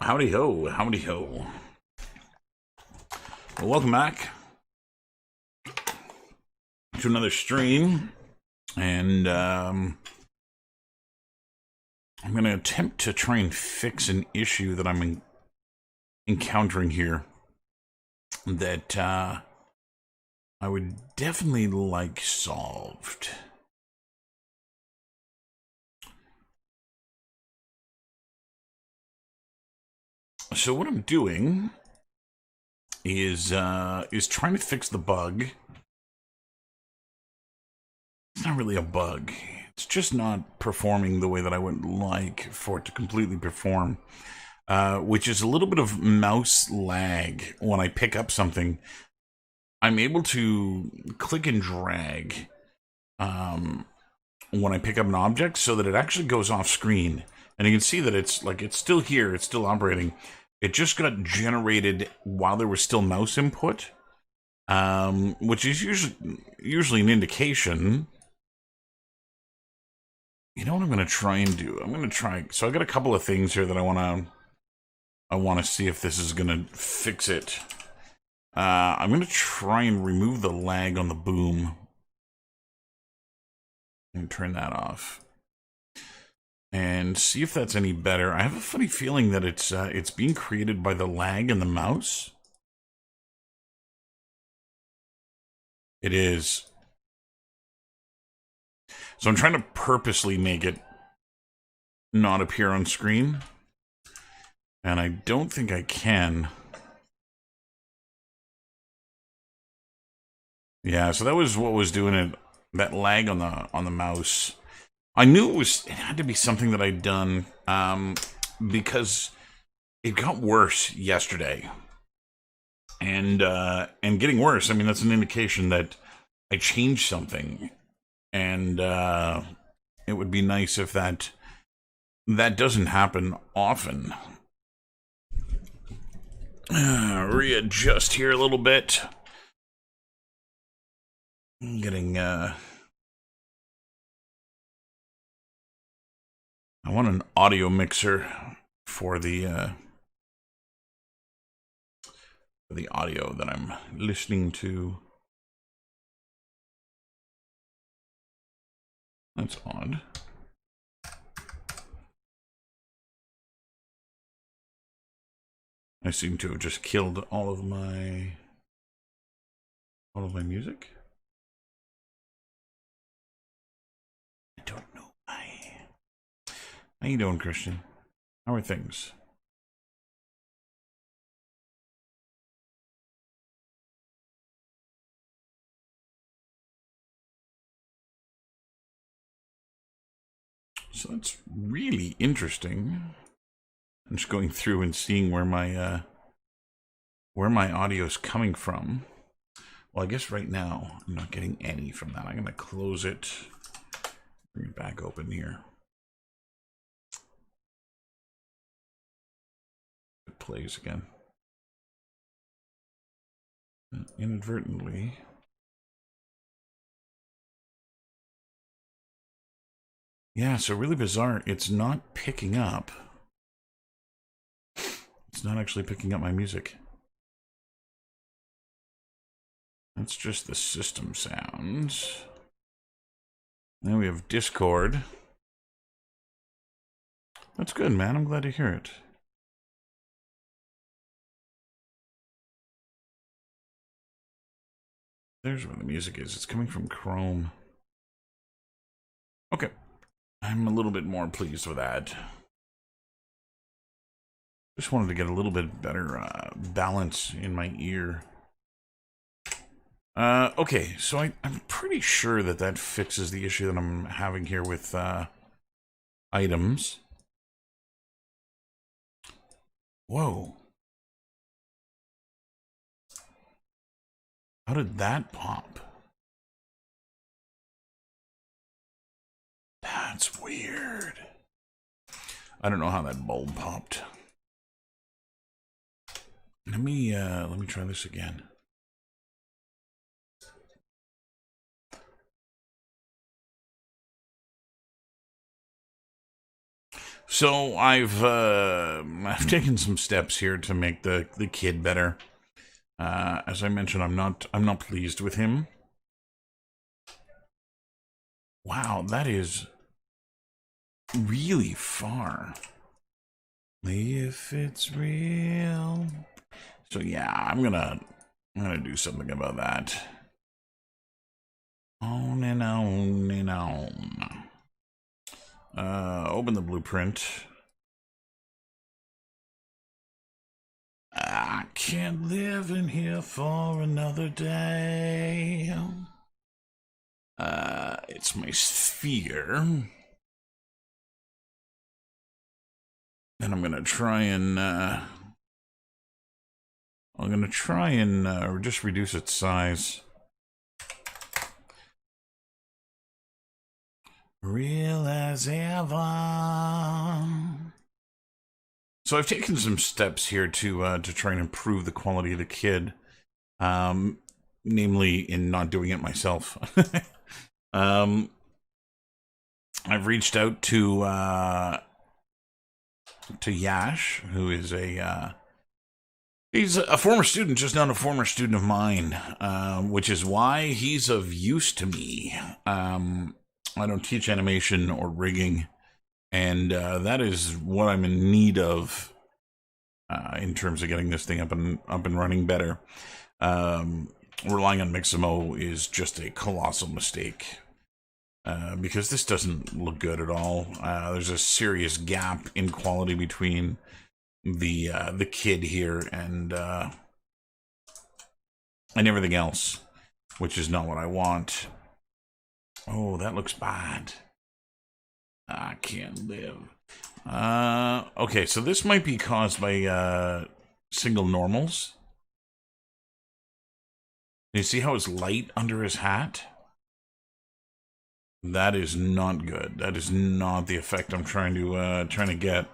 Howdy ho, howdy ho. Well, welcome back to another stream, and I'm going to attempt to try and fix an issue that I'm encountering here that I would definitely like solved. So what I'm doing is trying to fix the bug. It's not really a bug. It's just not performing the way that I would like for it to completely perform, which is a little bit of mouse lag. When I pick up something, I'm able to click and drag when I pick up an object so that it actually goes off screen. And you can see that it's still here, it's still operating. It just got generated while there was still mouse input, which is usually an indication. You know what I'm going to try and do? I'm going to try. So I got a couple of things here that I want to see if this is going to fix it. I'm going to try and remove the lag on the boom and turn that off, and see if that's any better. I have a funny feeling that it's being created by the lag in the mouse. It is. So I'm trying to purposely make it not appear on screen, and I don't think I can. Yeah, so that was what was doing it. That lag on the mouse. I knew it had to be something that I'd done, because it got worse yesterday, and getting worse. I mean, that's an indication that I changed something, and it would be nice if that doesn't happen often. Readjust here a little bit. Getting I want an audio mixer for the audio that I'm listening to. That's odd. I seem to have just killed all of my music. I don't know why. How you doing, Christian? How are things? So that's really interesting. I'm just going through and seeing where my audio is coming from. Well, I guess right now I'm not getting any from that. I'm going to close it, bring it back open here. It plays again. Inadvertently. Yeah, so really bizarre. It's not picking up. It's not actually picking up my music. That's just the system sounds. Then we have Discord. That's good, man. I'm glad to hear it. There's where the music is. It's coming from Chrome. Okay. I'm a little bit more pleased with that. Just wanted to get a little bit better balance in my ear. Okay, so I'm pretty sure that fixes the issue that I'm having here with items. Whoa. How did that pop? That's weird. I don't know how that bulb popped. Let me try this again. So I've taken some steps here to make the kid better. As I mentioned, I'm not pleased with him. Wow, that is really far. If it's real. So yeah, I'm gonna do something about that. On and on and on. Open the blueprint. I can't live in here for another day. It's my sphere. And I'm gonna try and just reduce its size. Real as ever. So I've taken some steps here to try and improve the quality of the kid, namely in not doing it myself. I've reached out to Yash, who is he's a former student, just not a former student of mine, which is why he's of use to me. I don't teach animation or rigging, and that is what I'm in need of in terms of getting this thing up and running better. Relying on Mixamo is just a colossal mistake. Because this doesn't look good at all. There's a serious gap in quality between the kid here and everything else, which is not what I want. Oh, that looks bad. I can't live. Okay, so this might be caused by single normals. You see how it's light under his hat? That is not good. That is not the effect I'm trying to get.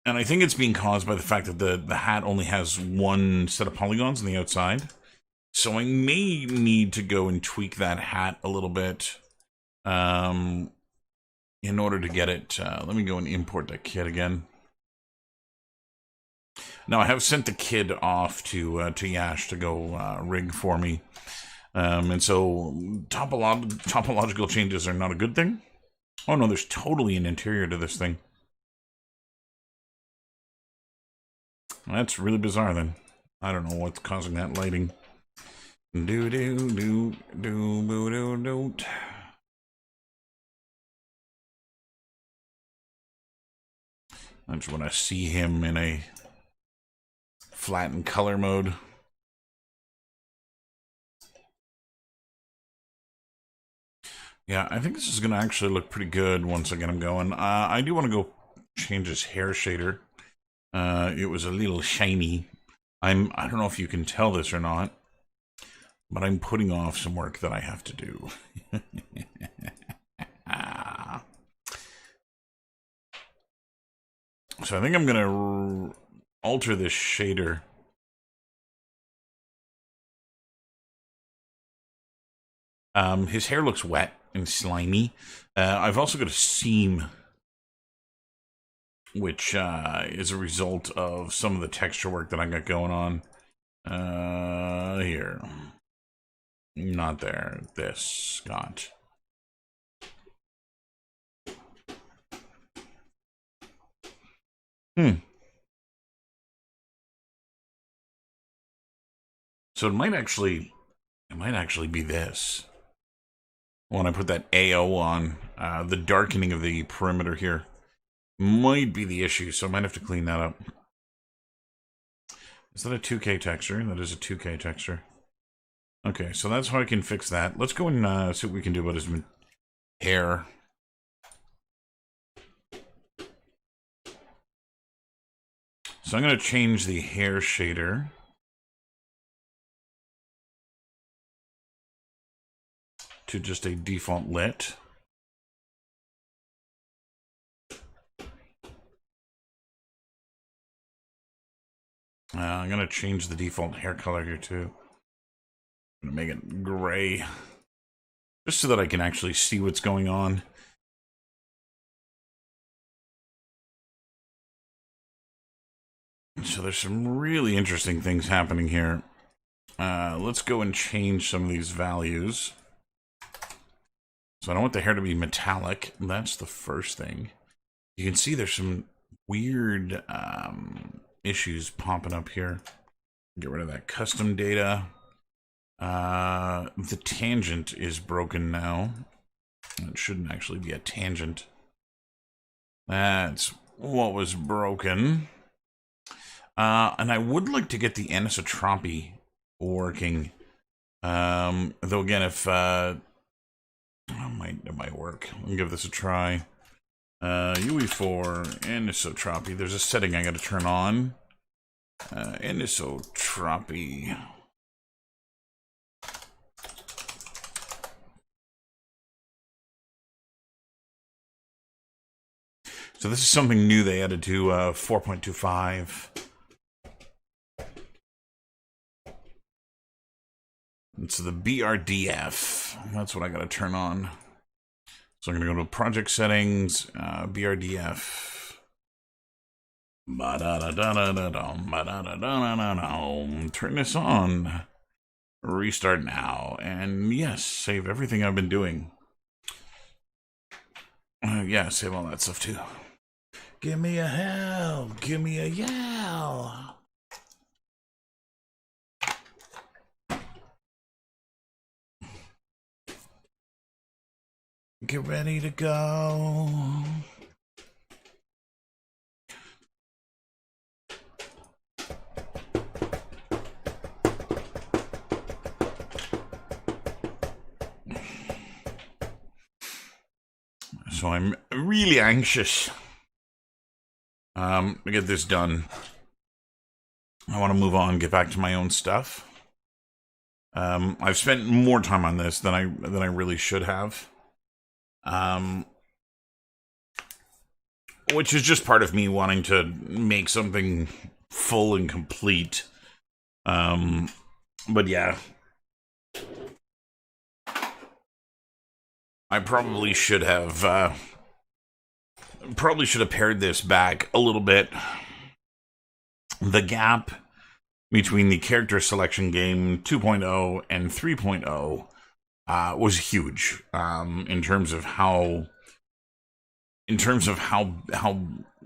And I think it's being caused by the fact that the hat only has one set of polygons on the outside. So I may need to go and tweak that hat a little bit in order to get it. Let me go and import that kid again. Now I have sent the kid off to Yash to go rig for me. And so topological changes are not a good thing. Oh no, there's totally an interior to this thing. That's really bizarre then. I don't know what's causing that lighting. Do do do do boo do do. I just want to see him in a flattened color mode. Yeah, I think this is going to actually look pretty good once I get him going. I do want to go change his hair shader. It was a little shiny. I don't know if you can tell this or not, but I'm putting off some work that I have to do. So I think I'm going to alter this shader. His hair looks wet and slimy. I've also got a seam, which is a result of some of the texture work that I got going on. Here. Not there. This, Scott. So it might actually be this. When I put that AO on, the darkening of the perimeter here might be the issue, so I might have to clean that up. Is that a 2K texture? That is a 2K texture. Okay, so that's how I can fix that. Let's go and see what we can do about his hair. So I'm going to change the hair shader to just a default lit. I'm going to change the default hair color here too. I'm going to make it gray, just so that I can actually see what's going on. So there's some really interesting things happening here. Let's go and change some of these values. So I don't want the hair to be metallic. That's the first thing. You can see there's some weird issues popping up here. Get rid of that custom data. The tangent is broken now. It shouldn't actually be a tangent. That's what was broken. And I would like to get the anisotropy working. Though again, if it might work. I'll give this a try. UE4 anisotropy. There's a setting I got to turn on. Anisotropy. So this is something new they added to 4.25. It's the BRDF. That's what I got to turn on. So I'm going to go to project settings, BRDF. Turn this on. Restart now. And yes, save everything I've been doing. Yeah, save all that stuff too. Give me a hell. Give me a yell. Get ready to go. So I'm really anxious to get this done. I want to move on, get back to my own stuff. I've spent more time on this than I really should have. Which is just part of me wanting to make something full and complete. But yeah. I probably should have pared this back a little bit. The gap between the character selection game 2.0 and 3.0 was huge in terms of how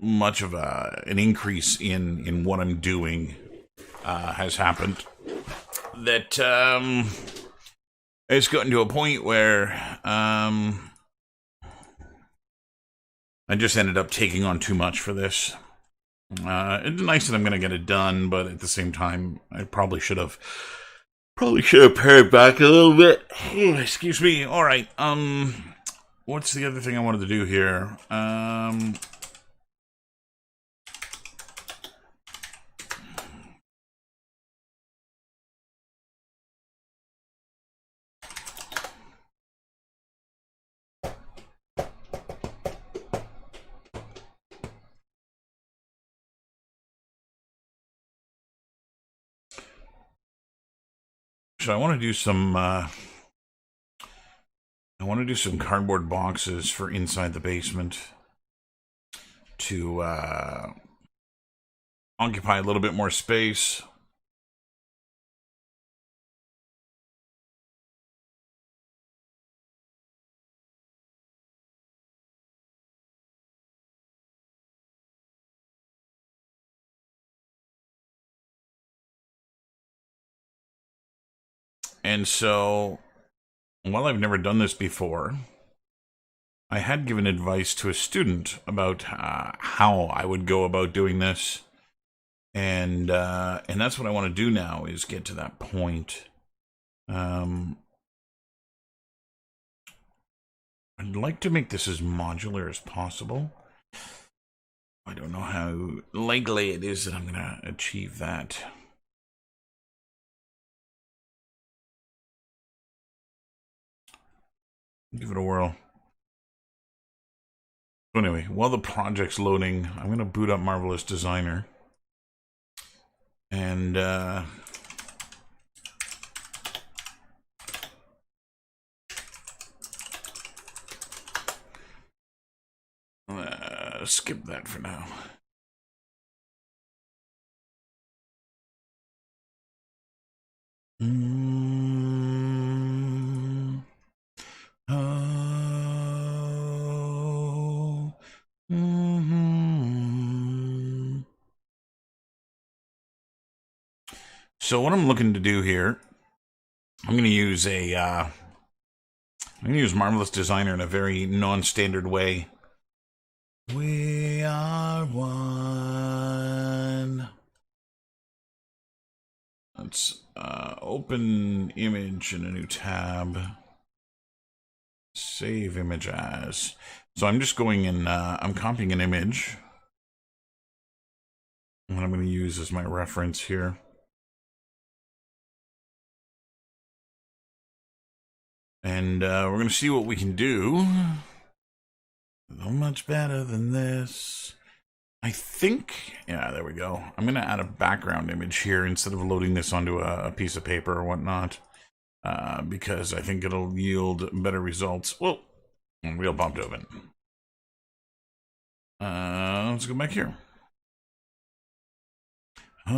much of an increase in what I'm doing has happened. That it's gotten to a point where I just ended up taking on too much for this. It's nice that I'm going to get it done, but at the same time, I probably should have pared back a little bit. Excuse me. All right. What's the other thing I wanted to do here? So I want to do some. I want to do some cardboard boxes for inside the basement to occupy a little bit more space. And so, while I've never done this before, I had given advice to a student about how I would go about doing this, and that's what I want to do now, is get to that point. I'd like to make this as modular as possible. I don't know how likely it is that I'm going to achieve that. Give it a whirl. So anyway, while the project's loading, I'm going to boot up Marvelous Designer. And skip that for now. So what I'm looking to do here, I'm going to use Marvelous Designer in a very non-standard way. We are one. Let's open image in a new tab. Save image as. So I'm just going in, I'm copying an image. What I'm going to use as my reference here. And we're going to see what we can do. Not much better than this. I think, yeah, there we go. I'm going to add a background image here instead of loading this onto a piece of paper or whatnot. Because I think it'll yield better results. Well, real bumped open. Let's go back here. Oh,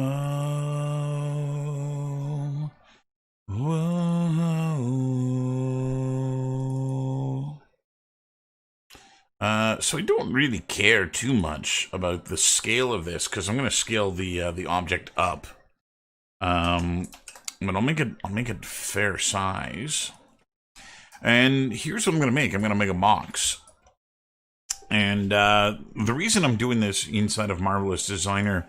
whoa. So I don't really care too much about the scale of this because I'm going to scale the object up. But I'll make it fair size. And here's what I'm going to make. I'm going to make a box. And the reason I'm doing this inside of Marvelous Designer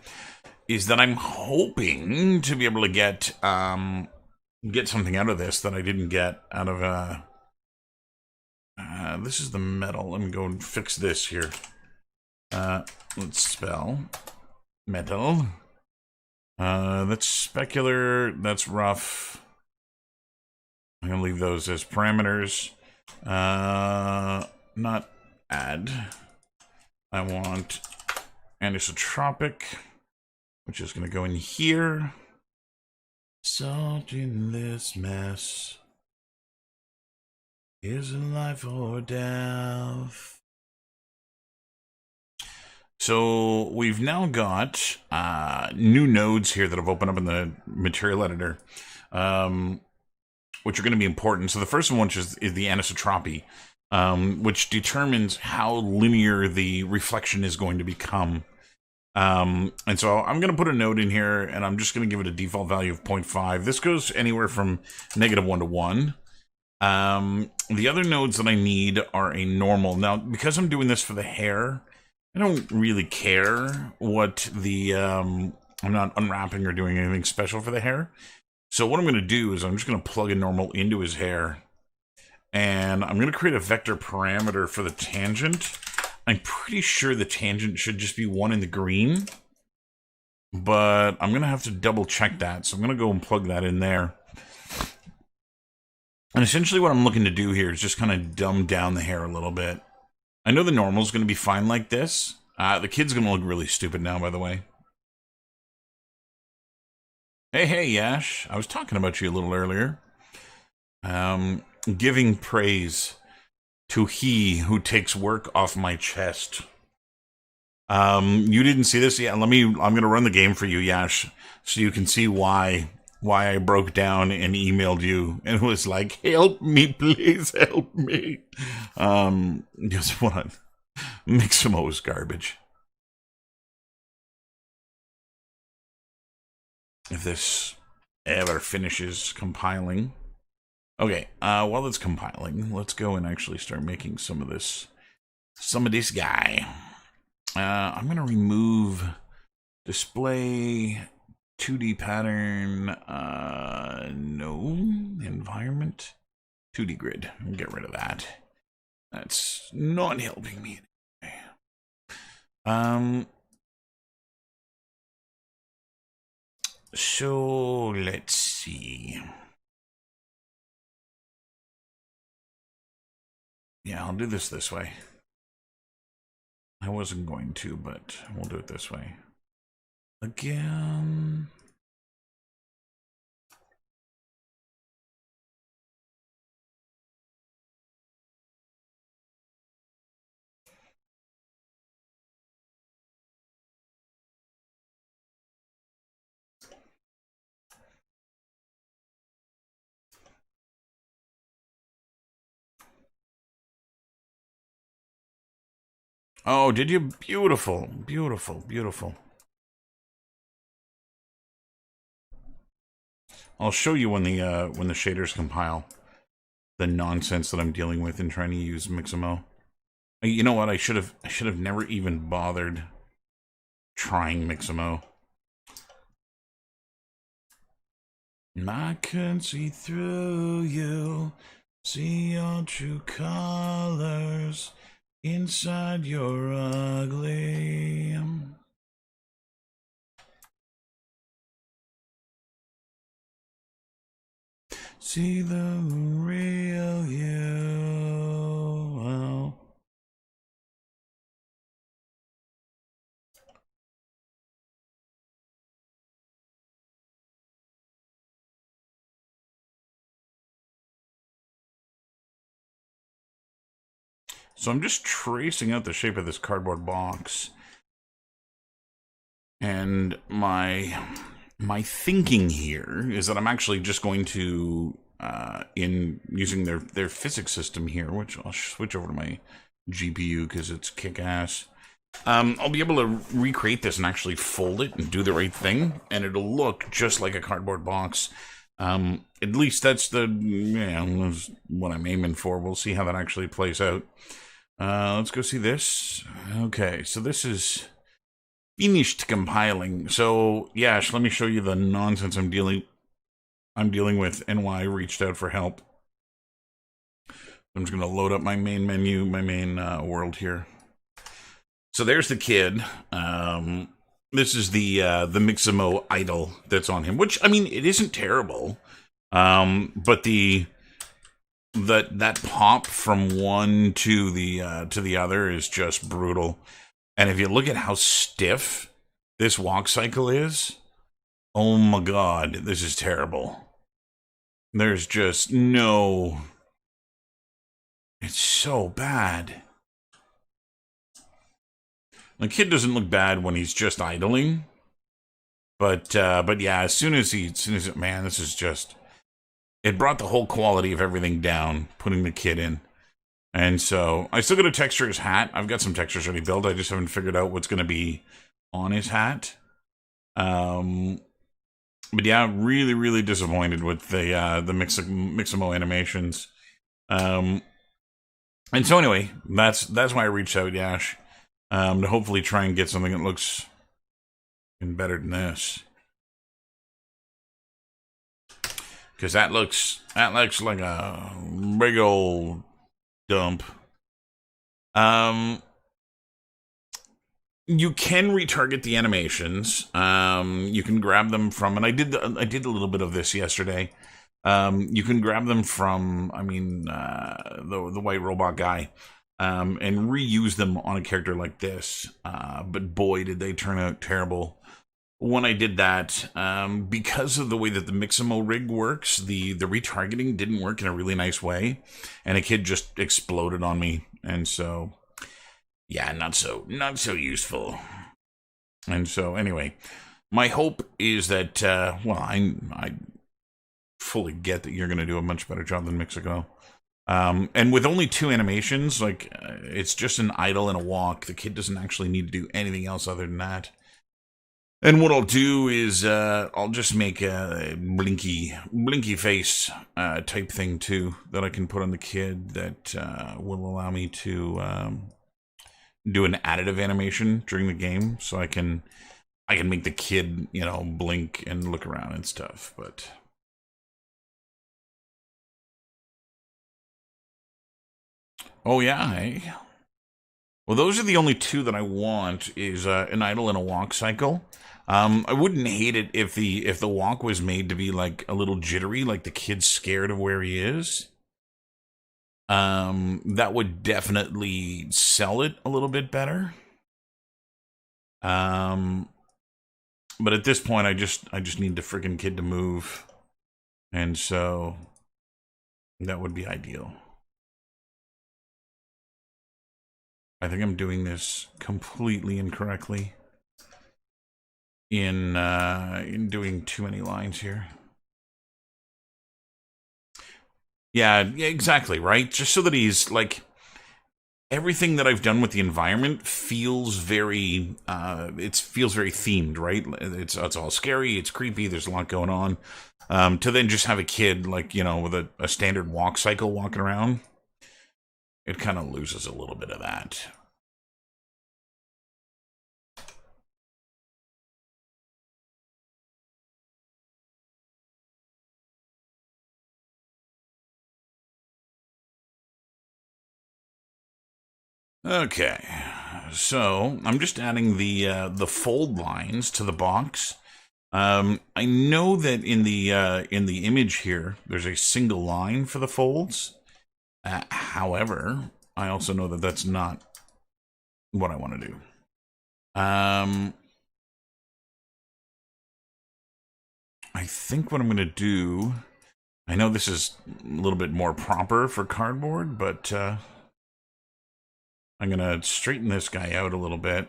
is that I'm hoping to be able to get something out of this that I didn't get out of this is the metal. Let me go and fix this here. Let's spell metal. That's specular. That's rough. I'm gonna leave those as parameters. Not add. I want anisotropic, which is gonna go in here. Salt in this mess. Is it life or death? So we've now got new nodes here that have opened up in the material editor, which are going to be important. So the first one, which is the anisotropy, which determines how linear the reflection is going to become. And so I'm going to put a node in here, and I'm just going to give it a default value of 0.5. This goes anywhere from -1 to 1. The other nodes that I need are a normal. Now, because I'm doing this for the hair, I don't really care what the, I'm not unwrapping or doing anything special for the hair. So what I'm going to do is I'm just going to plug a normal into his hair. And I'm going to create a vector parameter for the tangent. I'm pretty sure the tangent should just be 1 in the green. But I'm going to have to double check that. So I'm going to go and plug that in there. And essentially what I'm looking to do here is just kind of dumb down the hair a little bit. I know the normal is going to be fine like this. The kid's going to look really stupid now, by the way. Hey, Yash. I was talking about you a little earlier. Giving praise to he who takes work off my chest. You didn't see this? Yeah, I'm going to run the game for you, Yash, so you can see why I broke down and emailed you and was like, help me, please help me. Just want to make some O's garbage. If this ever finishes compiling. Okay, while it's compiling, let's go and actually start making some of this guy. I'm going to remove display 2D pattern, no, environment, 2D grid. We'll get rid of that. That's not helping me. So let's see. Yeah, I'll do this way. I wasn't going to, but we'll do it this way. Again. Oh, did you? Beautiful, beautiful, beautiful. I'll show you when the shaders compile the nonsense that I'm dealing with in trying to use Mixamo. You know what? I should have never even bothered trying Mixamo. I can see through you, see your true colors. Inside you're ugly. See the real you. Well. So I'm just tracing out the shape of this cardboard box. And my thinking here is that I'm actually just going to, in using their physics system here, which I'll switch over to my GPU because it's kick-ass. I'll be able to recreate this and actually fold it and do the right thing, and it'll look just like a cardboard box. At least that's that's what I'm aiming for. We'll see how that actually plays out. Let's go see this. Okay, so this is finished compiling. So, Yash, let me show you the nonsense I'm dealing with and why I reached out for help. I'm just going to load up my main menu, my main world here. So there's the kid. This is the Mixamo idol that's on him, which, I mean, it isn't terrible. But that pop from one to the other is just brutal. And if you look at how stiff this walk cycle is, oh my god, this is terrible. There's just no... It's so bad. The kid doesn't look bad when he's just idling. But yeah, as soon as man, this is just... It brought the whole quality of everything down, putting the kid in. And so, I still got to texture his hat. I've got some textures already built. I just haven't figured out what's going to be on his hat. But yeah, really, really disappointed with the Mixamo animations. And so anyway, that's why I reached out, Yash. To hopefully try and get something that looks even better than this. Because that looks like a big old dump. You can retarget the animations. You can grab them from, and I did a little bit of this yesterday. You can grab them from, the white robot guy, and reuse them on a character like this. But boy, did they turn out terrible when I did that. Because of the way that the Mixamo rig works, the retargeting didn't work in a really nice way, and a kid just exploded on me, and so yeah, not so useful. And so anyway, my hope is that I fully get that you're going to do a much better job than Mexico. And with only 2 animations, like it's just an idle and a walk. The kid doesn't actually need to do anything else other than that. And what I'll do is I'll just make a blinky face type thing too that I can put on the kid that will allow me to do an additive animation during the game, so I can make the kid, blink and look around and stuff. But oh yeah, eh? Well, those are the only 2 that I want, is an idle and a walk cycle. I wouldn't hate it if the walk was made to be like a little jittery, like the kid's scared of where he is. That would definitely sell it a little bit better. But at this point, I just need the freaking kid to move, and so that would be ideal. I think I'm doing this completely incorrectly in doing too many lines here. Yeah, exactly, right? Just so that he's like, everything that I've done with the environment feels very it feels very themed, right? It's all scary, it's creepy, there's a lot going on. To then just have a kid like, you know, with a standard walk cycle walking around, it kind of loses a little bit of that. Okay, so I'm just adding the fold lines to the box. I know that in the image here, there's a single line for the folds. However, I also know that that's not what I want to do. I think what I'm going to do. I know this is a little bit more proper for cardboard, but I'm going to straighten this guy out a little bit.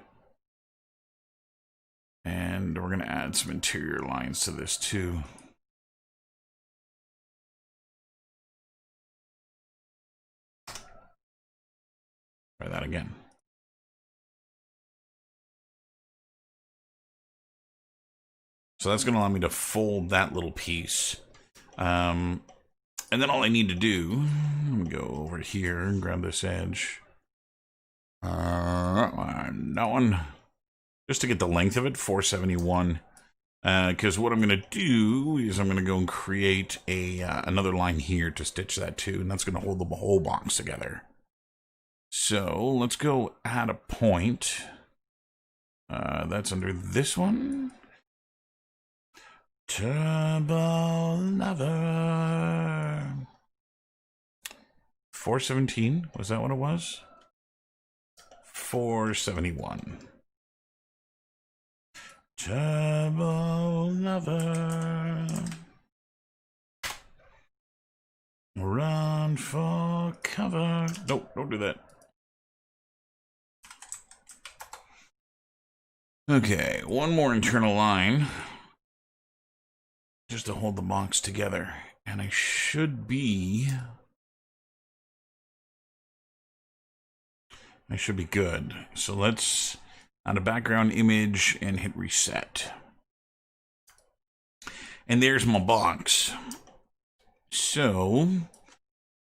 And we're going to add some interior lines to this too. Try that again. So that's going to allow me to fold that little piece. And then all I need to do, let me go over here and grab this edge. That one. Just to get the length of it, 471. Because what I'm going to do is I'm going to go and create another line here to stitch that to, and that's going to hold the whole box together. So let's go add a point. That's under this one. Turbo Lover. 417, was that what it was? 471. Turbo Lover. Run for cover. Nope, don't do that. Okay, one more internal line. Just to hold the box together. And I should be good. So let's add a background image and hit reset. And there's my box. So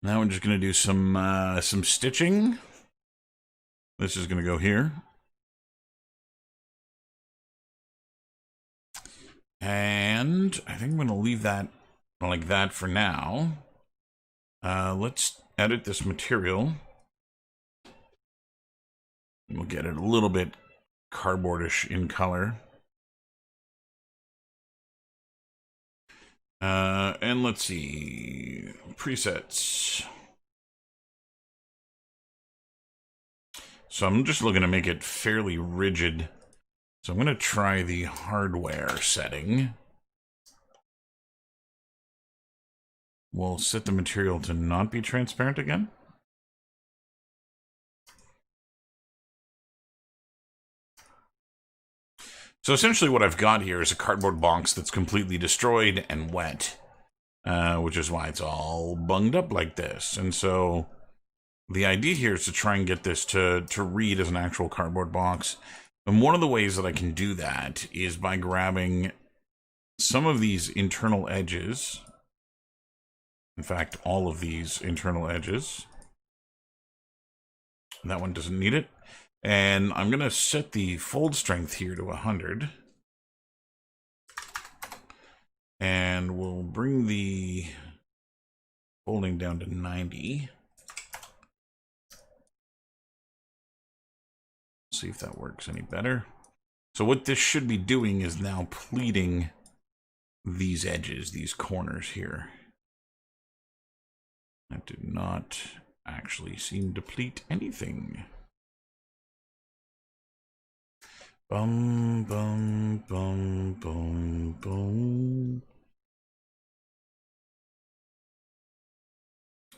now we're just going to do some stitching. This is going to go here. And I think I'm going to leave that like that for now. Let's edit this material. We'll get it a little bit cardboardish in color. And let's see, presets. So I'm just looking to make it fairly rigid. So I'm going to try the hardware setting. We'll set the material to not be transparent again. So essentially what I've got here is a cardboard box that's completely destroyed and wet, which is why it's all bunged up like this. And so the idea here is to try and get this to read as an actual cardboard box. And one of the ways that I can do that is by grabbing some of these internal edges. In fact, all of these internal edges. That one doesn't need it. And I'm going to set the fold strength here to 100. And we'll bring the folding down to 90. See if that works any better. So what this should be doing is now pleating these edges, these corners here. That did not actually seem to pleat anything. Bum, bum, bum, bum, bum.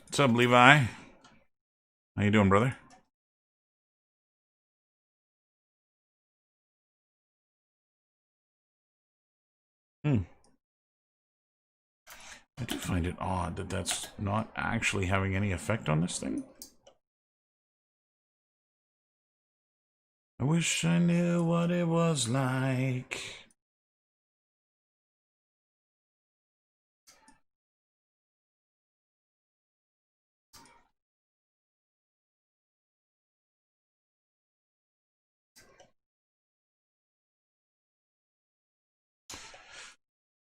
What's up, Levi? How you doing, brother? I do find it odd that that's not actually having any effect on this thing. I wish I knew what it was like.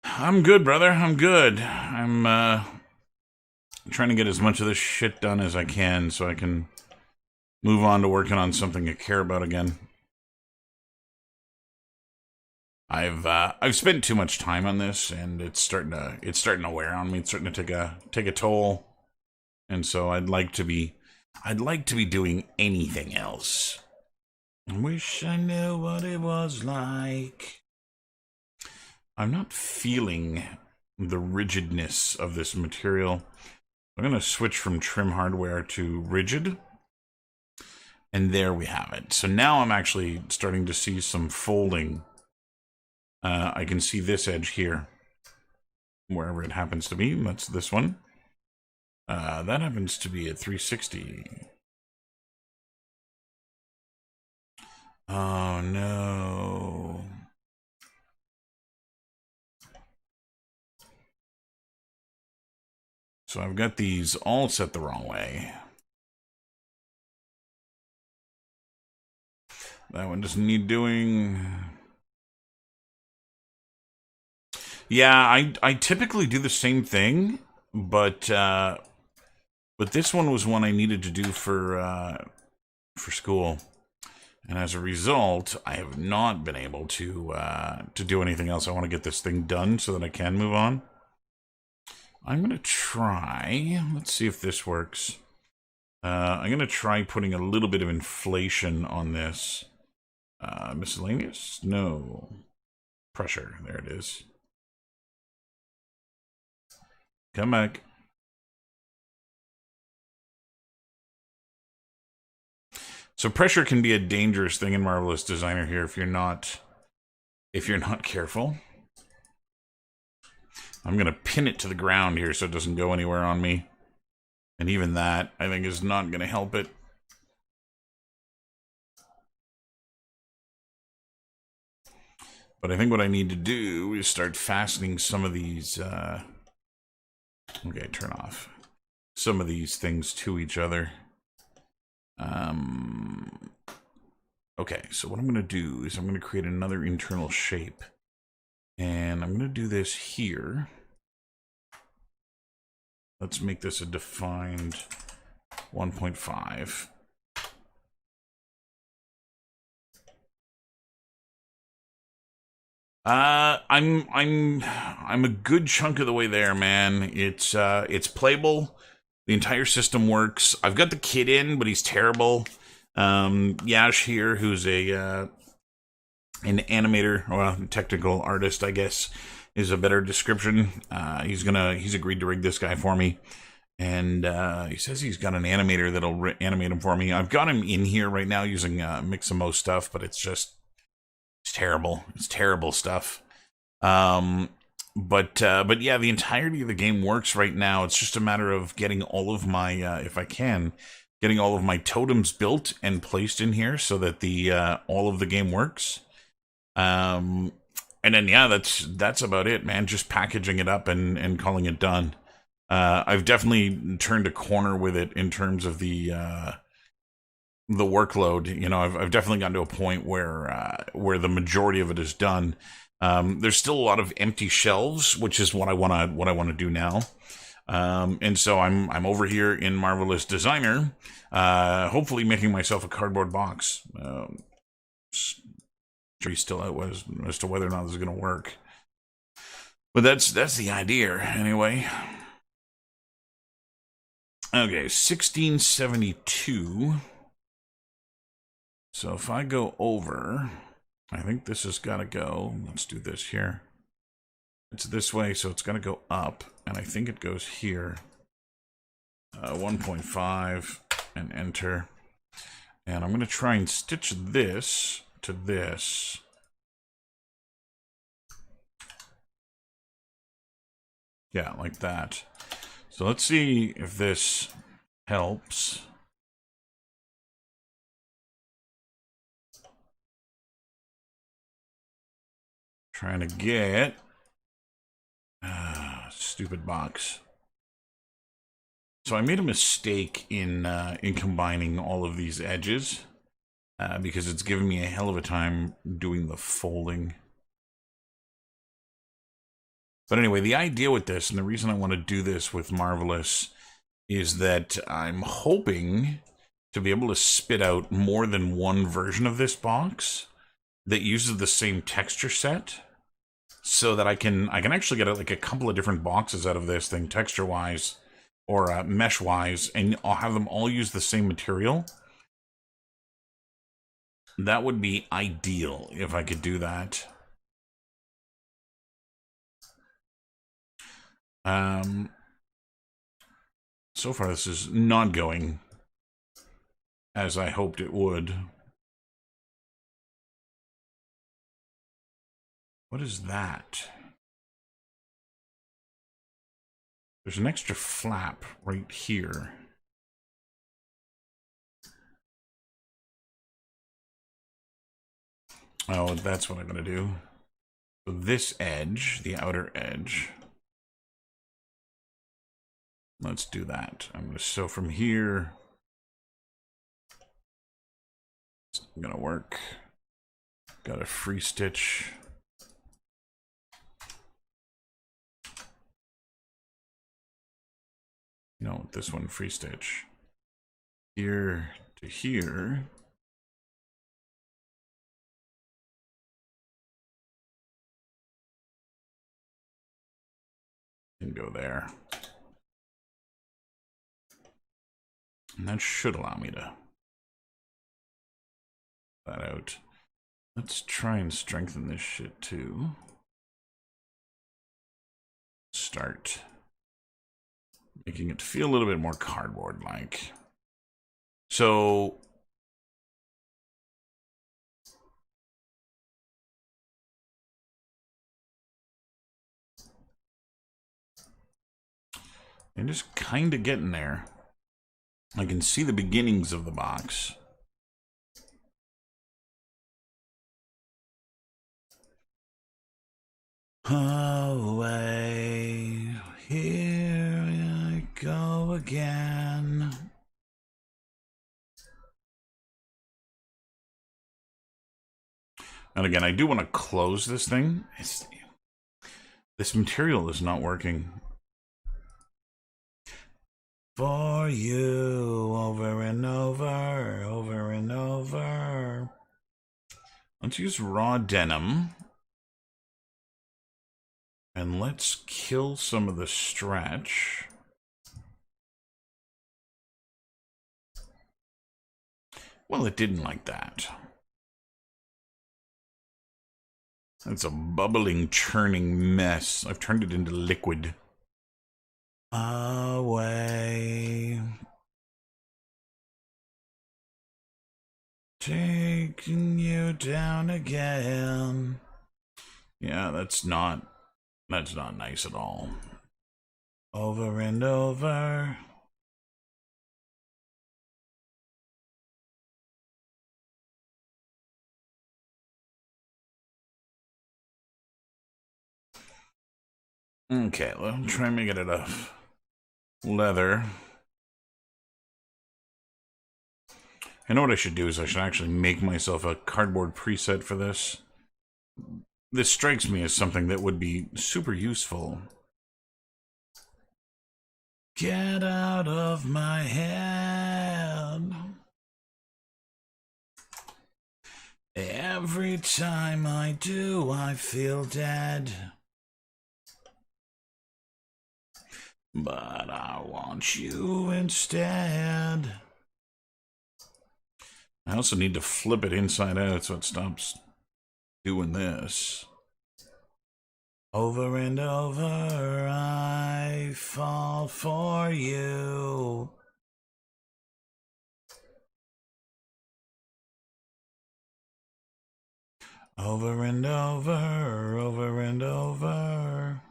I'm good, brother. I'm good. I'm trying to get as much of this shit done as I can so I can move on to working on something I care about again. I've spent too much time on this, and it's starting to wear on me. It's starting to take a toll, and so I'd like to be doing anything else. I wish I knew what it was like. I'm not feeling the rigidness of this material. I'm going to switch from trim hardware to rigid. And there we have it. So now I'm actually starting to see some folding. I can see this edge here, wherever it happens to be. That's this one. That happens to be at 360. Oh, no. So I've got these all set the wrong way. That one doesn't need doing. Yeah, I typically do the same thing, but this one was one I needed to do for school, and as a result, I have not been able to do anything else. I want to get this thing done so that I can move on. I'm gonna try. Let's see if this works. I'm gonna try putting a little bit of inflation on this. Miscellaneous? No. Pressure. There it is. Come back. So pressure can be a dangerous thing in Marvelous Designer here if you're not careful. I'm gonna pin it to the ground here so it doesn't go anywhere on me. And even that, I think, is not gonna help it. But I think what I need to do is start fastening some of these okay, turn off. Some of these things to each other. Okay, so what I'm going to do is I'm going to create another internal shape. And I'm going to do this here. Let's make this a defined 1.5. I'm a good chunk of the way there, man. It's playable. The entire system works. I've got the kid in, but he's terrible. Yash here, who's an animator, or a technical artist, I guess, is a better description. He's agreed to rig this guy for me. And he says he's got an animator that'll animate him for me. I've got him in here right now using Mixamo stuff, but it's terrible. It's terrible stuff. But yeah, the entirety of the game works right now. It's just a matter of getting all of my, if I can, getting all of my totems built and placed in here so that the all of the game works. And then yeah, that's about it, man. Just packaging it up and calling it done. I've definitely turned a corner with it in terms of the workload. You know, I've definitely gotten to a point where the majority of it is done. There's still a lot of empty shelves, which is what I want to do now. And so I'm over here in Marvelous Designer, hopefully making myself a cardboard box. Jury's still out as to whether or not this is going to work. But that's the idea anyway. Okay, 1672. So if I go over, I think this has got to go. Let's do this here. It's this way, so it's got to go up, and I think it goes here. 1.5 and enter. And I'm going to try and stitch this to this. Yeah, like that. So let's see if this helps. Trying to get... stupid box. So I made a mistake in combining all of these edges because it's given me a hell of a time doing the folding. But anyway, the idea with this, and the reason I want to do this with Marvelous, is that I'm hoping to be able to spit out more than one version of this box that uses the same texture set, so that I can actually get like a couple of different boxes out of this thing, texture-wise or mesh-wise, and I'll have them all use the same material. That would be ideal if I could do that. So far, this is not going as I hoped it would. What is that? There's an extra flap right here. Oh, that's what I'm going to do. So this edge, the outer edge. Let's do that. I'm going to sew from here. It's going to work. Got a free stitch. No, this one free stitch. Here to here. And go there. And that should allow me to that out. Let's try and strengthen this shit too. Start making it feel a little bit more cardboard-like. So I'm just kind of getting there. I can see the beginnings of the box. Away, here I go again. And again, I do want to close this thing. This material is not working. For you, over and over, over and over. Let's use raw denim. And let's kill some of the stretch. Well, it didn't like that. It's a bubbling, churning mess. I've turned it into liquid. Away. Taking you down again. Yeah, that's not nice at all. Over and over. Okay, let's try and make it out of leather. I know what I should do is I should actually make myself a cardboard preset for this. This strikes me as something that would be super useful. Get out of my head. Every time I do, I feel dead. But I want you instead. I also need to flip it inside out so it stops doing this. Over and over, I fall for you. Over and over, over and over.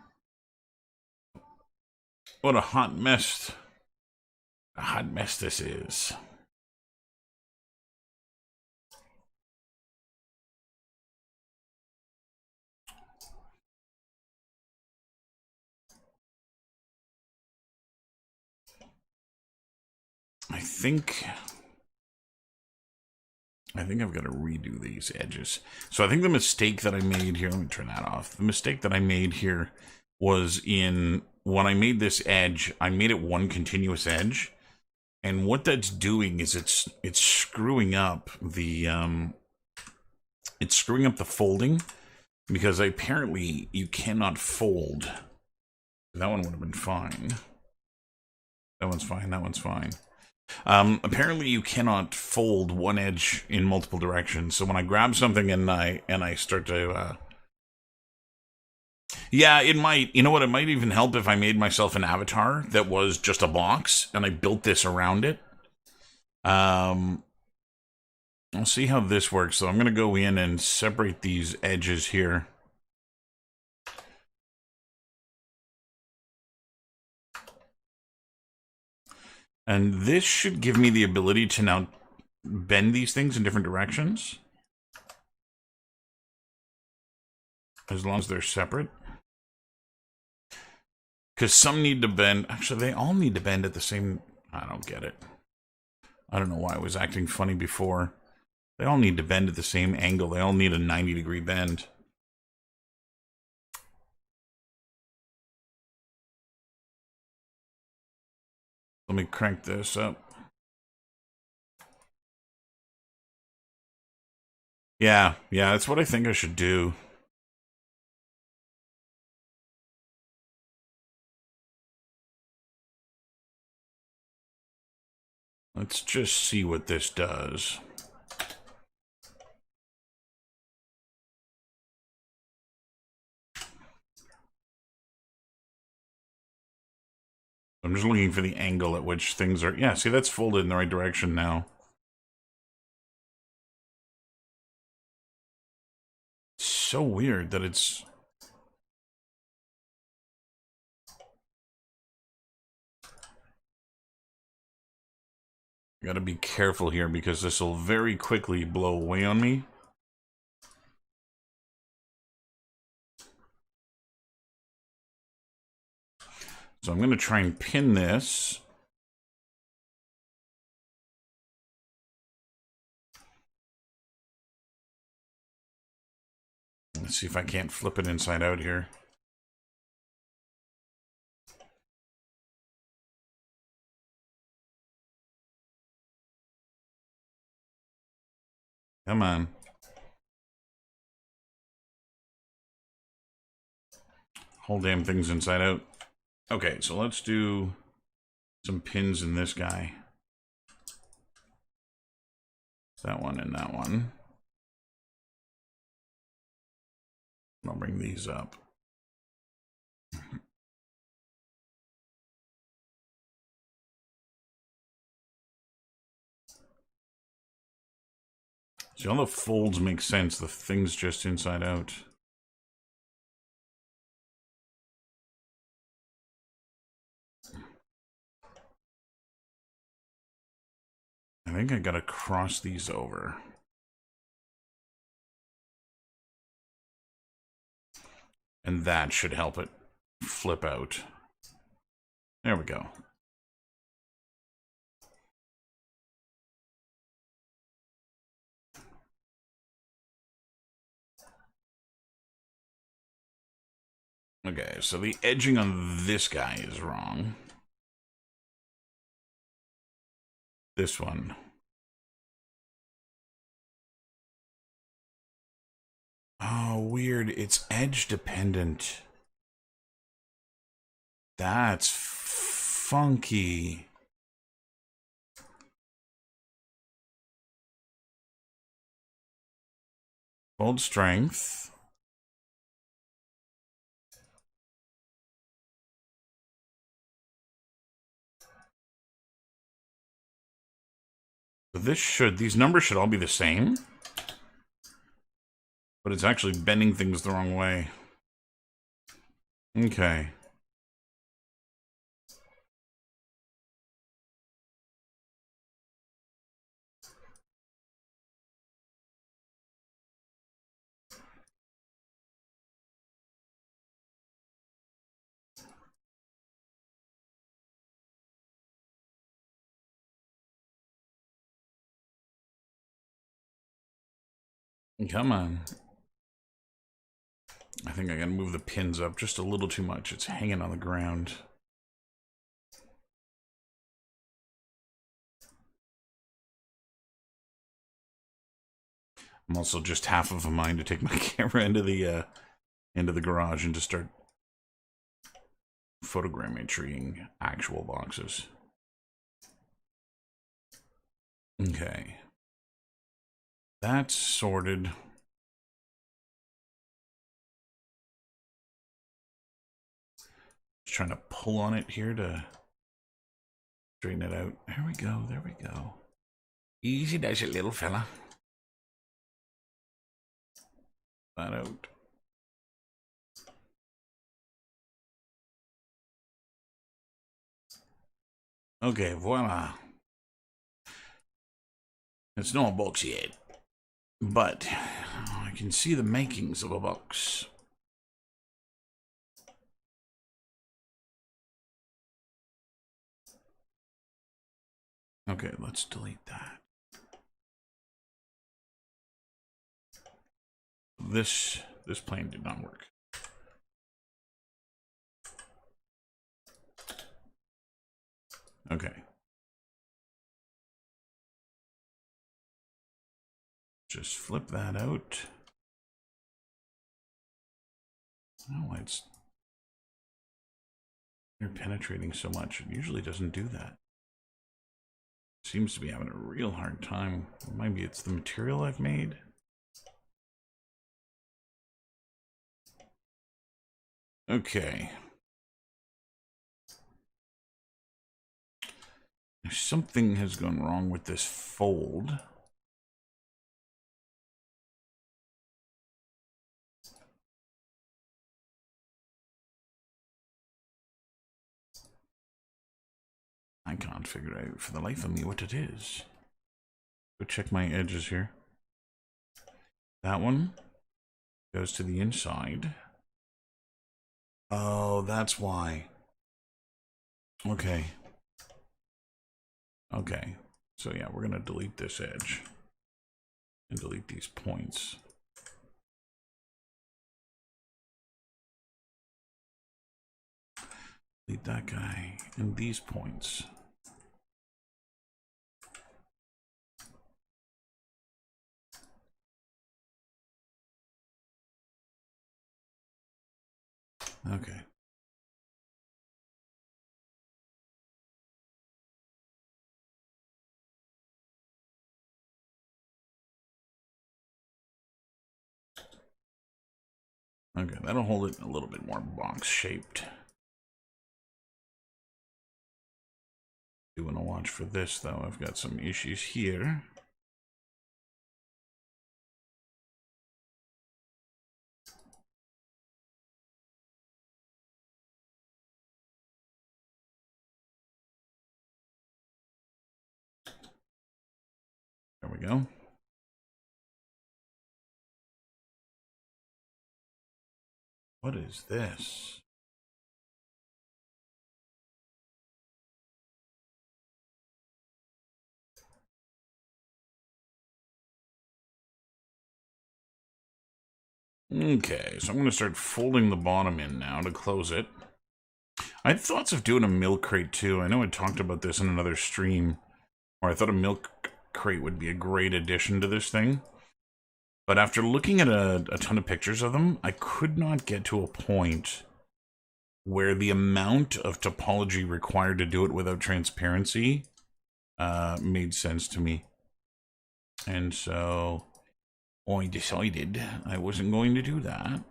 What a hot mess. A hot mess this is. I think I've got to redo these edges. So I think the mistake that I made here, let me turn that off. The mistake that I made here was when I made this edge, I made it one continuous edge. And what that's doing is it's screwing up the folding, because apparently you cannot fold. That one would have been fine. That one's fine. That one's fine. Apparently you cannot fold one edge in multiple directions. So when I grab something and I start to yeah, it might. You know what? It might even help if I made myself an avatar that was just a box and I built this around it. I'll see how this works. So I'm going to go in and separate these edges here. And this should give me the ability to now bend these things in different directions, as long as they're separate. Because some need to bend. Actually, they all need to bend at the same... I don't get it. I don't know why I was acting funny before. They all need to bend at the same angle. They all need a 90-degree bend. Let me crank this up. Yeah, that's what I think I should do. Let's just see what this does. I'm just looking for the angle at which things are... Yeah, see, that's folded in the right direction now. It's so weird that it's... Gotta be careful here, because this will very quickly blow away on me. So I'm going to try and pin this. Let's see if I can't flip it inside out here. Come on. Whole damn thing's inside out. Okay, so let's do some pins in this guy. That one and that one. I'll bring these up. See, all the folds make sense. The thing's just inside out. I think I gotta cross these over. And that should help it flip out. There we go. Okay, so the edging on this guy is wrong. This one. Oh, weird. It's edge dependent. That's funky. Hold strength. So these numbers should all be the same. But it's actually bending things the wrong way. Okay. Come on. I think I gotta move the pins up just a little too much. It's hanging on the ground. I'm also just half of a mind to take my camera into the garage and to start photogrammetrying actual boxes. Okay. That's sorted. Just trying to pull on it here to straighten it out. There we go, there we go. Easy does it, little fella. That out. Okay, voila. It's not a box yet, but I can see the makings of a box. Okay, let's delete that. This plane did not work. Okay. Just flip that out. Oh, it's they're penetrating so much. It usually doesn't do that. Seems to be having a real hard time. Maybe it's the material I've made. Okay. Something has gone wrong with this fold. I can't figure out for the life of me what it is. Go check my edges here. That one goes to the inside. Oh, that's why. Okay. Okay. So yeah, we're gonna delete this edge and delete these points. Delete that guy and these points. Okay. Okay, that'll hold it a little bit more box shaped. Do want to watch for this though. I've got some issues here. There we go. What is this? Okay, so I'm going to start folding the bottom in now to close it. I had thoughts of doing a milk crate too. I know I talked about this in another stream, where I thought a milk crate would be a great addition to this thing. But after looking at a ton of pictures of them, I could not get to a point where the amount of topology required to do it without transparency made sense to me. And so I decided I wasn't going to do that.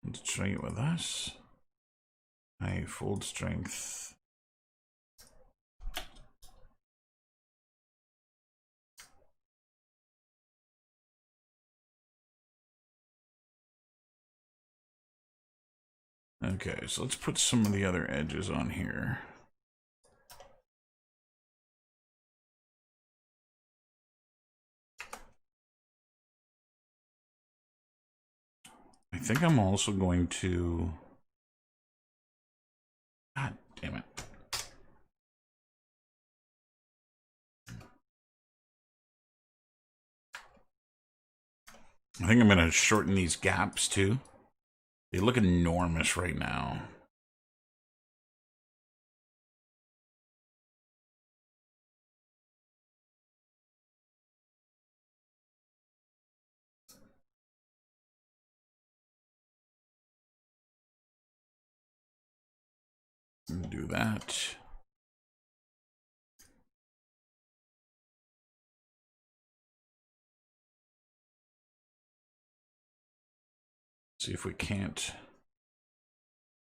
Let's try it with us. High fold strength. Okay, so let's put some of the other edges on here. I think I'm also going to... God damn it. I think I'm going to shorten these gaps too. They look enormous right now. Do that. See if we can't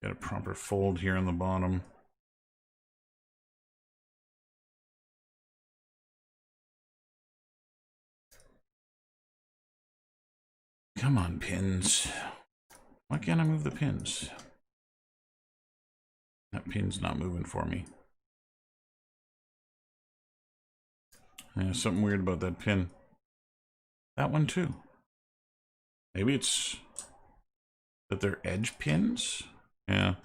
get a proper fold here on the bottom. Come on, pins. Why can't I move the pins? That pin's not moving for me. Yeah, something weird about that pin. That one too. Maybe it's that they're edge pins? Yeah.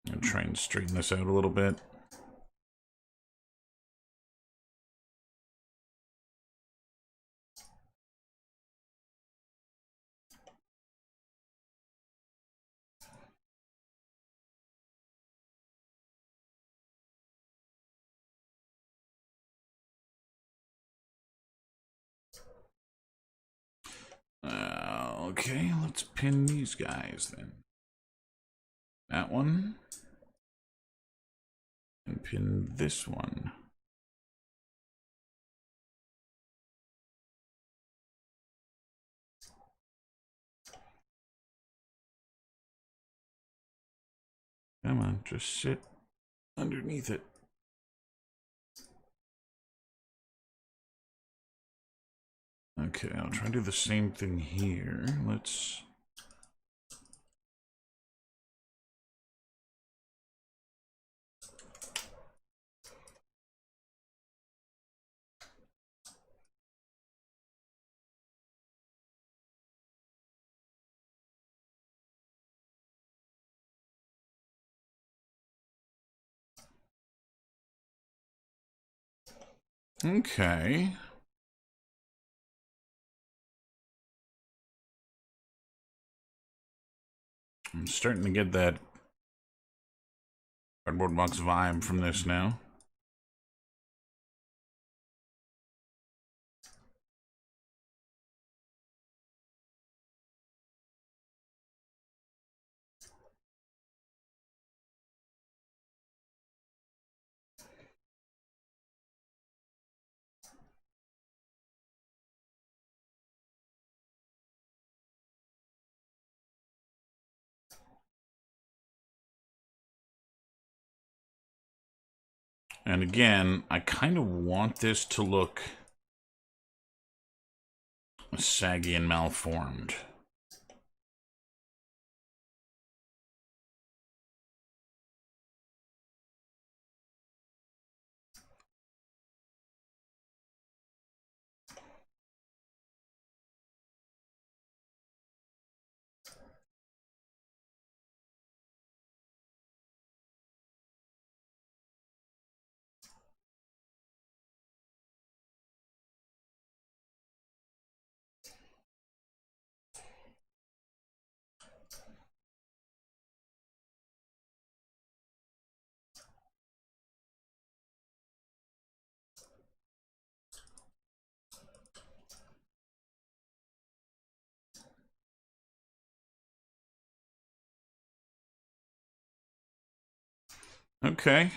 I'm gonna try and straighten this out a little bit. Okay, let's pin these guys then. That one. And pin this one. Come on, just sit underneath it. Okay, I'll try to do the same thing here. Let's... Okay. I'm starting to get that cardboard box vibe from this now. And again, I kind of want this to look saggy and malformed. Okay.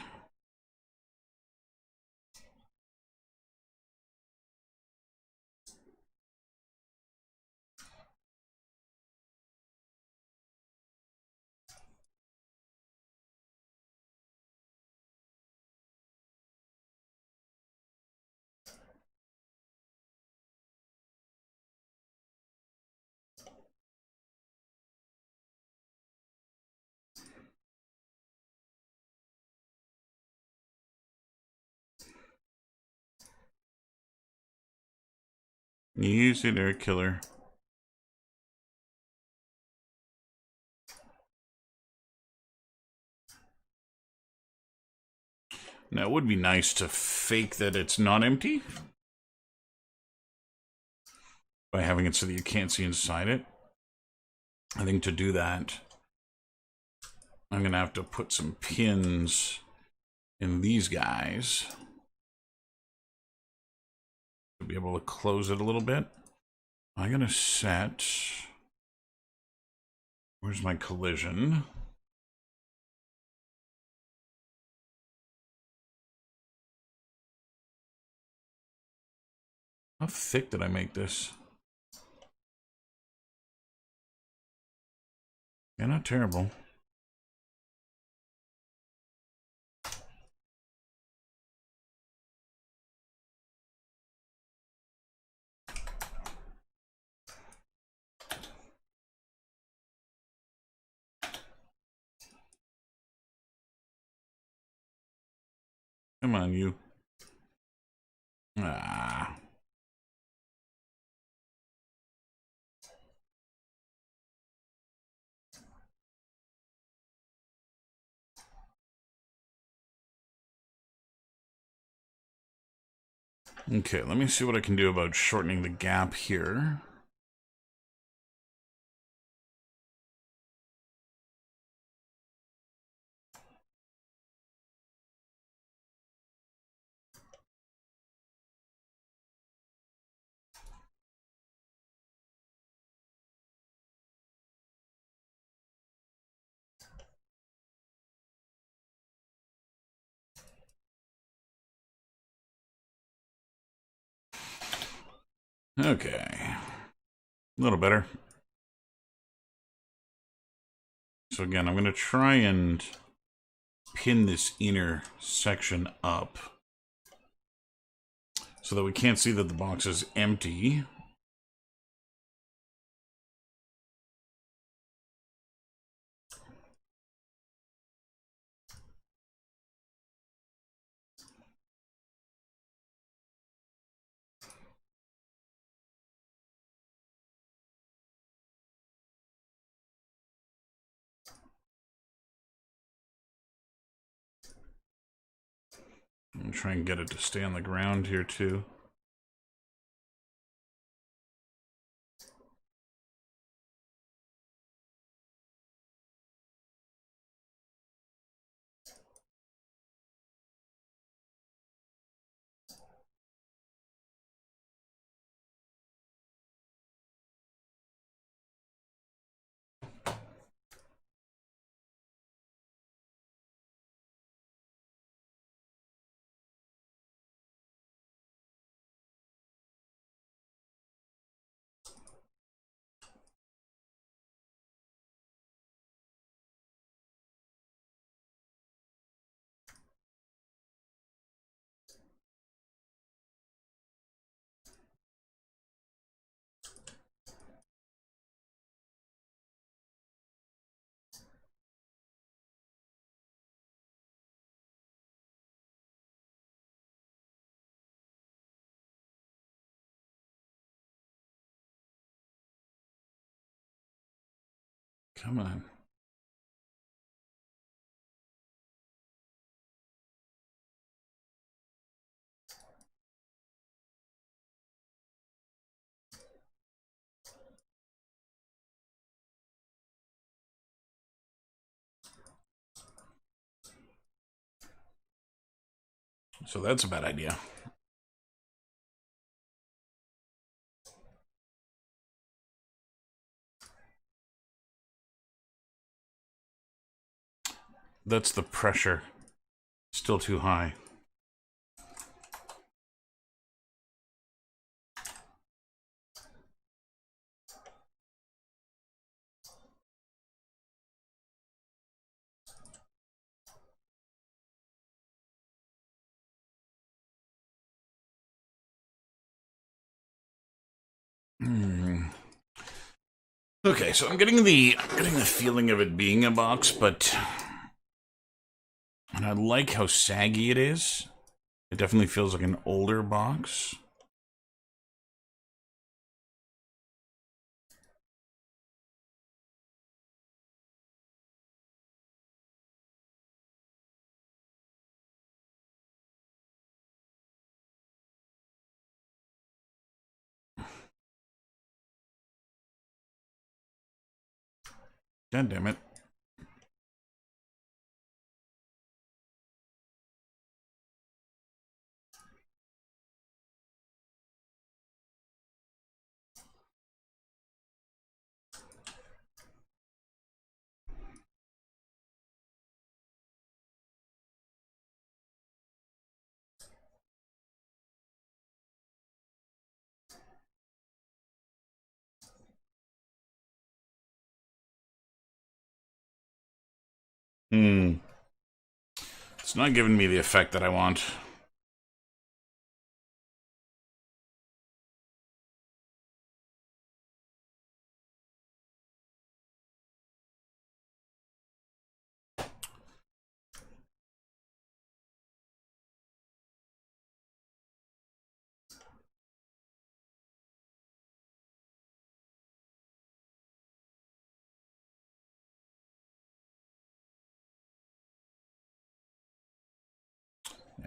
Easy there, killer. Now, it would be nice to fake that it's not empty by having it so that you can't see inside it. I think to do that, I'm going to have to put some pins in these guys to be able to close it a little bit. I'm going to set... Where's my collision? How thick did I make this? Yeah, not terrible. Come on, you. Ah. Okay, let me see what I can do about shortening the gap here. Okay. A little better. So again, I'm going to try and pin this inner section up so that we can't see that the box is empty. I'm try and get it to stay on the ground here too. Come on. So that's a bad idea. That's the pressure. Still too high. Okay, so I'm getting the feeling of it being a box, but and I like how saggy it is. It definitely feels like an older box. God damn it. Hmm. It's not giving me the effect that I want.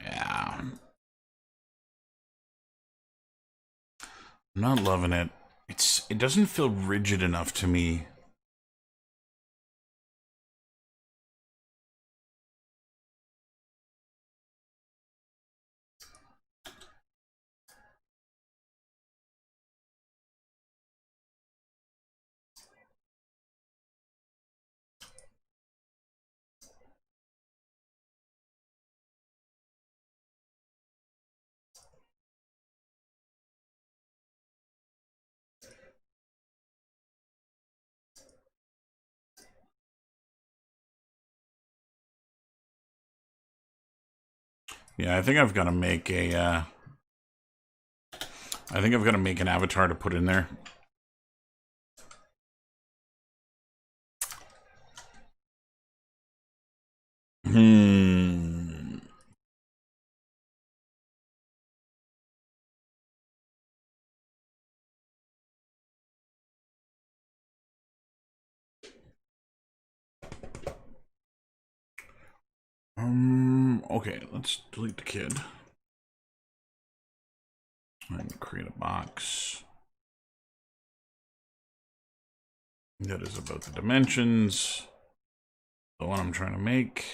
Yeah. I'm not loving it. It doesn't feel rigid enough to me. Yeah, I think I've got to make a. I think I've got to make an avatar to put in there. Hmm. Okay, let's delete the kid. And create a box. That is about the dimensions. The one I'm trying to make.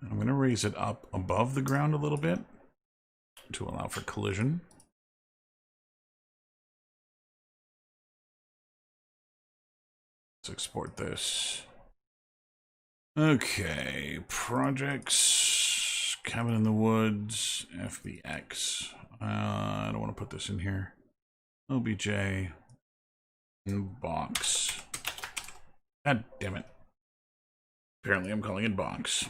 I'm going to raise it up above the ground a little bit to allow for collision. Let's export this. Okay, projects, cabin in the woods, FBX. I don't want to put this in here. OBJ, box. God damn it. Apparently I'm calling it box.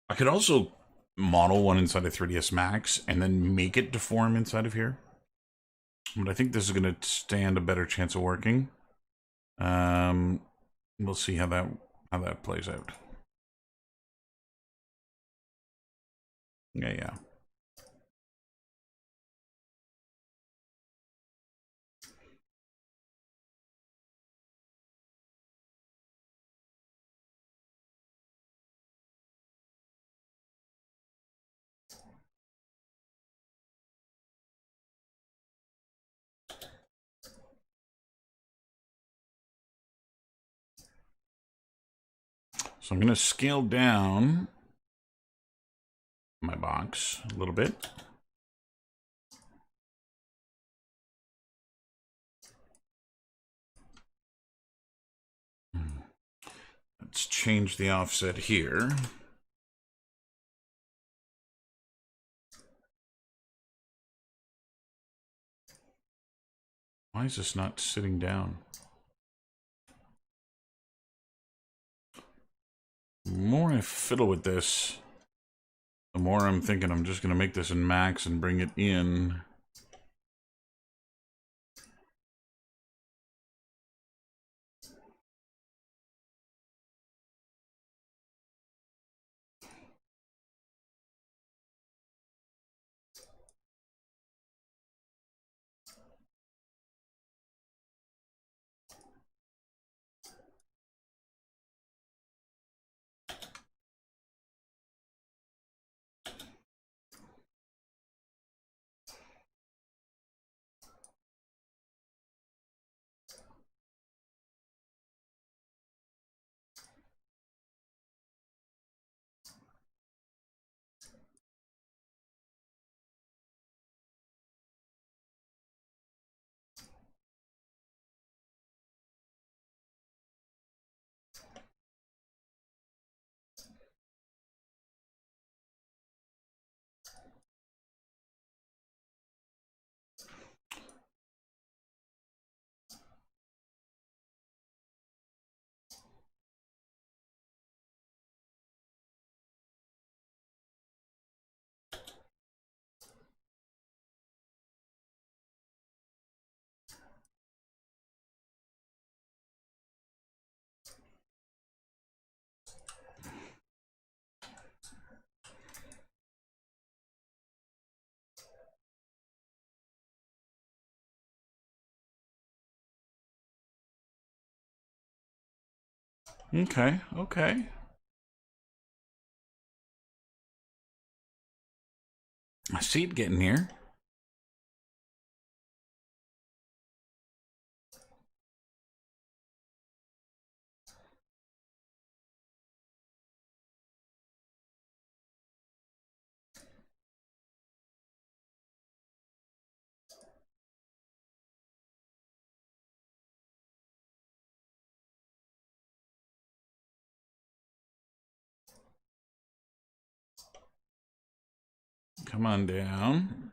I could also model one inside of 3ds Max and then make it deform inside of here. But I think this is going to stand a better chance of working. We'll see how that plays out. Yeah. So I'm going to scale down my box a little bit. Let's change the offset here. Why is this not sitting down? The more I fiddle with this, the more I'm thinking I'm just going to make this in max and bring it in. Okay, okay. I see it getting here. Come on down.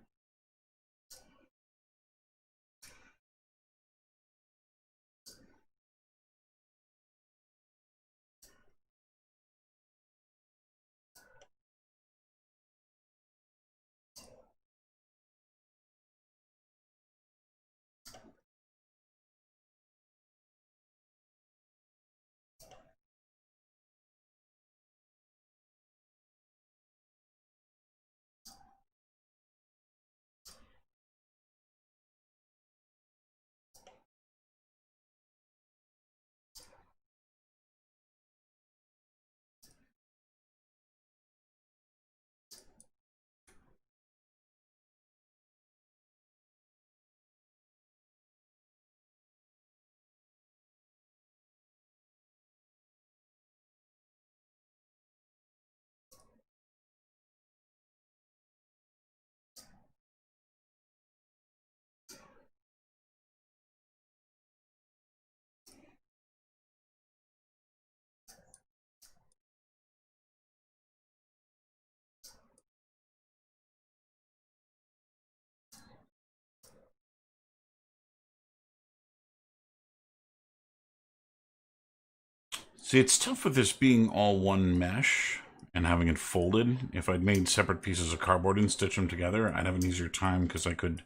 See, it's tough with this being all one mesh and having it folded. If I'd made separate pieces of cardboard and stitched them together, I'd have an easier time because I could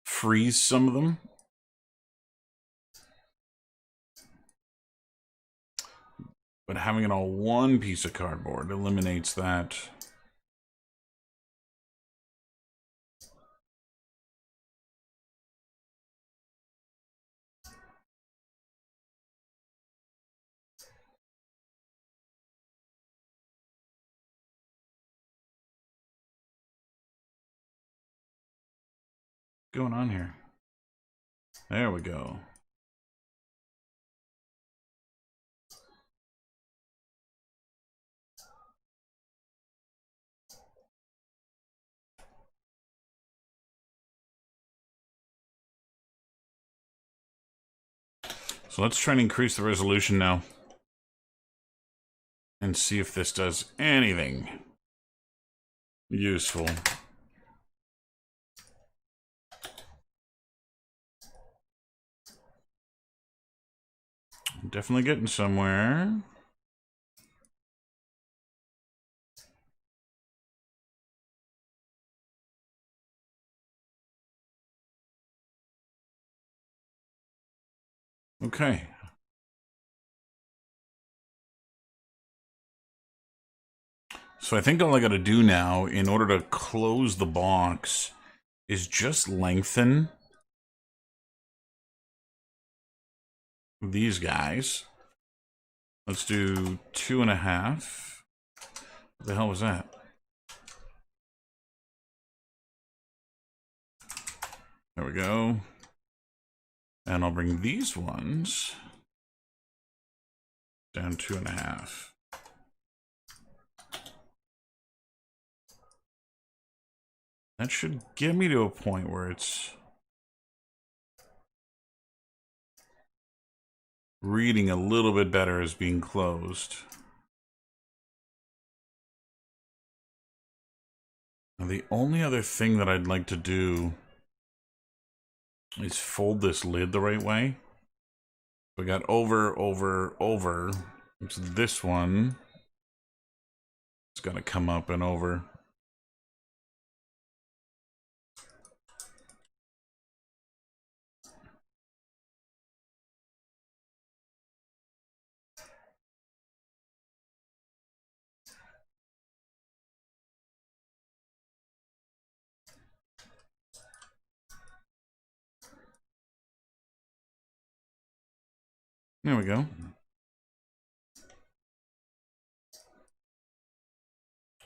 freeze some of them. But having it all one piece of cardboard eliminates that. What's going on here? There we go. So let's try and increase the resolution now and see if this does anything useful. I'm definitely getting somewhere. Okay. So I think all I got to do now in order to close the box is just lengthen these guys. Let's do 2.5. What the hell was that? There we go. And I'll bring these ones down 2.5. That should get me to a point where it's reading a little bit better as being closed. Now the only other thing that I'd like to do is fold this lid the right way. We got over, over, over. So this one is going to come up and over. There we go.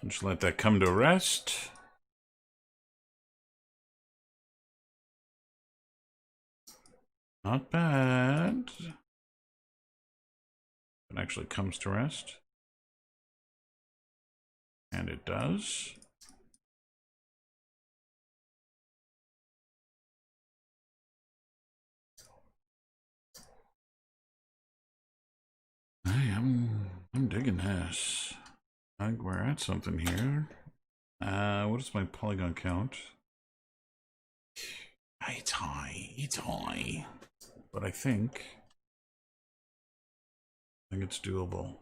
Just let that come to rest. Not bad. It actually comes to rest. And it does. Hey, I'm digging this. I think we're at something here. What is my polygon count? It's high. It's high. But I think it's doable.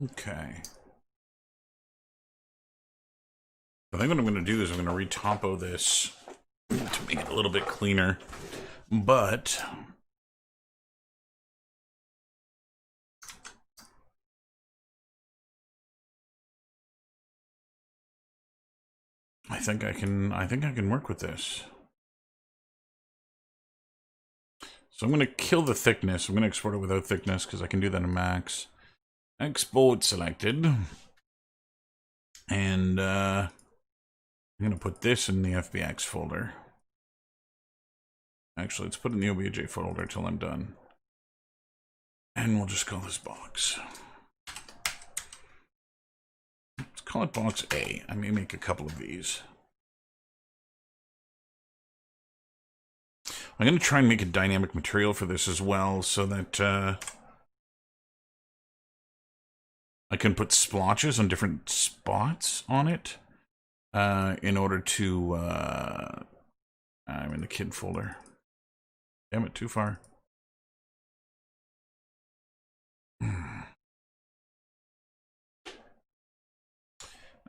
Okay. I think what I'm going to do is I'm going to retopo this to make it a little bit cleaner. But I think I can work with this. So I'm going to kill the thickness. I'm going to export it without thickness because I can do that in max. Export selected. And I'm going to put this in the FBX folder. Actually, let's put it in the OBJ folder till I'm done. And we'll just call this box. Let's call it box A. I may make a couple of these. I'm going to try and make a dynamic material for this as well so that I can put splotches on different spots on it in order to... I'm in the kid folder. Damn it, too far.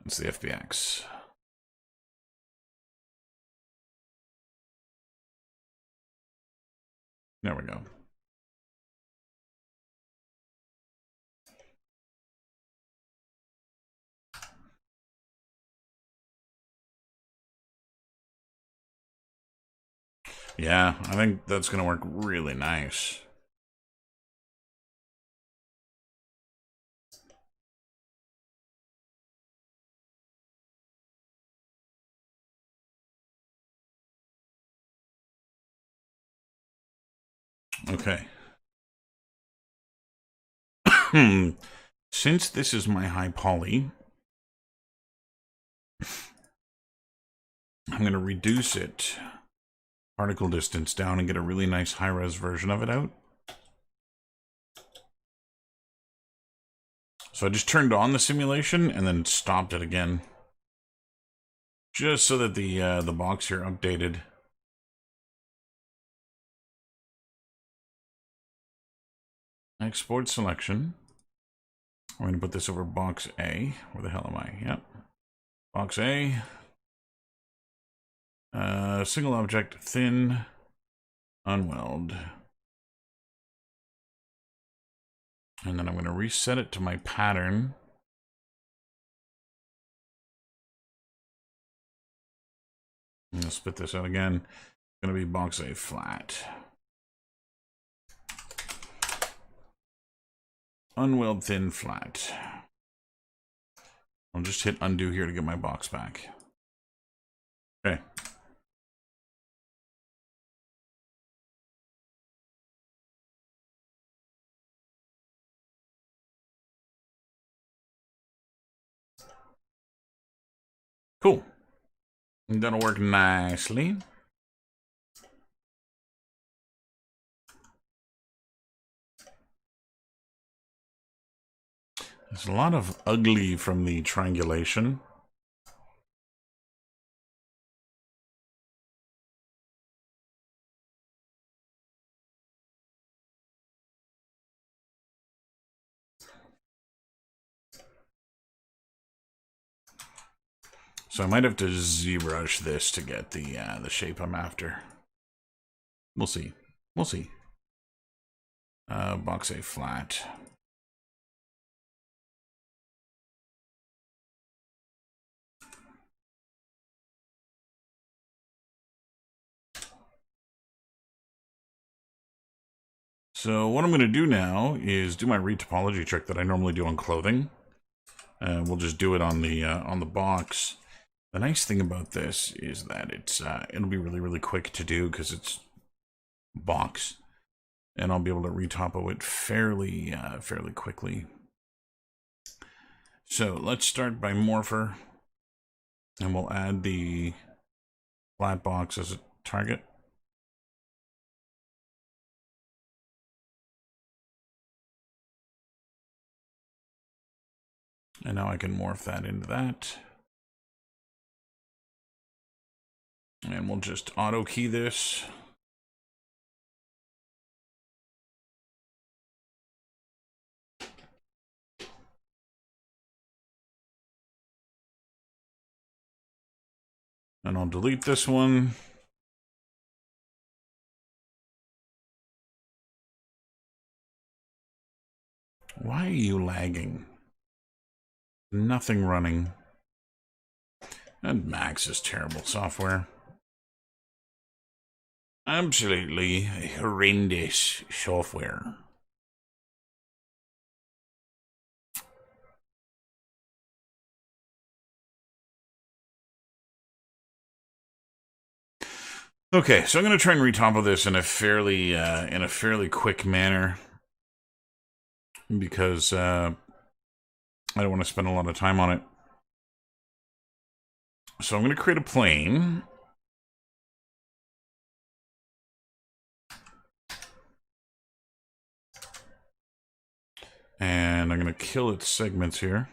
That's the FBX. There we go. Yeah, I think that's going to work really nice. Okay. Since this is my high poly, I'm going to reduce it particle distance down and get a really nice high-res version of it out. So I just turned on the simulation and then stopped it again. Just so that the box here updated. Export selection. I'm going to put this over box A. Where the hell am I? Yep. Box A. Single object, thin, unweld. And then I'm going to reset it to my pattern. I'm going to spit this out again. It's going to be box A flat. Unweld, thin, flat. I'll just hit undo here to get my box back. Okay. Cool. That'll work nicely. There's a lot of ugly from the triangulation. So I might have to ZBrush this to get the shape I'm after. We'll see. We'll see. Box A flat. So what I'm going to do now is do my retopology trick that I normally do on clothing. We'll just do it on the box. The nice thing about this is that it'll be really, really quick to do because it's box, and I'll be able to retopo it fairly quickly. So let's start by morpher, and we'll add the flat box as a target. And now I can morph that into that. And we'll just auto key this. And I'll delete this one. Why are you lagging? Nothing running. And Max is terrible software. Absolutely horrendous software. Okay, so I'm going to try and retopo this in a fairly quick manner because I don't want to spend a lot of time on it. So I'm going to create a plane. And I'm going to kill its segments here.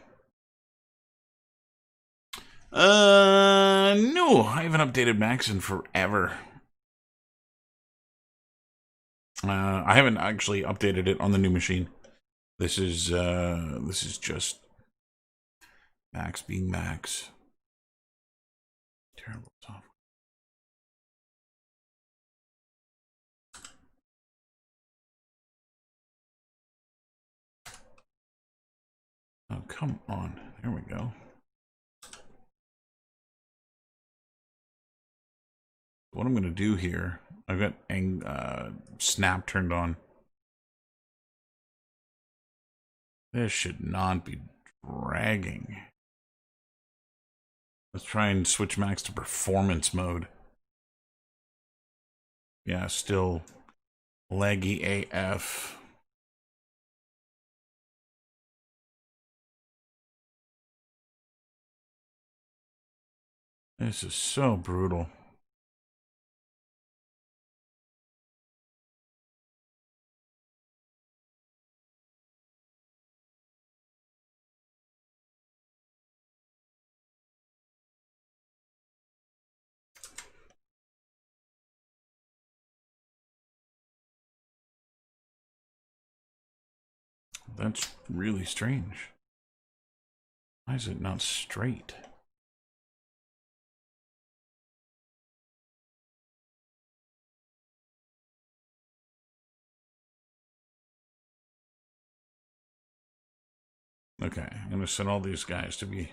No, I haven't updated Max in forever. I haven't actually updated it on the new machine. This is just Max being Max. Terrible software. Oh, come on. There we go. What I'm going to do here, I've got snap turned on. This should not be dragging. Let's try and switch Max to performance mode. Yeah, still laggy AF. This is so brutal. That's really strange. Why is it not straight? Okay, I'm going to set all these guys to be...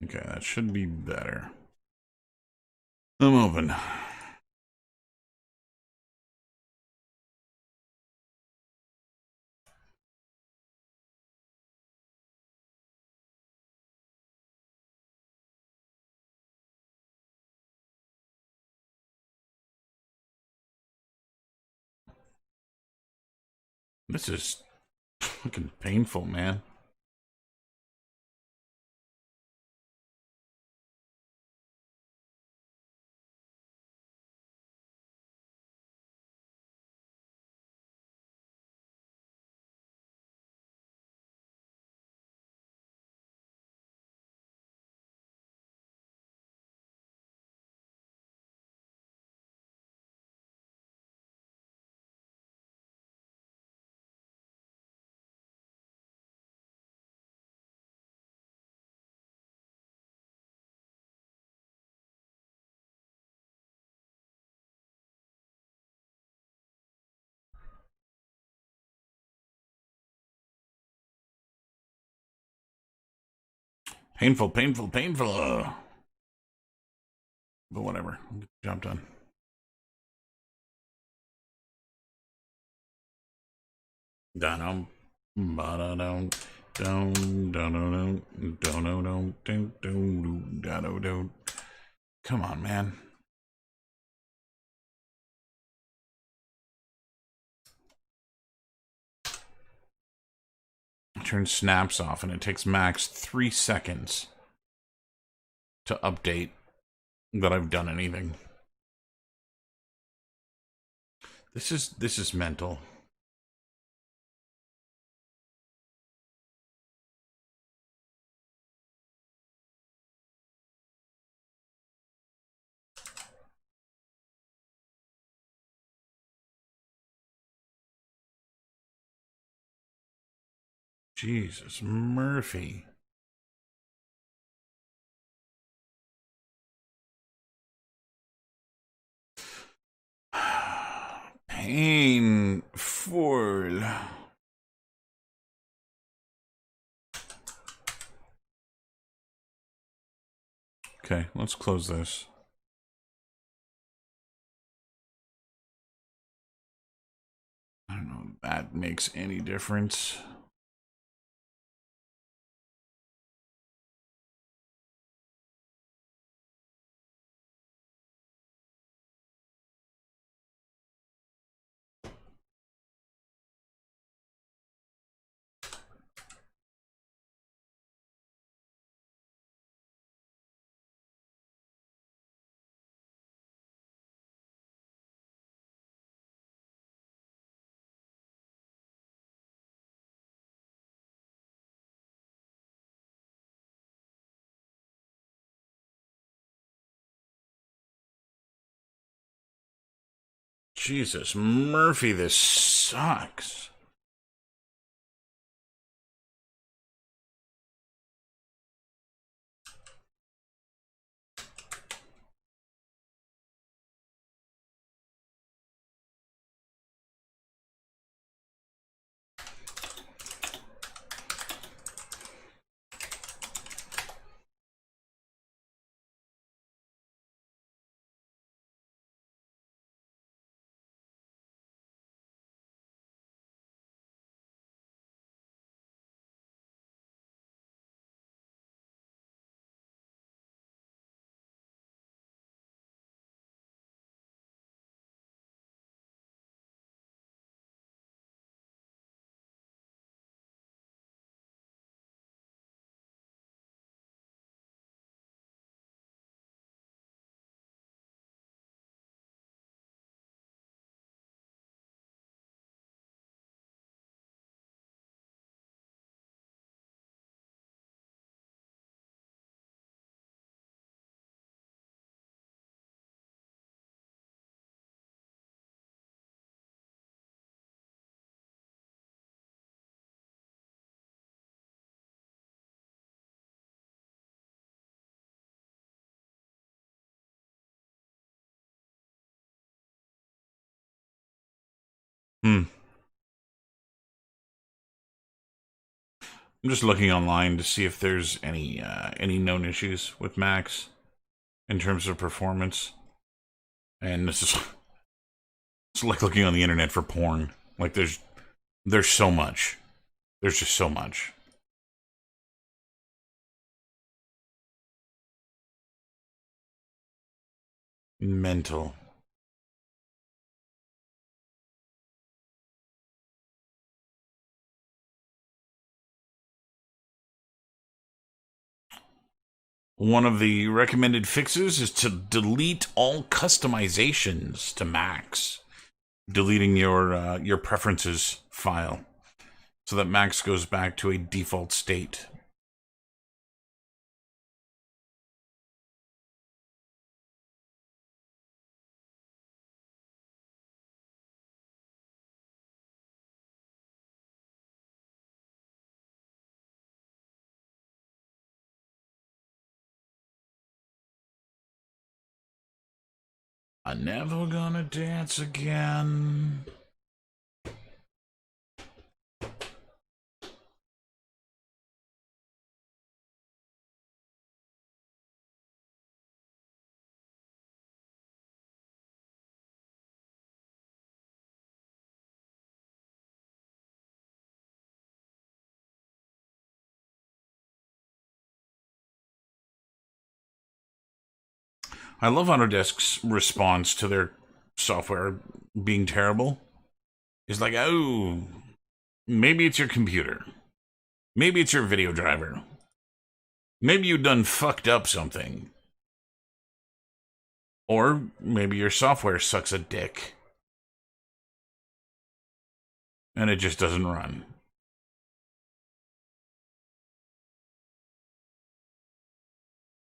Okay, that should be better. I'm open. This is fucking painful, man. Painful, painful, painful. But whatever. Get the job done. Dum ba-da-dum, dum dum dum dum dum. Come on, man. Turn snaps off, and it takes max 3 seconds to update that I've done anything. This is mental. Jesus, Murphy. Painful. Okay, let's close this. I don't know if that makes any difference. Jesus, Murphy, this sucks. I'm just looking online to see if there's any known issues with Max in terms of performance. And this is it's like looking on the internet for porn. Like there's so much. There's just so much. Mental. One of the recommended fixes is to delete all customizations to Max, deleting your preferences file, so that Max goes back to a default state. I'm never gonna dance again. I love Autodesk's response to their software being terrible. It's like, oh, maybe it's your computer. Maybe it's your video driver. Maybe you done fucked up something. Or maybe your software sucks a dick. And it just doesn't run.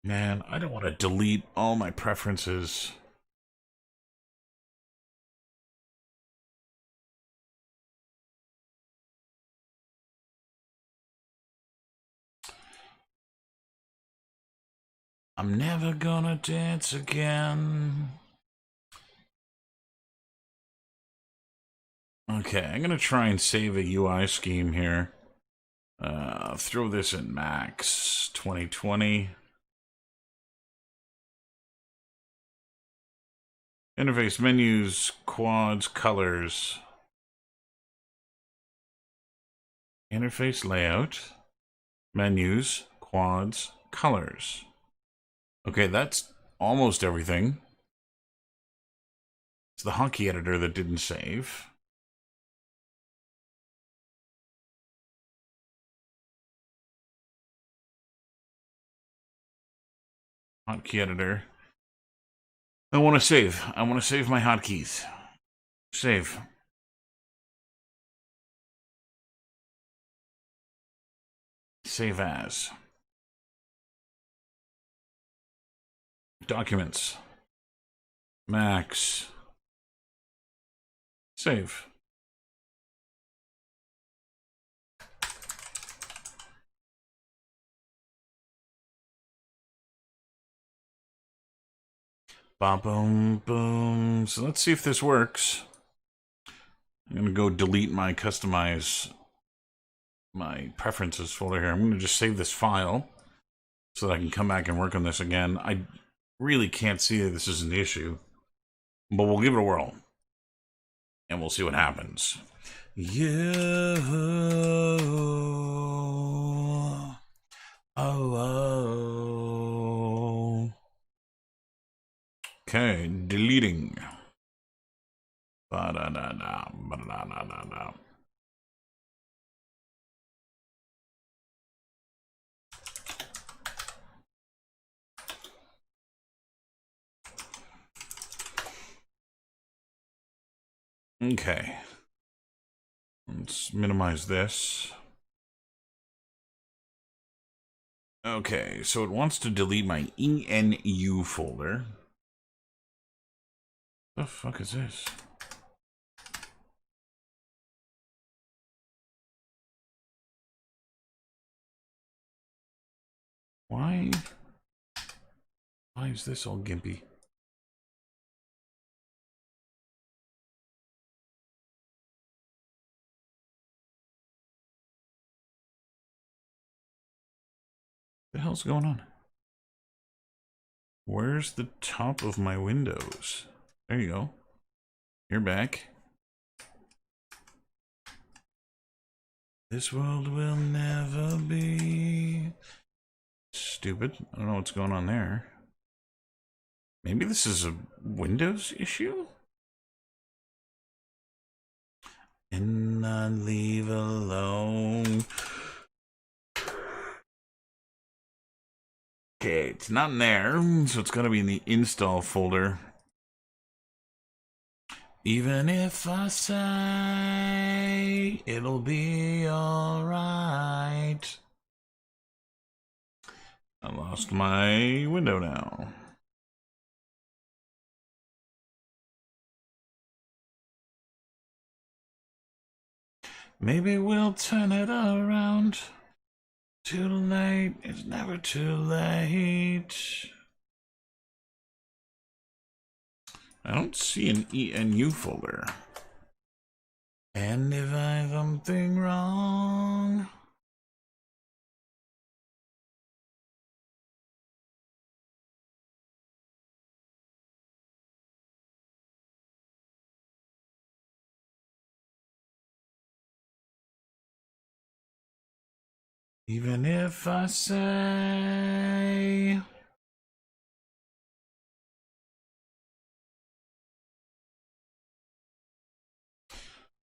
Man, I don't want to delete all my preferences. I'm never gonna dance again. Okay, I'm gonna try and save a UI scheme here. Throw this in Max 2020. Interface menus, quads, colors. Interface layout, menus, quads, colors. Okay, that's almost everything. It's the hotkey editor that didn't save. Hotkey editor. I want to save. I want to save my hotkeys. Save. Save as. Documents. Max. Save. Bom, boom, boom. So let's see if this works. I'm going to go delete my customize my preferences folder here. I'm going to just save this file so that I can come back and work on this again. I really can't see that this is an issue, but we'll give it a whirl and we'll see what happens. Yeah. Oh. Okay, deleting. Ba-da-da-da, ba-da-da-da-da. Okay. Let's minimize this. Okay, so it wants to delete my ENU folder. The fuck is this? Why is this all gimpy? The hell's going on? Where's the top of my windows? There you go. You're back. This world will never be stupid. I don't know what's going on there. Maybe this is a Windows issue? And not leave alone. Okay, it's not in there, so it's gotta be in the install folder. Even if I say it'll be alright. I lost my window now. Maybe we'll turn it around. Too late, it's never too late. I don't see an ENU folder. And if I have something wrong... Even if I say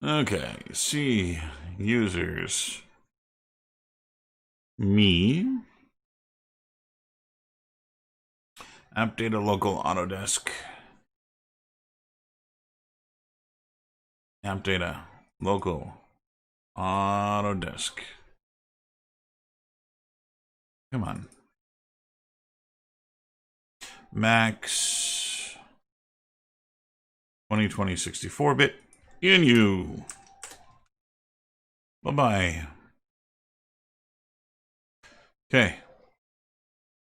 Okay, see users. Me. App data local Autodesk. App data local Autodesk. Come on. Max 2020 64-bit. In you. Bye-bye. Okay.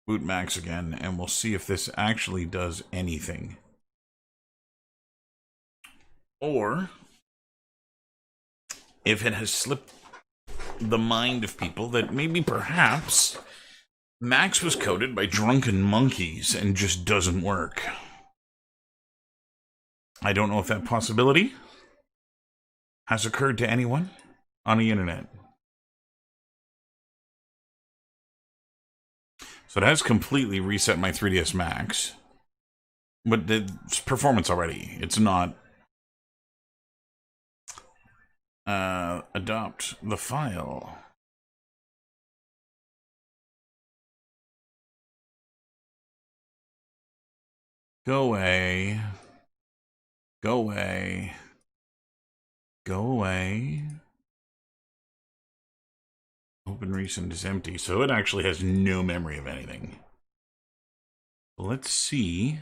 Boot Max again, and we'll see if this actually does anything. Or if it has slipped the mind of people that maybe perhaps Max was coded by drunken monkeys and just doesn't work. I don't know if that possibility has occurred to anyone on the internet. So it has completely reset my 3ds Max. But it's performance already. It's not adopt the file. Go away. Go away. Go away. Open recent is empty, so it actually has no memory of anything. Let's see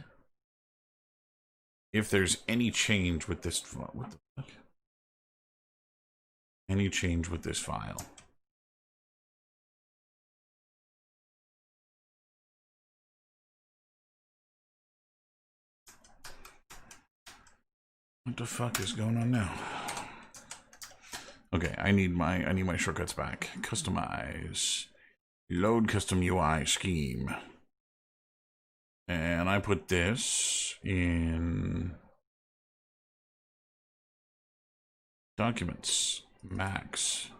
if there's any change with this. What the fuck? Any change with this file? What the fuck is going on now? Okay, I need my shortcuts back. Customize. Load custom UI scheme. And I put this in documents. Max.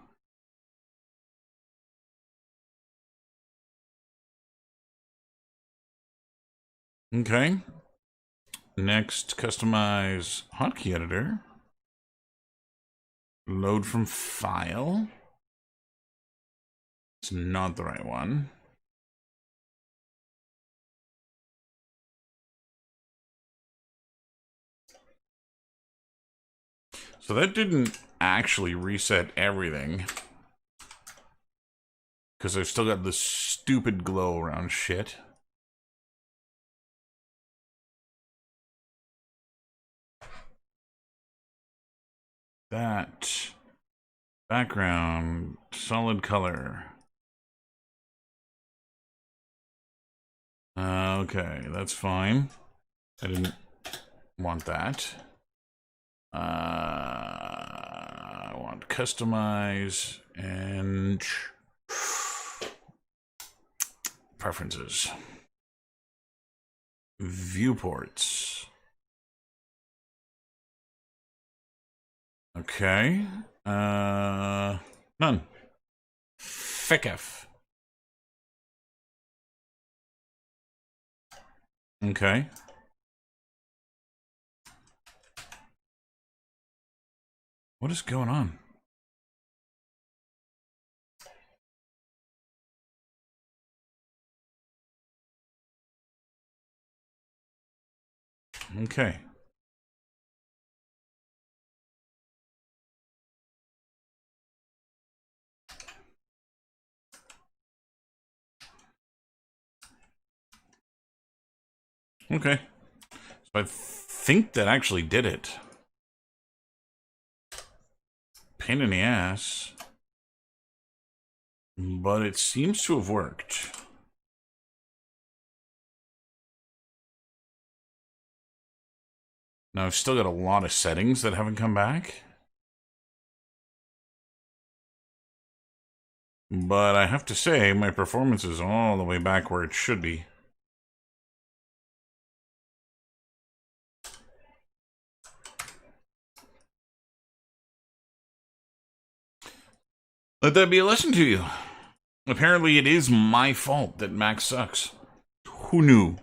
Okay. Next, customize hotkey editor. Load from file. It's not the right one. So that didn't actually reset everything. Because I've still got this stupid glow around shit. That background, solid color. Okay, that's fine. I didn't want that. I want customize and preferences. Viewports. Okay. None. FICF. Okay. What is going on? Okay. Okay. So I think that actually did it. Pain in the ass. But it seems to have worked. Now I've still got a lot of settings that haven't come back. But I have to say, my performance is all the way back where it should be. Let that be a lesson to you. Apparently it is my fault that Mac sucks. Who knew?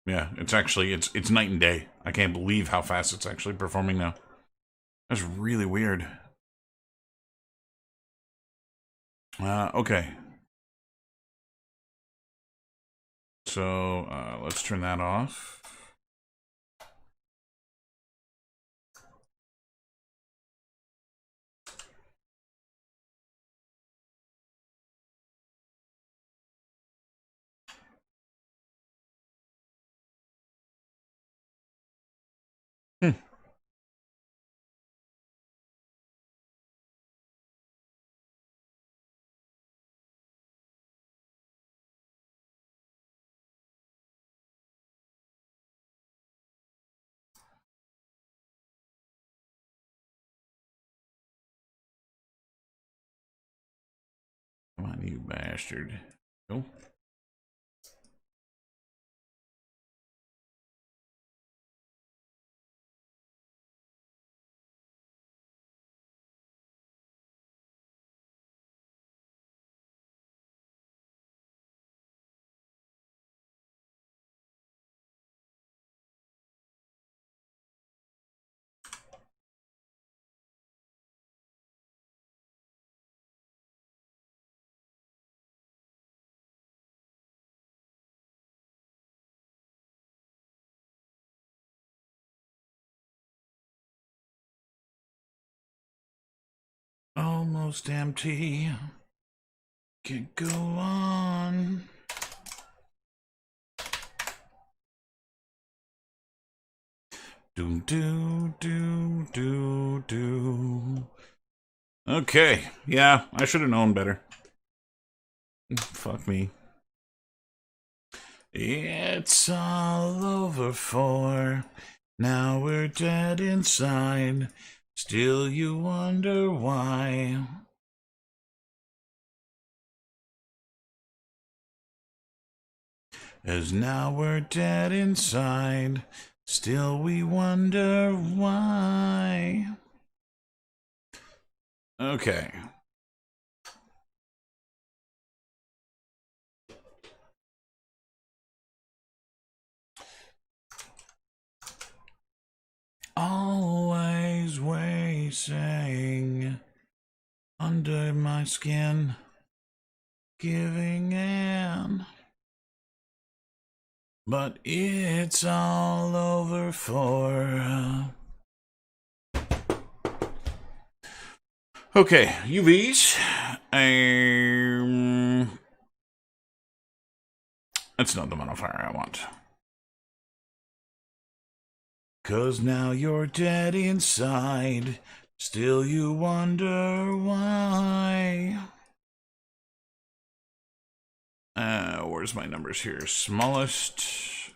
Yeah, it's actually it's night and day. I can't believe how fast it's actually performing now. That's really weird. Okay. So let's turn that off. Hmm. Come on, you bastard. Oh. Almost empty. Can't go on. Do. Okay, yeah, I should have known better. Fuck me. It's all over for now we're dead inside. Still you wonder why. As now we're dead inside. Still we wonder why. Okay. Always racing under my skin, giving in. But it's all over for. Okay, UVs. That's not the modifier I want. 'Cause now you're dead inside. Still you wonder why. Where's my numbers here? Smallest.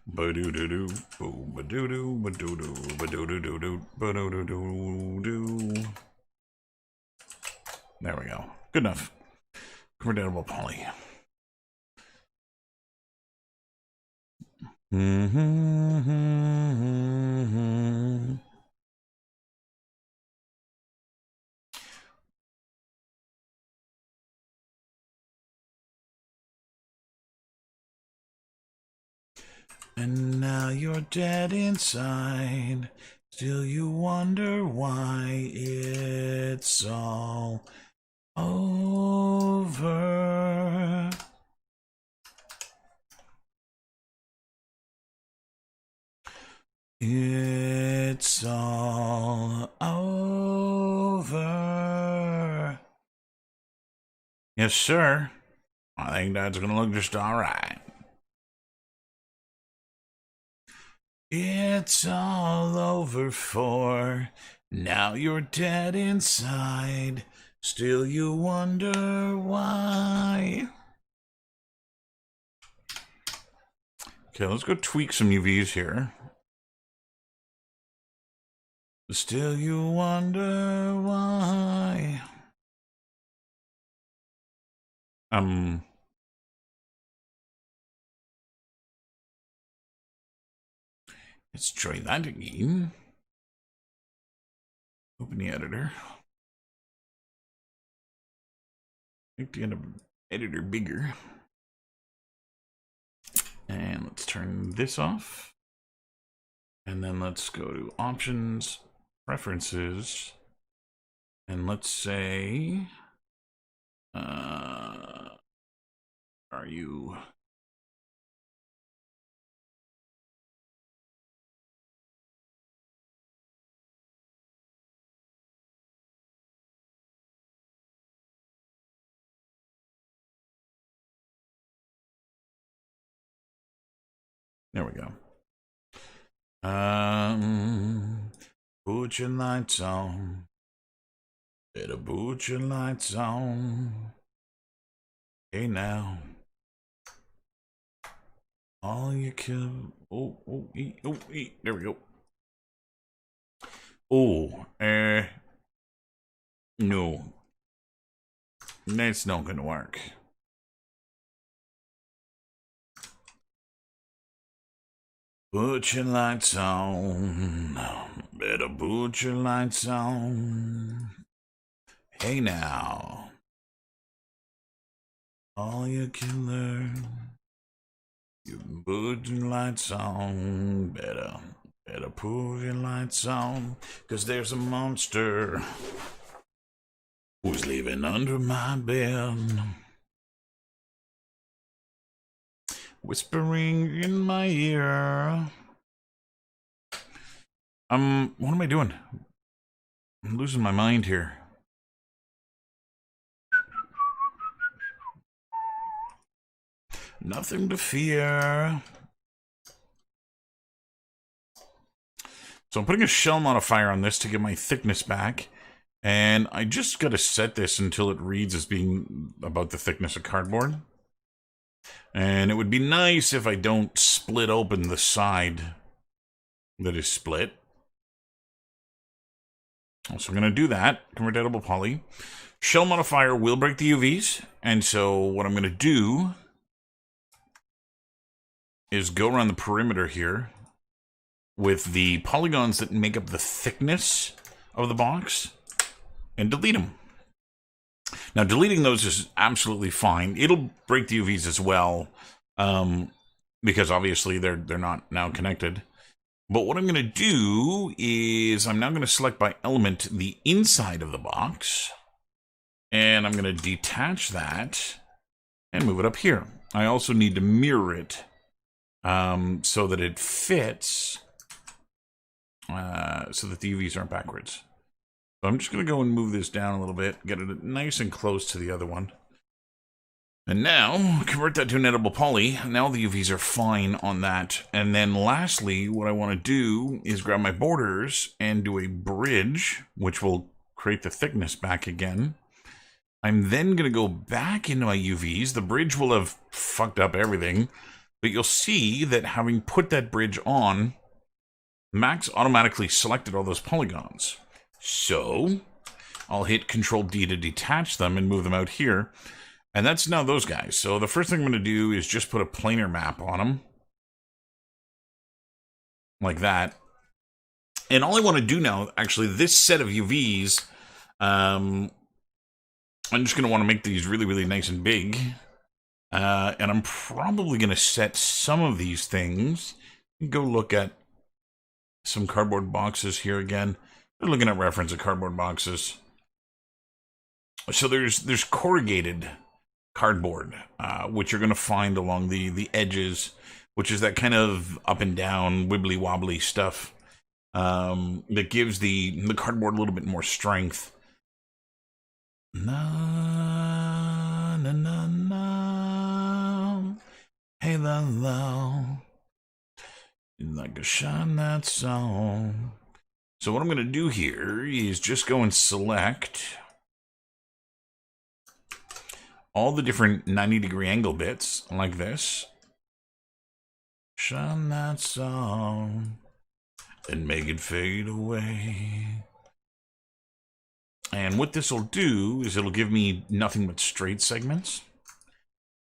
Ba-do-do-do. Ba-do-do. Ba-do-do. Ba-do-do-do-do. Ba-do-do-do-do. There we go. Good enough. Convertible poly. And now you're dead inside. Still you wonder why it's all over. It's all over. Yes, sir. I think that's gonna look just all right. It's all over for now you're dead inside. Still you wonder why. Okay, let's go tweak some UVs here. Still you wonder why. Let's try that again. Open the editor. Make the editor bigger. And let's turn this off. And then let's go to options, preferences, and let's say, are you... There we go. Put your lights on. Better put your lights on. Hey now. All you can... Oh, eat. There we go. Oh, no. That's not gonna work. Put your lights on. Better put your lights on. Hey now. All you can learn. You put your lights on. Better put your lights on. 'Cause there's a monster who's living under my bed. Whispering in my ear. What am I doing? I'm losing my mind here. Nothing to fear. So I'm putting a shell modifier on this to get my thickness back. And I just got to set this until it reads as being about the thickness of cardboard. And it would be nice if I don't split open the side that is split. So I'm going to do that. Convert to editable poly. Shell modifier will break the UVs. And so what I'm going to do is go around the perimeter here with the polygons that make up the thickness of the box and delete them. Now, deleting those is absolutely fine. It'll break the UVs as well, because obviously they're not now connected. But what I'm going to do is I'm now going to select by element the inside of the box, and I'm going to detach that and move it up here. I also need to mirror it so that it fits, so that the UVs aren't backwards. So I'm just going to go and move this down a little bit, get it nice and close to the other one. And now, convert that to an editable poly. Now the UVs are fine on that. And then lastly, what I want to do is grab my borders and do a bridge, which will create the thickness back again. I'm then going to go back into my UVs. The bridge will have fucked up everything. But you'll see that having put that bridge on, Max automatically selected all those polygons. So, I'll hit Control-D to detach them and move them out here. And that's now those guys. So the first thing I'm going to do is just put a planar map on them. Like that. And all I want to do now, actually, this set of UVs, I'm just going to want to make these really, really nice and big. And I'm probably going to set some of these things. Go look at some cardboard boxes here again. We're looking at reference of cardboard boxes. So there's corrugated cardboard, which you're going to find along the edges, which is that kind of up and down, wibbly wobbly stuff that gives the cardboard a little bit more strength. Na na na na, hey la la, like a shine that song. So what I'm going to do here is just go and select all the different 90-degree angle bits like this. Shine that song and make it fade away. And what this will do is it'll give me nothing but straight segments.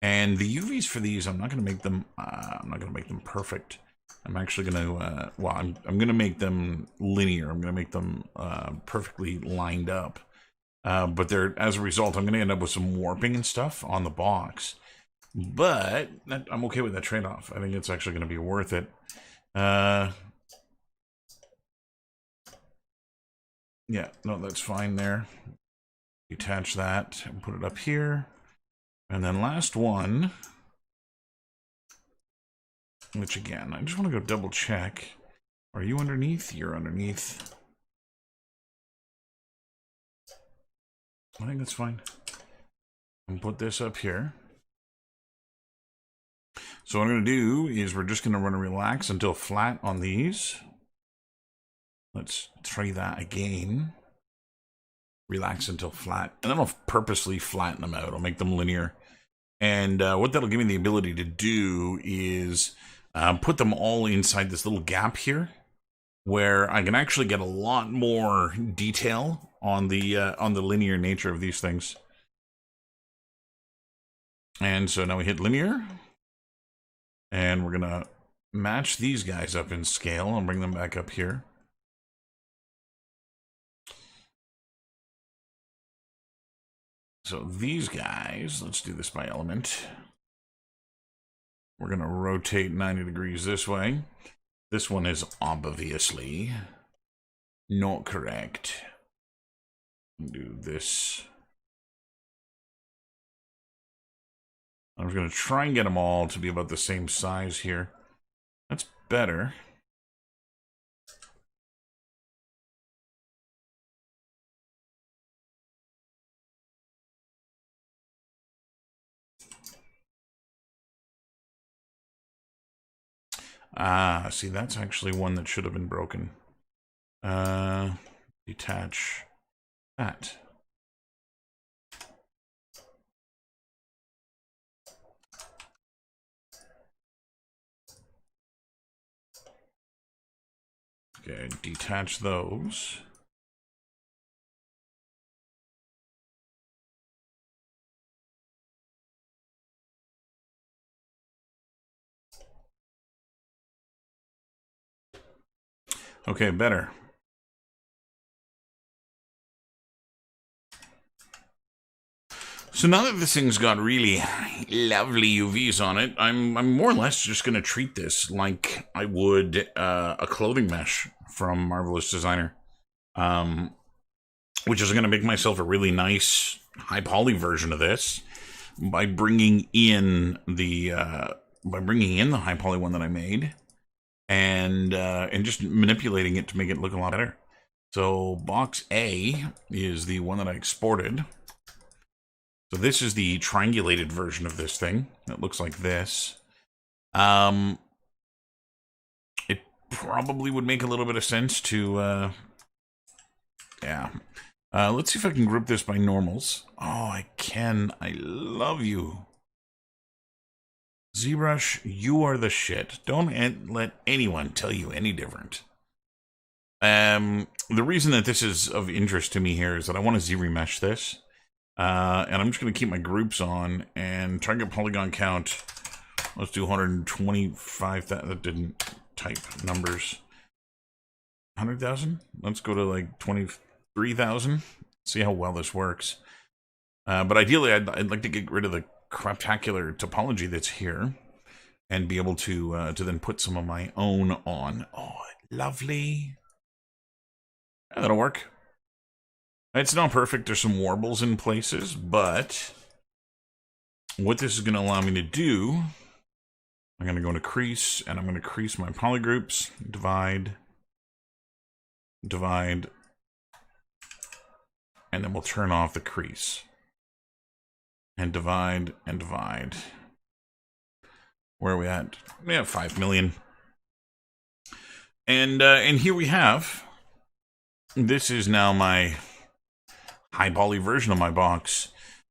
And the UVs for these, I'm not going to make them perfect. I'm actually going to, I'm going to make them linear. I'm going to make them perfectly lined up. But as a result, I'm going to end up with some warping and stuff on the box. But I'm okay with that trade-off. I think it's actually going to be worth it. Yeah, no, that's fine there. Detach that and put it up here. And then last one, which again, I just want to go double check. Are you underneath? You're underneath. I think that's fine. And put this up here. So what I'm going to do is we're just going to run a relax until flat on these. Let's try that again. Relax until flat. And then I'll purposely flatten them out. I'll make them linear. And what that'll give me the ability to do is put them all inside this little gap here, where I can actually get a lot more detail on the linear nature of these things. And so now we hit linear. And we're going to match these guys up in scale and bring them back up here. So these guys, let's do this by element. We're going to rotate 90 degrees this way. This one is obviously not correct. Do this. I'm going to try and get them all to be about the same size here. That's better. Ah, see, that's actually one that should have been broken. Detach that. Okay, detach those. Okay, better. So now that this thing's got really lovely UVs on it, I'm more or less just going to treat this like I would a clothing mesh from Marvelous Designer, which is going to make myself a really nice high poly version of this by bringing in the high poly one that I made and just manipulating it to make it look a lot better. So box A is the one that I exported. So this is the triangulated version of this thing. It looks like this. It probably would make a little bit of sense to, yeah. Let's see if I can group this by normals. Oh, I can. I love you. ZBrush, you are the shit. Don't let anyone tell you any different. The reason that this is of interest to me here is that I want to Z-remesh this. And I'm just going to keep my groups on and target polygon count. Let's do 125. That didn't type numbers. 100,000? Let's go to like 23,000. See how well this works. But ideally, I'd like to get rid of the craptacular topology that's here and be able to then put some of my own on. Oh, lovely. Yeah, that'll work. It's not perfect. There's some warbles in places, but what this is going to allow me to do, I'm going to go into crease, and I'm going to crease my polygroups, divide, divide, and then we'll turn off the crease. And divide, and divide. Where are we at? We have 5 million. And here we have, this is now my high poly version of my box.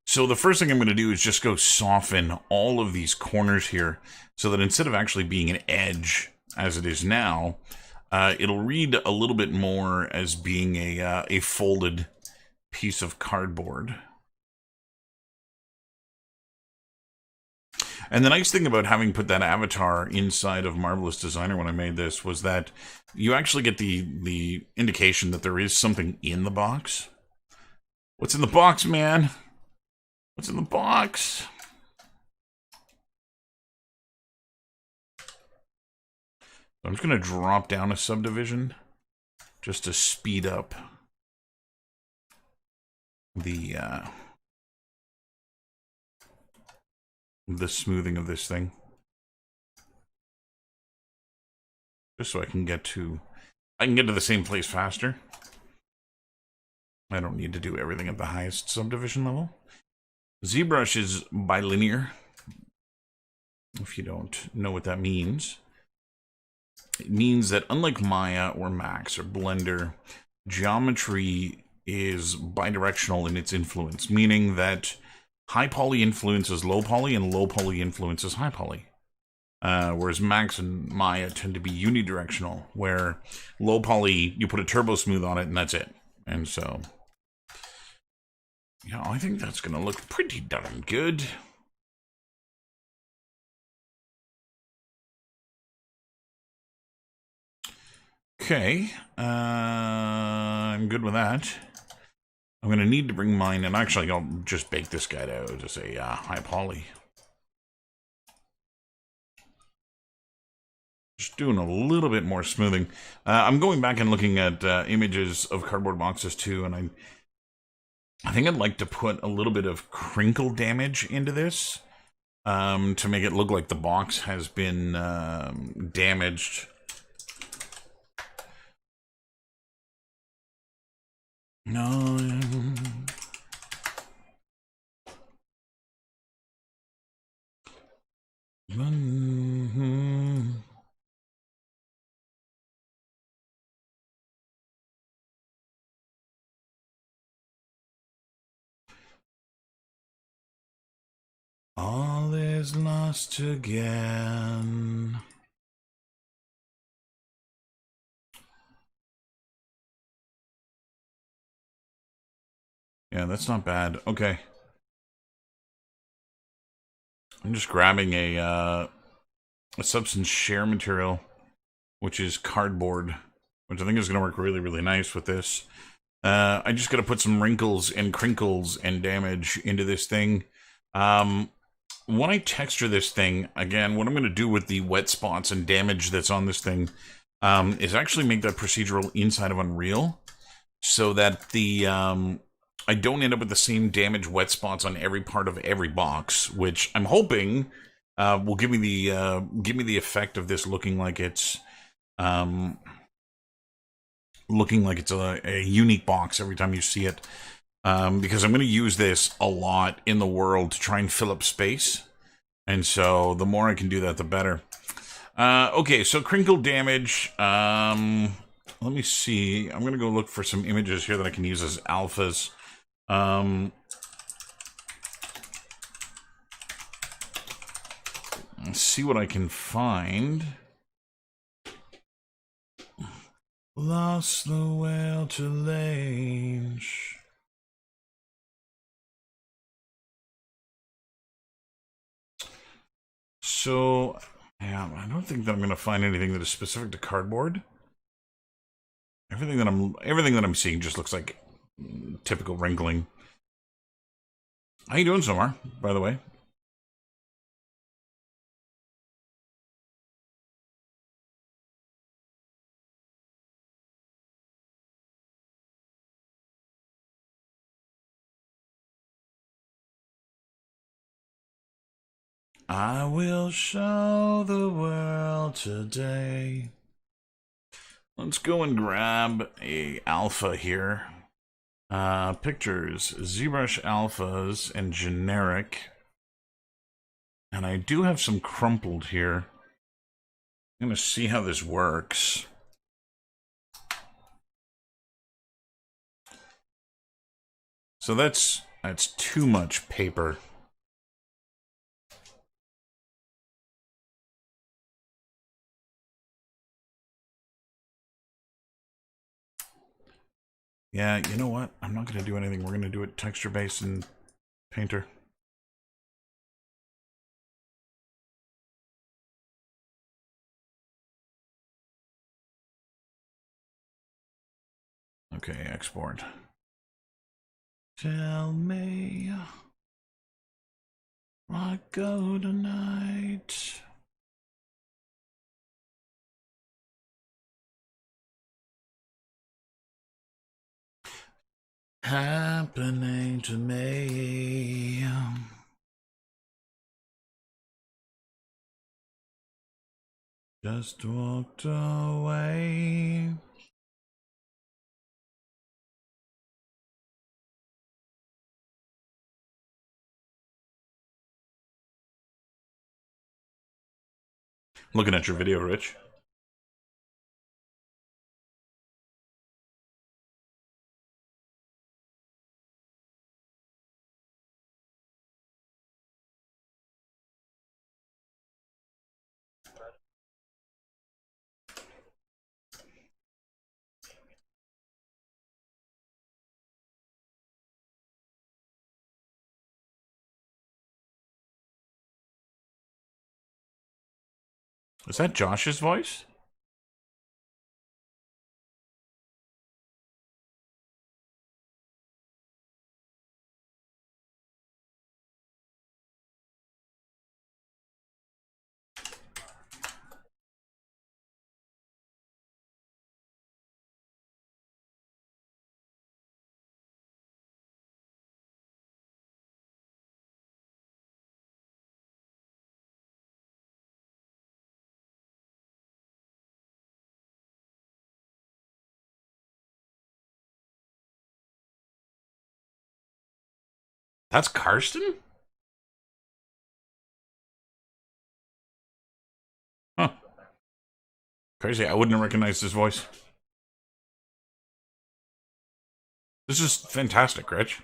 So the first thing I'm going to do is just go soften all of these corners here so that instead of actually being an edge as it is now, it'll read a little bit more as being a folded piece of cardboard. And the nice thing about having put that avatar inside of Marvelous Designer when I made this was that you actually get the indication that there is something in the box. What's in the box, man? What's in the box? I'm just going to drop down a subdivision just to speed up the smoothing of this thing. Just so I can get to the same place faster. I don't need to do everything at the highest subdivision level. ZBrush is bilinear. If you don't know what that means. It means that unlike Maya or Max or Blender, geometry is bidirectional in its influence, meaning that high poly influences low poly and low poly influences high poly. Whereas Max and Maya tend to be unidirectional, where low poly, you put a turbo smooth on it and that's it. And so, yeah, I think that's going to look pretty darn good. Okay, I'm good with that. I'm going to need to bring mine, and actually I'll just bake this guy out as a high poly. Just doing a little bit more smoothing. I'm going back and looking at images of cardboard boxes too, and I think I'd like to put a little bit of crinkle damage into this to make it look like the box has been damaged. No. All is lost again. Yeah, that's not bad. Okay. I'm just grabbing a substance share material, which is cardboard, which I think is going to work really, really nice with this. I just got to put some wrinkles and crinkles and damage into this thing. When I texture this thing, again, what I'm going to do with the wet spots and damage that's on this thing is actually make that procedural inside of Unreal so that the I don't end up with the same damage wet spots on every part of every box, which I'm hoping will give me the effect of this looking like it's a unique box every time you see it. Because I'm going to use this a lot in the world to try and fill up space. And so the more I can do that, the better. Okay, so crinkle damage. Let me see. I'm going to go look for some images here that I can use as alphas. Let's see what I can find. Lost the will to lange. So, yeah, I don't think that I'm going to find anything that is specific to cardboard. Everything that I'm seeing just looks like typical wrinkling. How you doing, Somar, by the way? I will show the world today. Let's go and grab a alpha here. Pictures, ZBrush alphas, and generic. And I do have some crumpled here. I'm going to see how this works. So that's too much paper. Yeah, you know what? I'm not going to do anything. We're going to do it texture-based in Painter. Okay, export. Tell me what go tonight. happening to me? Just walked away. Looking at your video, Rich. Is that Josh's voice? That's Karsten? Huh. Crazy. I wouldn't have recognized his voice. This is fantastic, Rich.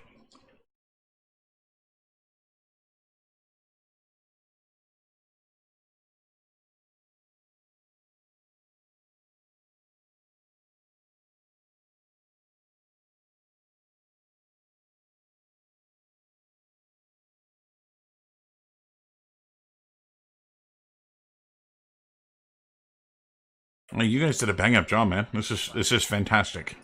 Well, you guys did a bang up job, man. This is fantastic.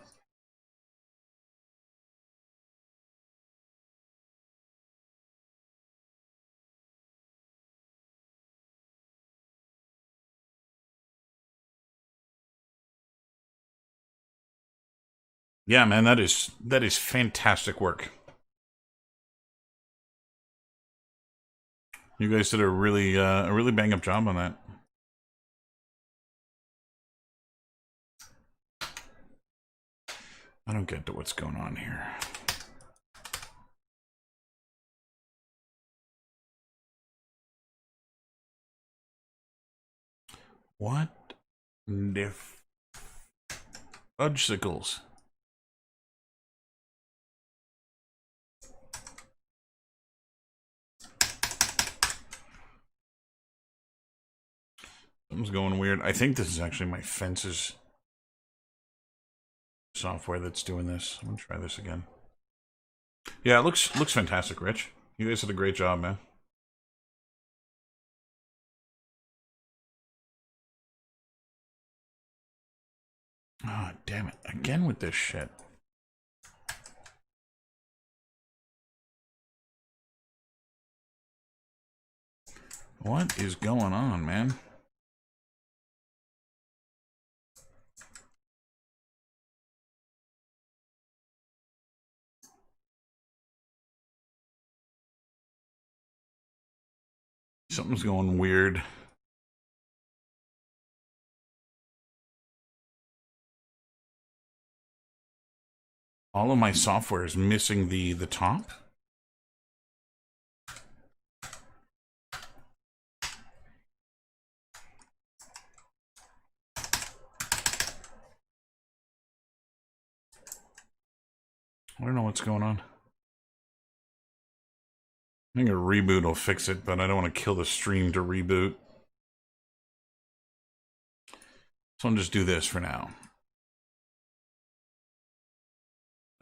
Yeah, man, that is fantastic work. You guys did a really bang up job on that. I don't get to what's going on here. What? Fudgesicles. Something's going weird. I think this is actually my fences software that's doing this. I'm gonna try this again. Yeah, it looks fantastic, Rich. You guys did a great job, man. Ah, oh, damn it. Again with this shit. What is going on, man? Something's going weird. All of my software is missing the top. I don't know what's going on. I think a reboot will fix it, but I don't want to kill the stream to reboot. So I'll just do this for now.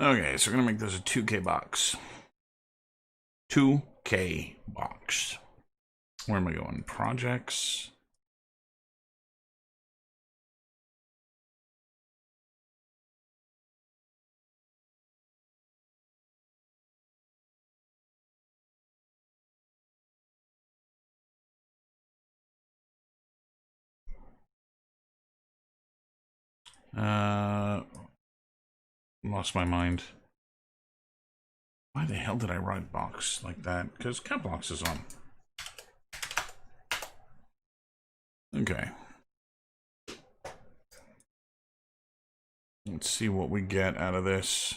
Okay, so we're going to make this a 2K box. 2K box. Where am I going? Projects. Lost my mind. Why the hell did I write box like that? Because cat box is on. Okay. Let's see what we get out of this.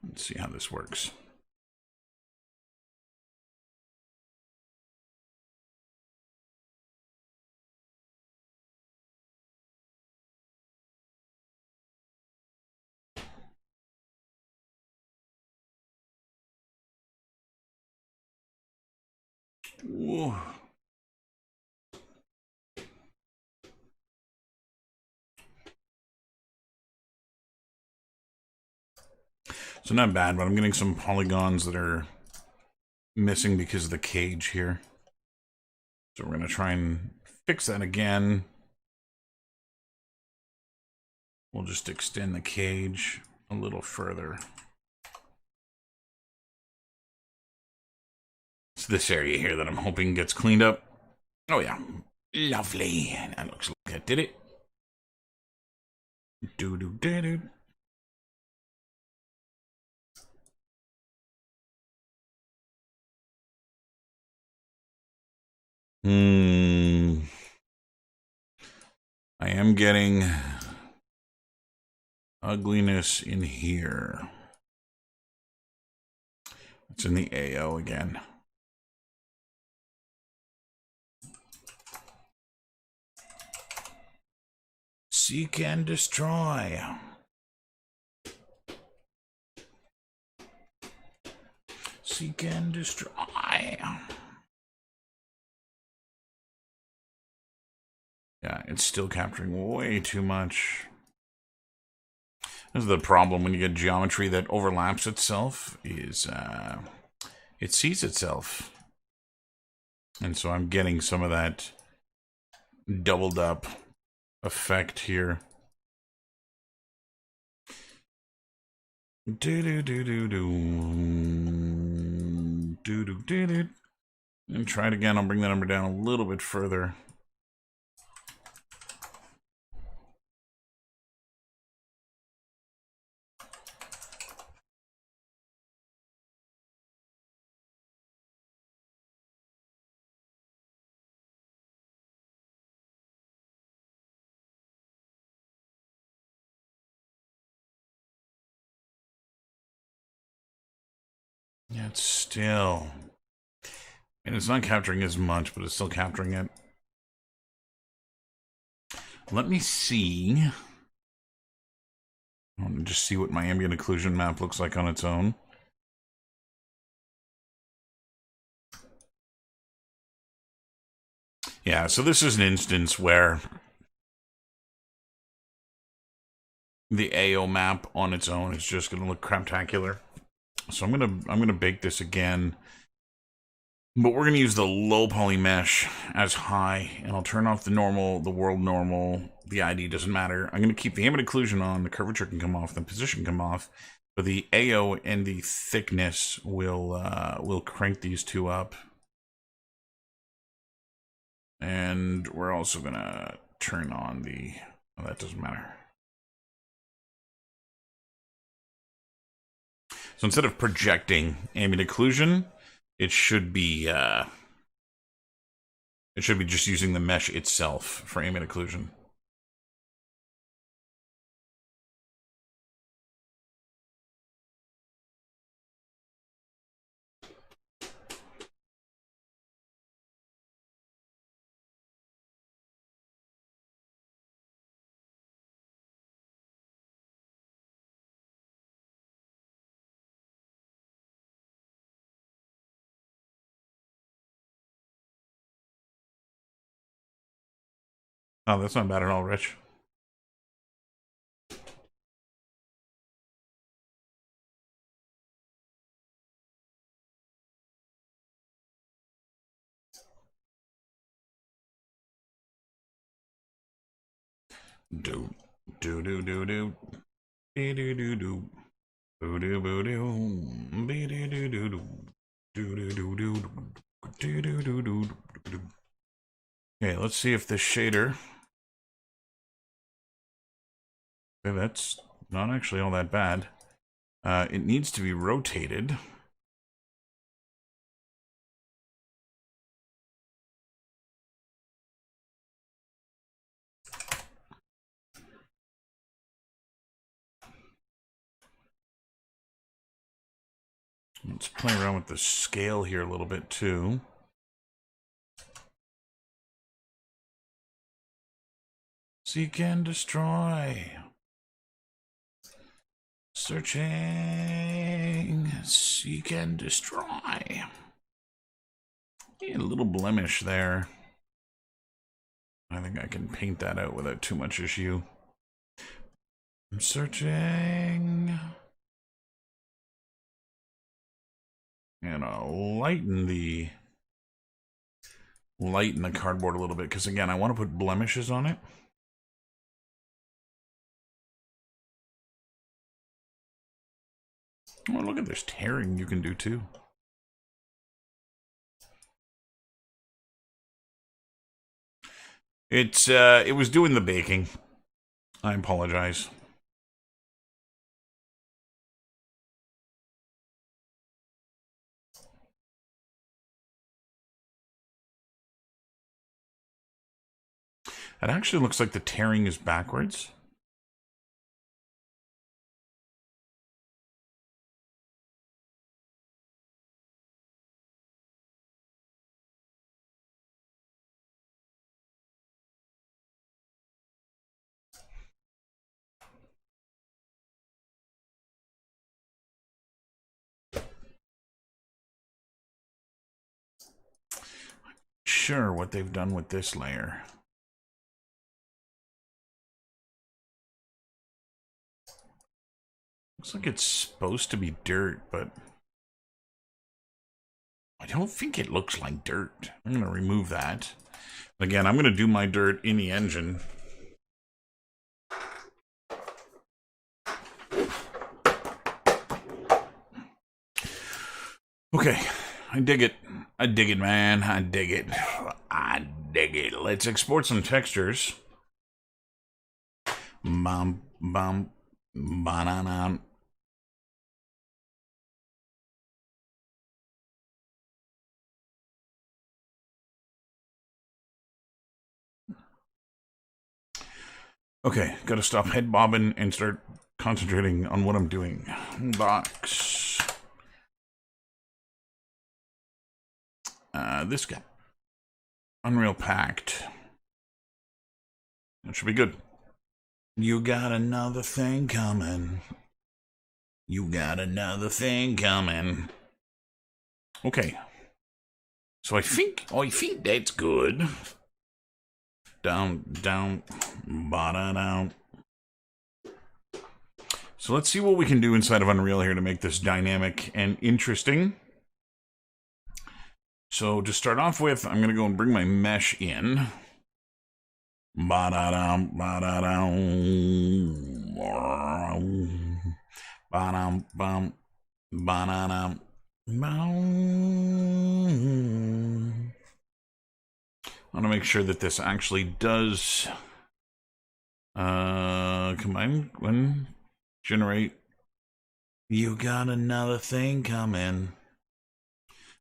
Let's see how this works. Whoa. So not bad, but I'm getting some polygons that are missing because of the cage here. So we're going to try and fix that again. We'll just extend the cage a little further. It's this area here that I'm hoping gets cleaned up. Oh yeah, lovely. That looks like I did it. Do-do-do-do. I am getting ugliness in here. It's in the AO again. Seek and destroy. Seek and destroy. Yeah, it's still capturing way too much. This is the problem when you get geometry that overlaps itself, is it sees itself. And so I'm getting some of that doubled up effect here. And try it again. I'll bring that number down a little bit further. Yeah, it's still... And it's not capturing as much, but it's still capturing it. Let me see. I want to just see what my ambient occlusion map looks like on its own. Yeah, so this is an instance where the AO map on its own is just going to look craptacular. So I'm gonna bake this again, but we're gonna use the low poly mesh as high, and I'll turn off the normal, the world normal. The ID doesn't matter. I'm gonna keep the ambient occlusion on. The curvature can come off. The position come off, but the AO and the thickness will crank these two up. And we're also gonna turn on the. Oh, that doesn't matter. So instead of projecting ambient occlusion, it should be just using the mesh itself for ambient occlusion. Oh, that's not bad at all, Rich. Do do do do do do do do do boo do boo do be do do do do do do do do do do do do. Okay, let's see if this shader. Okay, that's not actually all that bad. It needs to be rotated. Let's play around with the scale here a little bit too. Seek and destroy. Searching. Seek and destroy. Yeah, a little blemish there. I think I can paint that out without too much issue. I'm searching. And I'll lighten the cardboard a little bit, because again, I want to put blemishes on it. Oh, look at this tearing you can do too. It was doing the baking. I apologize. It actually looks like the tearing is backwards. Sure, what they've done with this layer. Looks like it's supposed to be dirt, but I don't think it looks like dirt. I'm going to remove that. Again, I'm going to do my dirt in the engine. Okay, I dig it. I dig it, man. I dig it. I dig it. Let's export some textures. Bum, bum, banana. Okay, gotta stop head bobbing and start concentrating on what I'm doing. Box. This guy. Unreal Pact. That should be good. You got another thing coming. You got another thing coming. Okay. So I think that's good. Down, bada down. So let's see what we can do inside of Unreal here to make this dynamic and interesting. So to start off with, I'm going to go and bring my mesh in. Ba-da-dum, ba-da-dum. Ba-dum, bum, ba-da-dum, bum. I want to make sure that this actually does combine when generate. You got another thing coming.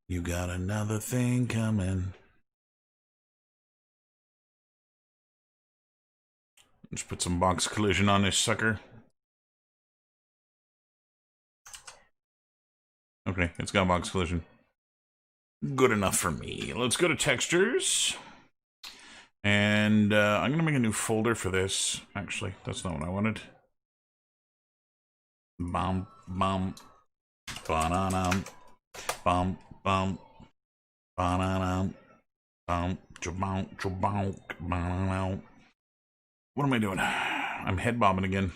You got another thing coming. Let's put some box collision on this sucker. Okay, it's got box collision. Good enough for me. Let's go to textures. And I'm going to make a new folder for this. Actually, that's not what I wanted. Bum, bum, ba-na-num, bum, bum, ba-na-num, bum, cha-bonk, cha-bonk, ba-na-num. What am I doing? I'm head bobbing again.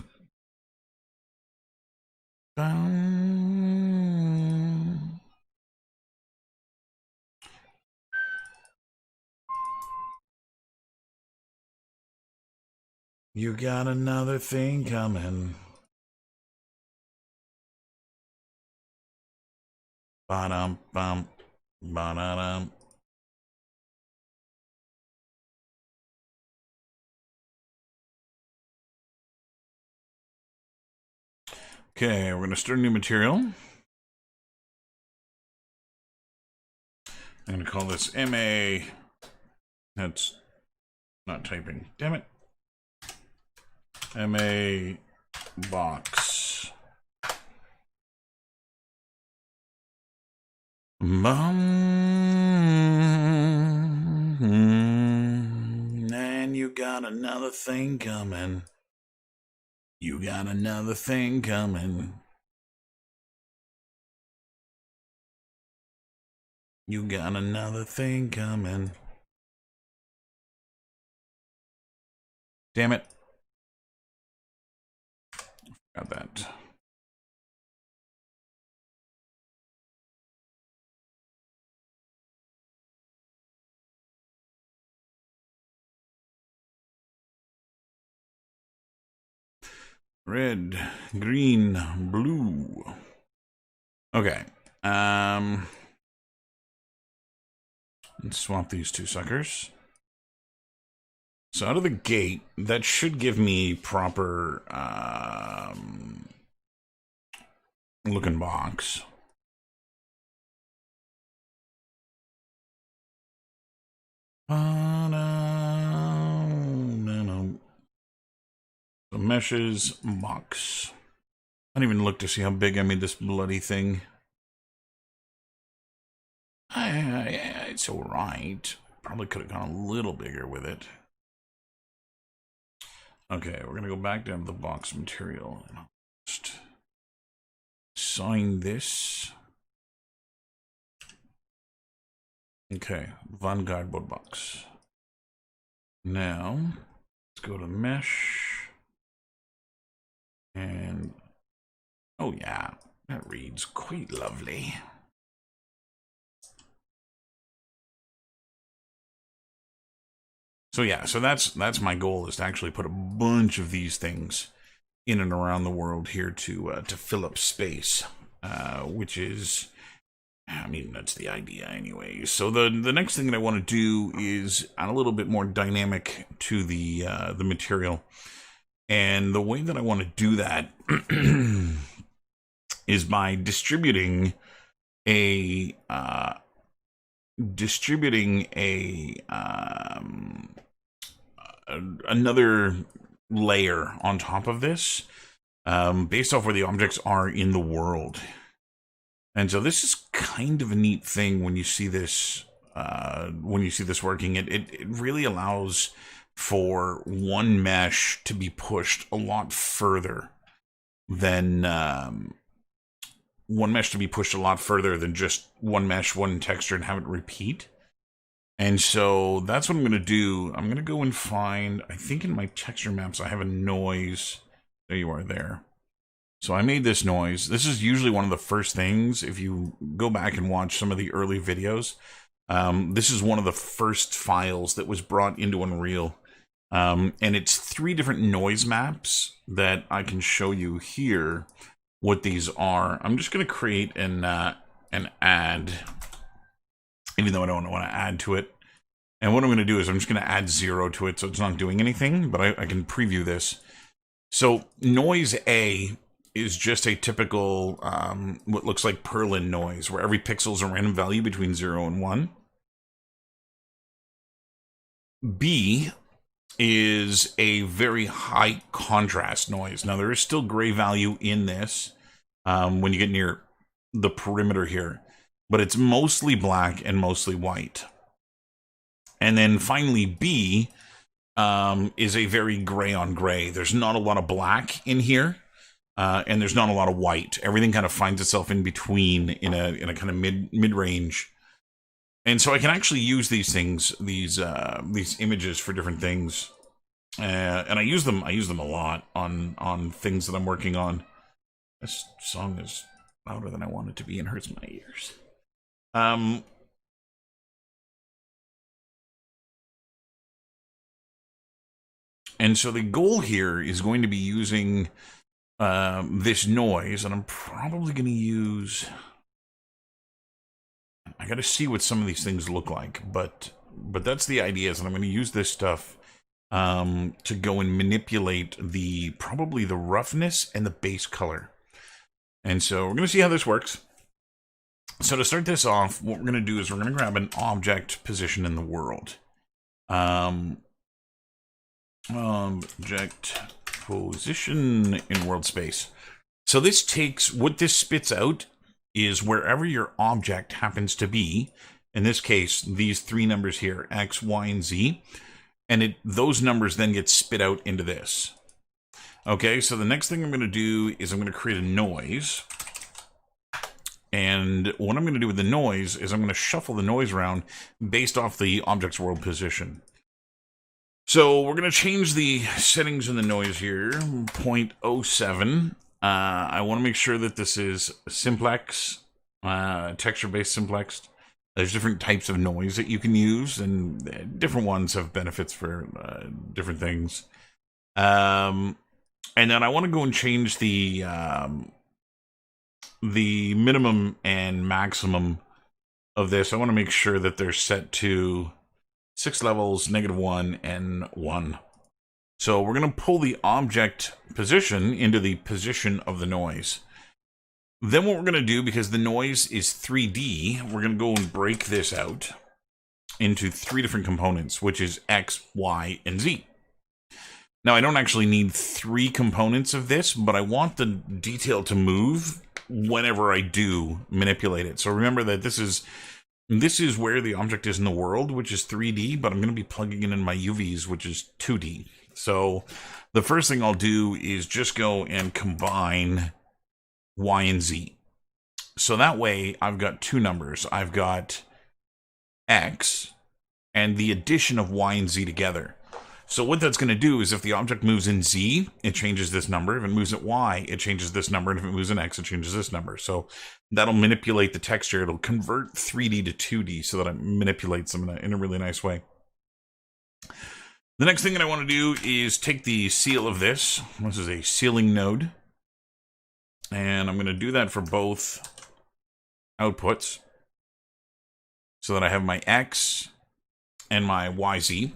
You got another thing coming. Ba-dum, bum, ba-da-dum. Okay, we're going to start a new material. I'm going to call this MA. That's not typing. Damn it. MA box. And you got another thing coming. You got another thing coming. You got another thing coming. Damn it. Got that. Red, green, blue. Okay. Let's swap these two suckers. So out of the gate, that should give me proper looking box. No. The meshes box. I didn't even look to see how big I made this bloody thing. It's alright. Probably could have gone a little bigger with it. Okay, we're going to go back down to the box material. And I'll just sign this. Okay, Vanguard board box. Now, let's go to mesh. And, oh yeah, that reads quite lovely. So yeah, so that's my goal, is to actually put a bunch of these things in and around the world here to fill up space, which is, I mean, that's the idea anyway. So the next thing that I want to do is add a little bit more dynamic to the material, and the way that I want to do that is by distributing another layer on top of this, based off where the objects are in the world. And so this is kind of a neat thing when you see this working. It really allows for one mesh to be pushed a lot further than just one mesh, one texture, and have it repeat. And so that's what I'm going to do. I'm going to go and find, I think in my texture maps, I have a noise. There you are there. So I made this noise. This is usually one of the first things, if you go back and watch some of the early videos. This is one of the first files that was brought into Unreal. And it's 3 different noise maps that I can show you here what these are. I'm just going to create an add, even though I don't want to add to it. And what I'm going to do is I'm just going to add 0 to it, so it's not doing anything, but I can preview this. So noise A is just a typical, what looks like Perlin noise, where every pixel is a random value between 0 and 1. B is a very high contrast noise. Now, there is still gray value in this when you get near the perimeter here, but it's mostly black and mostly white. And then finally, B is a very gray on gray. There's not a lot of black in here, and there's not a lot of white. Everything kind of finds itself in between in a kind of mid-range. And so I can actually use these things, these images for different things. And I use them a lot on things that I'm working on. This song is louder than I want it to be and hurts my ears. And so the goal here is going to be using this noise, and I'm probably going to use... I got to see what some of these things look like, but that's the idea, is that I'm going to use this stuff to go and manipulate probably the roughness and the base color. And so we're going to see how this works. So to start this off, what we're going to do is we're going to grab an object position in the world. Object position in world space. So this takes, what this spits out is wherever your object happens to be. In this case, these three numbers here, X, Y, and Z. And those numbers then get spit out into this. Okay, so the next thing I'm going to do is I'm going to create a noise. And what I'm going to do with the noise is I'm going to shuffle the noise around based off the object's world position. So we're going to change the settings in the noise here, 0.07. I want to make sure that this is simplex, texture-based simplex. There's different types of noise that you can use, and different ones have benefits for different things. And then I want to go and change the minimum and maximum of this. I want to make sure that they're set to 6 levels, -1, and 1. So we're going to pull the object position into the position of the noise. Then what we're going to do, because the noise is 3D, we're going to go and break this out into 3 different components, which is X, Y, and Z. Now, I don't actually need 3 components of this, but I want the detail to move whenever I do manipulate it. So remember that this is where the object is in the world, which is 3D, but I'm going to be plugging in my UVs, which is 2D. So the first thing I'll do is just go and combine Y and Z. So that way I've got 2 numbers. I've got X and the addition of Y and Z together. So what that's going to do is if the object moves in Z, it changes this number. If it moves at Y, it changes this number. And if it moves in X, it changes this number. So that'll manipulate the texture. It'll convert 3D to 2D so that it manipulates them in a really nice way. The next thing that I want to do is take the seal of this. This is a sealing node. And I'm going to do that for both outputs so that I have my X and my YZ.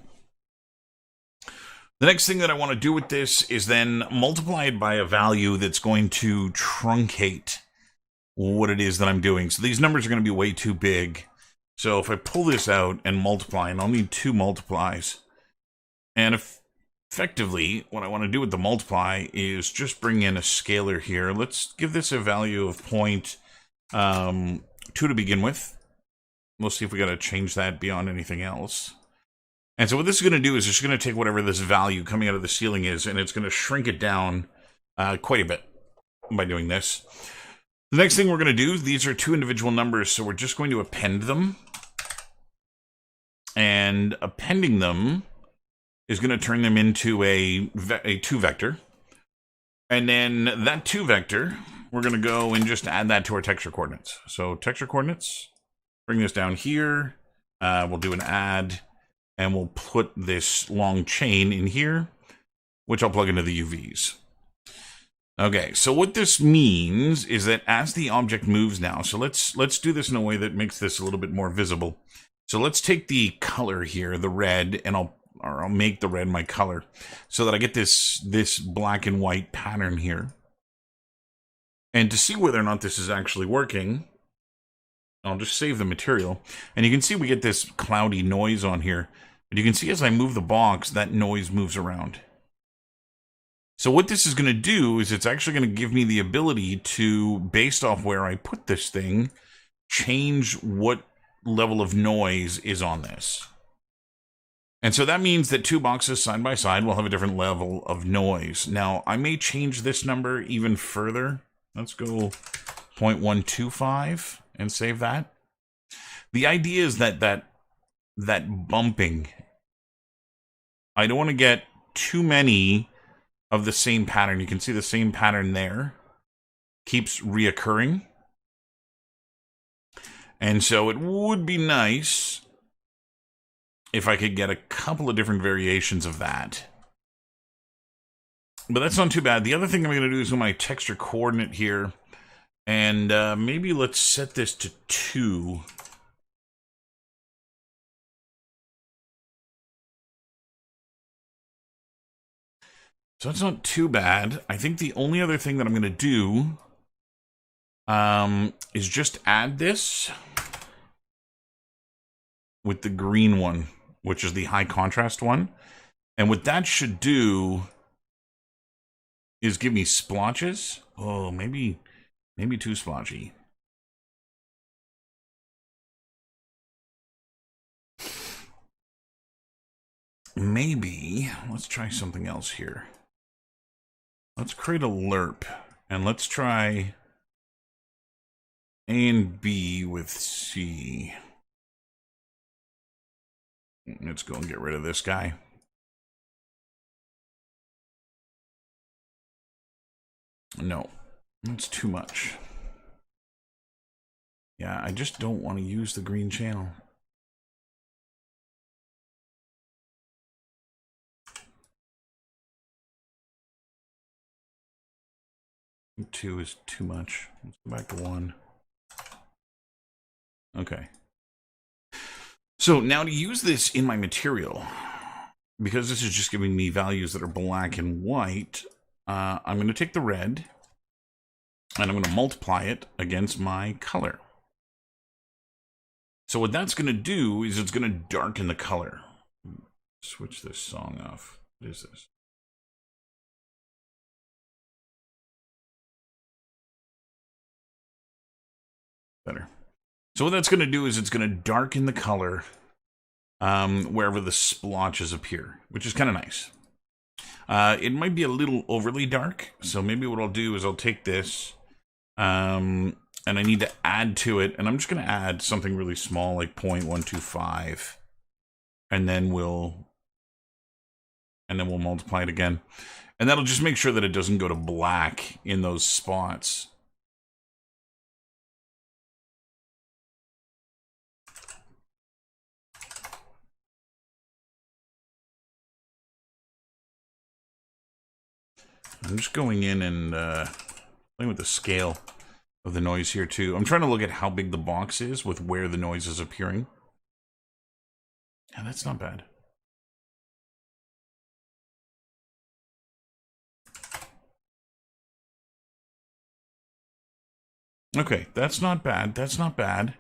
The next thing that I want to do with this is then multiply it by a value that's going to truncate what it is that I'm doing. So these numbers are going to be way too big. So if I pull this out and multiply, and I'll need 2 multiplies. And effectively, what I want to do with the multiply is just bring in a scalar here. Let's give this a value of 0.2 to begin with. We'll see if we got to change that beyond anything else. And so what this is going to do is it's going to take whatever this value coming out of the ceiling is, and it's going to shrink it down quite a bit by doing this. The next thing we're going to do, these are 2 individual numbers, so we're just going to append them. And appending them is going to turn them into a 2 vector. And then that 2 vector, we're going to go and just add that to our texture coordinates. So texture coordinates, bring this down here. We'll do an add. And we'll put this long chain in here, which I'll plug into the UVs. Okay, so what this means is that as the object moves now, so let's do this in a way that makes this a little bit more visible. So let's take the color here, the red, and I'll make the red my color so that I get this black and white pattern here. And to see whether or not this is actually working, I'll just save the material. And you can see we get this cloudy noise on here. But you can see as I move the box, that noise moves around. So what this is going to do is it's actually going to give me the ability to, based off where I put this thing, change what level of noise is on this. And so that means that 2 boxes side by side will have a different level of noise. Now, I may change this number even further. Let's go 0.125 and save that. The idea is that bumping, I don't want to get too many of the same pattern. You can see the same pattern there keeps reoccurring. And so it would be nice if I could get a couple of different variations of that. But that's not too bad. The other thing I'm going to do is with my texture coordinate here. And maybe let's set this to 2. So that's not too bad. I think the only other thing that I'm going to do is just add this with the green one, which is the high contrast one. And what that should do is give me splotches. Oh, maybe too splotchy. Maybe, let's try something else here. Let's create a lerp, and let's try A and B with C. Let's go and get rid of this guy. No, that's too much. Yeah, I just don't want to use the green channel. Two is too much. Let's go back to 1. Okay. So now to use this in my material, because this is just giving me values that are black and white, I'm going to take the red and I'm going to multiply it against my color. So what that's going to do is it's going to darken the color. Switch this song off. What is this? Better. So what that's going to do is it's going to darken the color wherever the splotches appear, which is kind of nice. It might be a little overly dark, so maybe what I'll do is I'll take this, and I need to add to it, and I'm just going to add something really small, like 0.125, and then we'll multiply it again. And that'll just make sure that it doesn't go to black in those spots. I'm just going in and playing with the scale of the noise here too. I'm trying to look at how big the box is with where the noise is appearing. Yeah, that's not bad. Okay, that's not bad. That's not bad.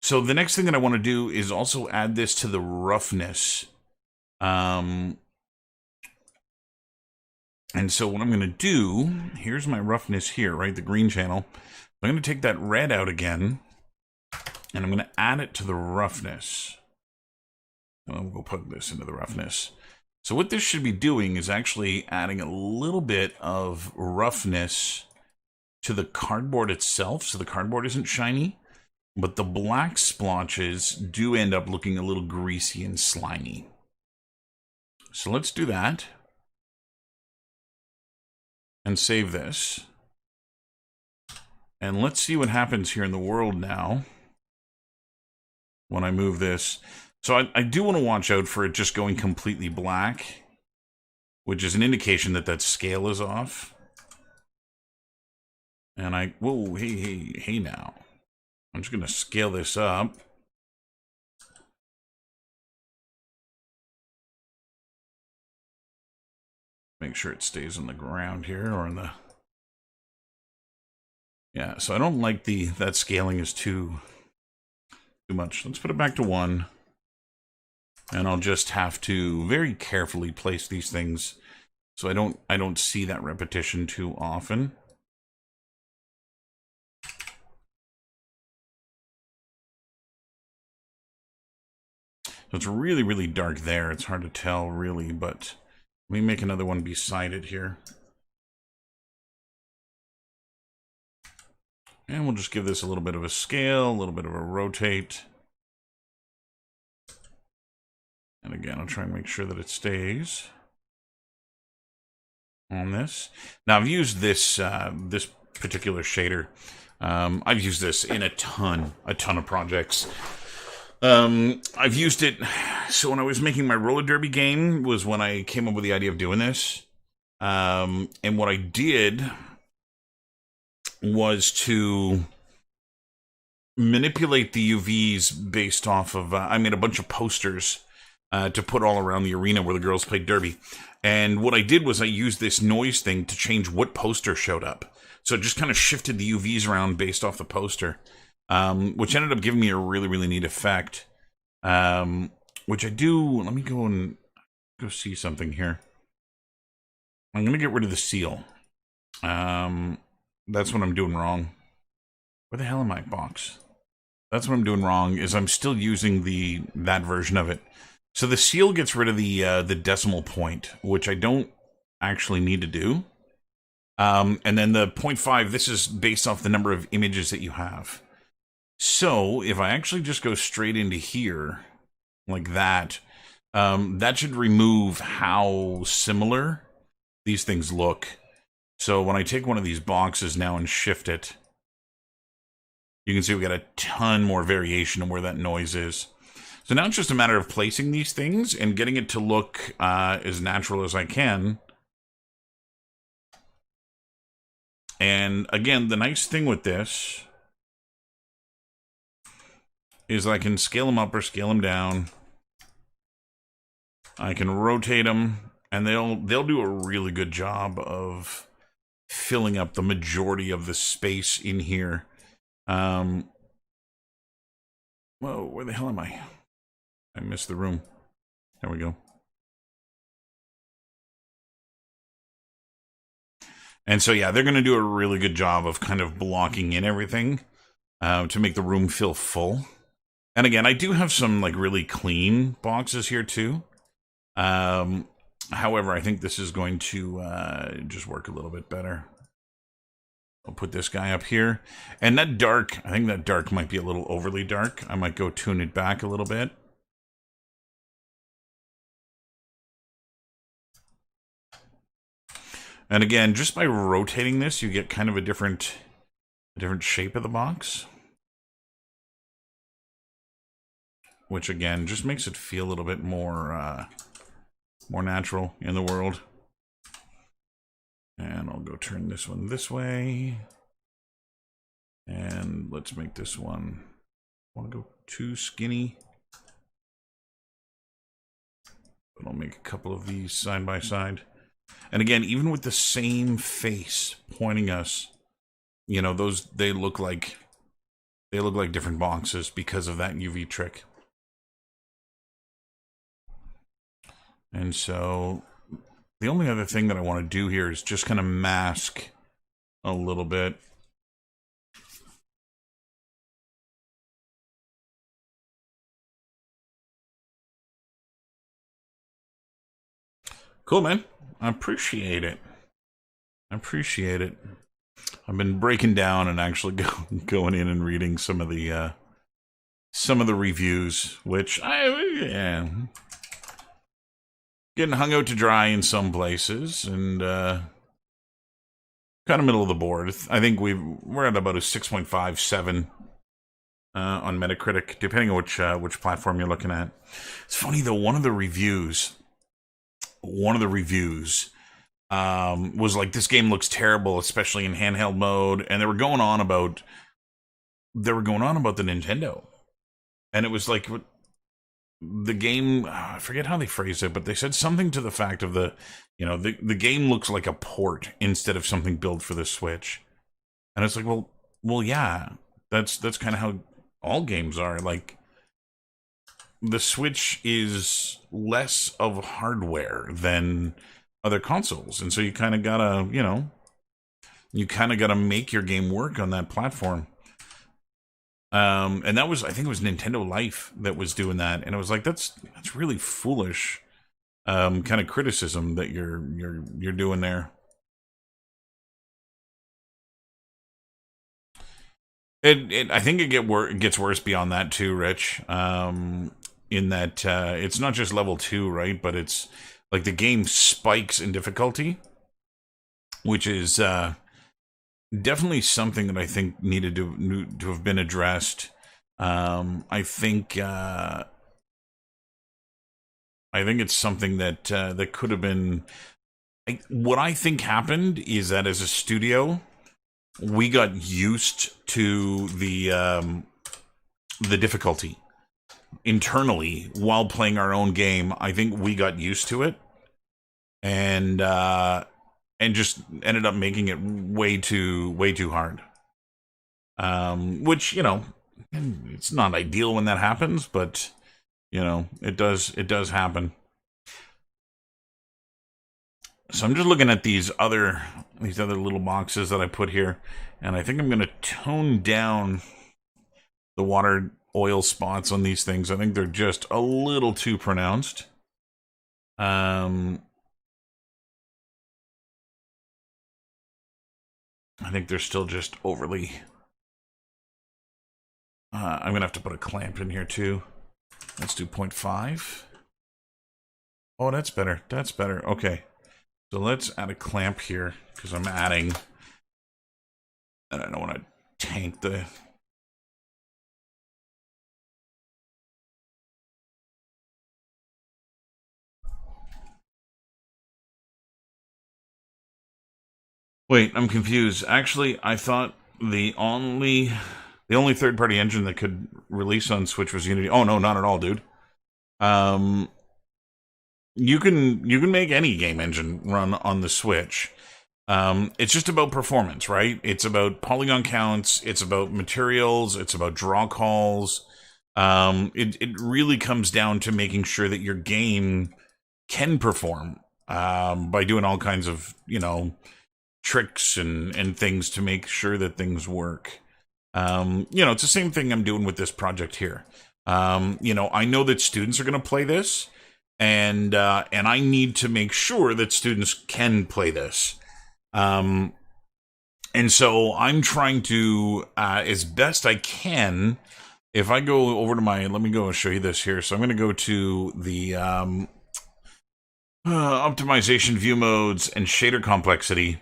So the next thing that I want to do is also add this to the roughness. And so what I'm going to do, here's my roughness here, right? The green channel. I'm going to take that red out again, and I'm going to add it to the roughness. And we'll put this into the roughness. So what this should be doing is actually adding a little bit of roughness to the cardboard itself, so the cardboard isn't shiny, but the black splotches do end up looking a little greasy and slimy. So let's do that. And save this. And let's see what happens here in the world now when I move this. So I do want to watch out for it just going completely black, which is an indication that that scale is off. And whoa, hey now. I'm just going to scale this up. Make sure it stays on the ground here, or in the... Yeah, so I don't like that scaling is too much. Let's put it back to 1. And I'll just have to very carefully place these things so I don't see that repetition too often. So it's really, really dark there. It's hard to tell, really, but let me make another one beside it here. And we'll just give this a little bit of a scale, a little bit of a rotate. And again, I'll try and make sure that it stays. on this. Now I've used this this particular shader. I've used this in a ton of projects. I've used it. So when I was making my roller derby game was when I came up with the idea of doing this. And what I did was to manipulate the UVs based off of, I made a bunch of posters to put all around the arena where the girls played derby. And what I did was I used this noise thing to change what poster showed up. So it just kind of shifted the UVs around based off the poster, which ended up giving me a really, really neat effect. Which I do, let me go and go see something here. I'm going to get rid of the seal. That's what I'm doing wrong. Where the hell am I, box? That's what I'm doing wrong, is I'm still using that version of it. So the seal gets rid of the decimal point, which I don't actually need to do. And then the 0.5, this is based off the number of images that you have. So if I actually just go straight into here, like that, that should remove how similar these things look. So when I take one of these boxes now and shift it, you can see we got a ton more variation of where that noise is. So now it's just a matter of placing these things and getting it to look as natural as I can. And again, the nice thing with this is I can scale them up or scale them down. I can rotate them, and they'll do a really good job of filling up the majority of the space in here. Whoa, where the hell am I? I missed the room. There we go. And so, yeah, they're going to do a really good job of kind of blocking in everything to make the room feel full. And again, I do have some like really clean boxes here too. However, I think this is going to just work a little bit better. I'll put this guy up here. And that dark, I think that dark might be a little overly dark. I might go tune it back a little bit. And again, just by rotating this, you get kind of a different shape of the box. Which again, just makes it feel a little bit more natural in the world. And I'll go turn this one this way. And let's make this one, I want to go too skinny. But I'll make a couple of these side by side. And again, even with the same face pointing us, you know, they look like different boxes because of that UV trick. And so the only other thing that I want to do here is just kind of mask a little bit. Cool, man. I appreciate it. I've been breaking down and actually going in and reading some of the reviews, which getting hung out to dry in some places, and kind of middle of the board. I think we're at about a 6.57 on Metacritic, depending on which platform you're looking at. It's funny though, one of the reviews was like, this game looks terrible, especially in handheld mode, and they were going on about the Nintendo, and it was like the game, I forget how they phrased it, but they said something to the fact of the game looks like a port instead of something built for the Switch. And it's like, well yeah, that's kind of how all games are. Like, the Switch is less of hardware than other consoles, and so you kind of gotta make your game work on that platform. And that was, I think it was Nintendo Life that was doing that, and it was like, that's really foolish kind of criticism that you're doing there. I think it gets worse beyond that too, Rich. In that it's not just level 2, right? But it's like the game spikes in difficulty. which is definitely something that I think needed to have been addressed. I think it's something that could have been. What I think happened is that as a studio, we got used to the difficulty internally while playing our own game. I think we got used to it, and just ended up making it way too hard. Which it's not ideal when that happens, but it does happen. So I'm just looking at these other little boxes that I put here, and I think I'm going to tone down the water oil spots on these things. I think they're just a little too pronounced. I think they're still just overly. I'm going to have to put a clamp in here too. Let's do 0.5. Oh, that's better. That's better. Okay. So let's add a clamp here because I'm adding. And I don't want to tank the. Wait, I'm confused. Actually, I thought the only third-party engine that could release on Switch was Unity. Oh no, not at all, dude. Um, you can make any game engine run on the Switch. It's just about performance, right? It's about polygon counts. It's about materials. It's about draw calls. It really comes down to making sure that your game can perform by doing all kinds of tricks and things to make sure that things work. It's the same thing I'm doing with this project here. I know that students are going to play this, and I need to make sure that students can play this. And so I'm trying to, as best I can, if I go over to let me go and show you this here. So I'm going to go to the optimization, view modes, and shader complexity.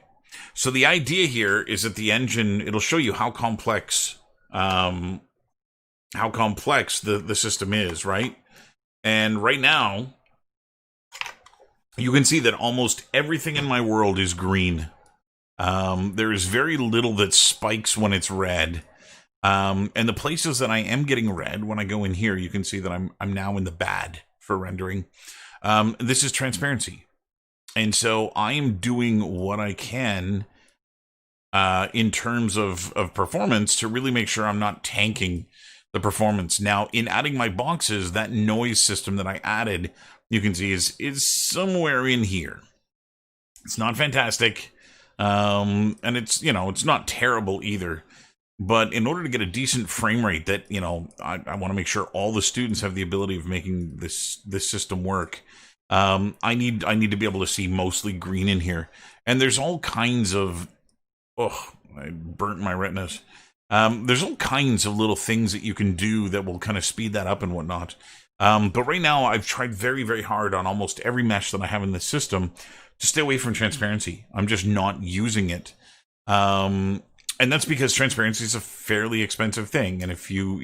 So the idea here is that the engine, it'll show you how complex the system is, right? And right now, you can see that almost everything in my world is green. There is very little that spikes when it's red. And the places that I am getting red, when I go in here, you can see that I'm now in the bad for rendering. This is transparency. And so I am doing what I can in terms of performance to really make sure I'm not tanking the performance. Now, in adding my boxes, that noise system that I added, you can see is somewhere in here. It's not fantastic, and it's not terrible either. But in order to get a decent frame rate that I want to make sure all the students have the ability of making this system work. I need to be able to see mostly green in here, and there's all kinds of. Oh, I burnt my retinas. There's all kinds of little things that you can do that will kind of speed that up and whatnot. But right now, I've tried very, very hard on almost every mesh that I have in this system to stay away from transparency. I'm just not using it. And that's because transparency is a fairly expensive thing. And if you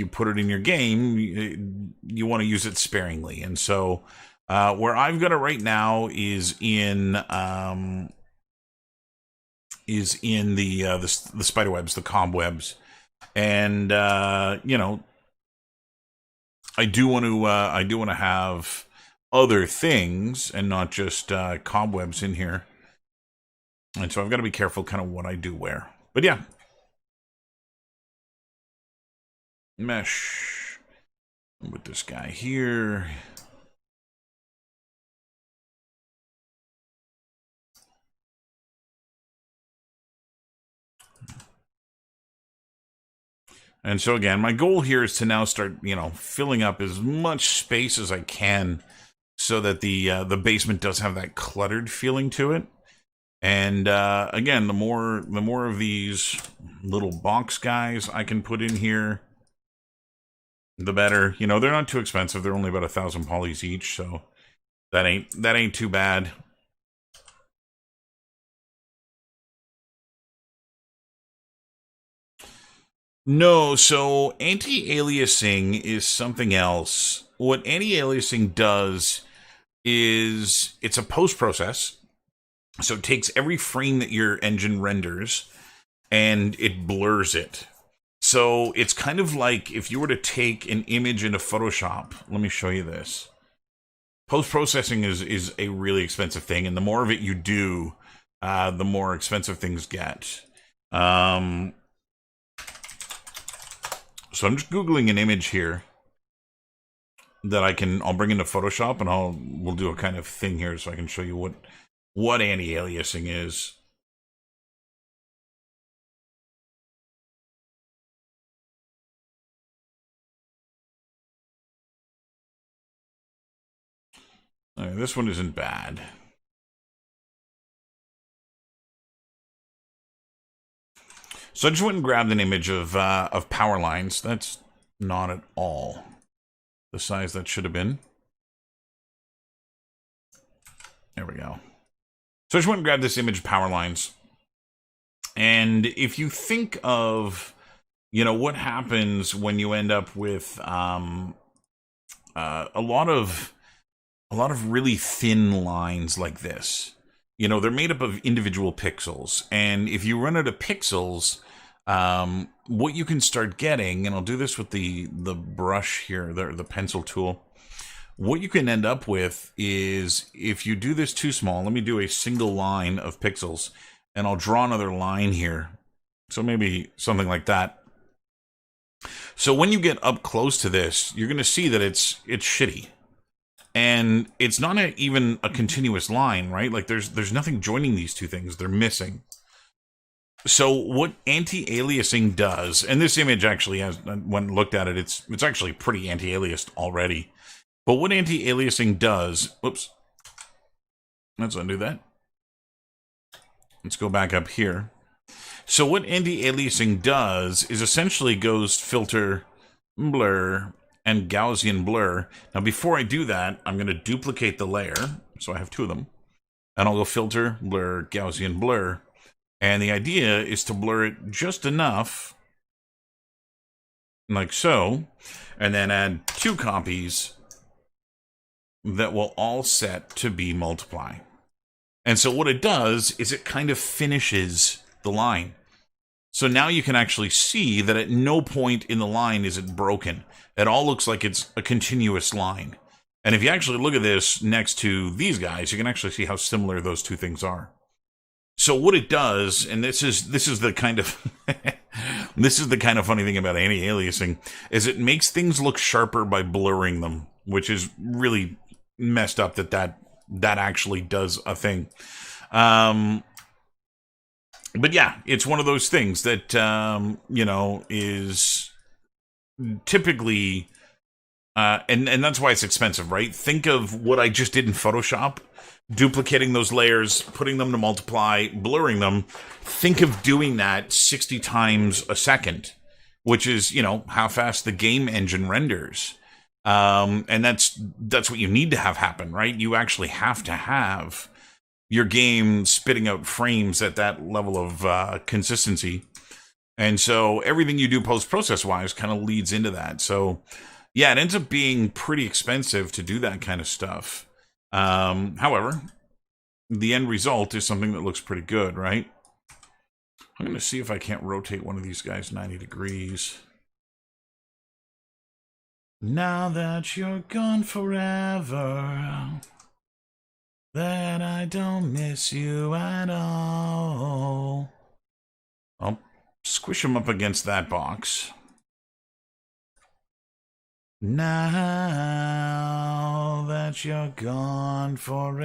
put it in your game, you want to use it sparingly. And so, where I've got it right now is in the spider webs, the cobwebs, and I do want to have other things and not just cobwebs in here. And so I've got to be careful kind of what I do where. But yeah. Mesh. With this guy here. And so again, my goal here is to now start, filling up as much space as I can so that the basement does have that cluttered feeling to it. And again, the more of these little box guys I can put in here, the better. They're not too expensive. They're only about 1,000 polys each, so that ain't too bad. No, so anti-aliasing is something else. What anti-aliasing does is it's a post-process. So it takes every frame that your engine renders and it blurs it. So it's kind of like if you were to take an image into Photoshop. Let me show you this. Post-processing is a really expensive thing, and the more of it you do, the more expensive things get. So I'm just Googling an image here that I'll bring into Photoshop, and we'll do a kind of thing here so I can show you what anti-aliasing is. Right, this one isn't bad. So I just went and grabbed an image of power lines. That's not at all the size that should have been. There we go. So I just went and grabbed this image of power lines. And if you think of, what happens when you end up with a lot of really thin lines like this. They're made up of individual pixels. And if you run out of pixels, what you can start getting, and I'll do this with the brush here, the pencil tool. What you can end up with is, if you do this too small, let me do a single line of pixels, and I'll draw another line here. So maybe something like that. So when you get up close to this, you're going to see that it's shitty. And it's not even a continuous line, right? Like there's nothing joining these two things. They're missing. So what anti-aliasing does, and this image actually has, when looked at it, it's actually pretty anti-aliased already. But what anti-aliasing does, whoops, let's undo that. Let's go back up here. So what anti-aliasing does is essentially goes filter, blur, and Gaussian blur. Now before I do that, I'm going to duplicate the layer. So I have two of them. And I'll go filter, blur, Gaussian blur. And the idea is to blur it just enough, like so, and then add 2 copies that will all set to be multiply. And so what it does is it kind of finishes the line. So now you can actually see that at no point in the line is it broken. It all looks like it's a continuous line. And if you actually look at this next to these guys, you can actually see how similar those two things are. So what it does, and this is the kind of this is the kind of funny thing about anti-aliasing, is it makes things look sharper by blurring them, which is really messed up that actually does a thing. But yeah, it's one of those things that is typically and that's why it's expensive, right? Think of what I just did in Photoshop. Duplicating those layers, putting them to multiply, blurring them. Think of doing that 60 times a second, which is, how fast the game engine renders. And that's what you need to have happen, right? You actually have to have your game spitting out frames at that level of consistency. And so everything you do post-process wise kind of leads into that. So yeah, it ends up being pretty expensive to do that kind of stuff. However, the end result is something that looks pretty good, right? I'm going to see if I can't rotate one of these guys 90 degrees. Now that you're gone forever, that I don't miss you at all. I'll squish them up against that box. Now that you're gone forever.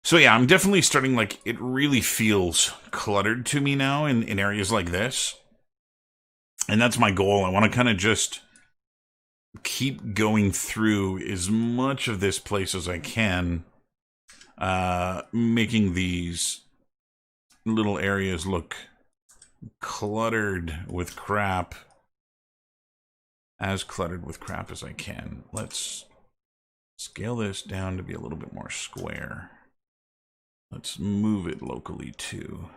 So yeah, I'm definitely starting, it really feels cluttered to me now in areas like this. And that's my goal. I want to kind of just keep going through as much of this place as I can, making these little areas look cluttered with crap, as cluttered with crap as I can. Let's scale this down to be a little bit more square. Let's move it locally too.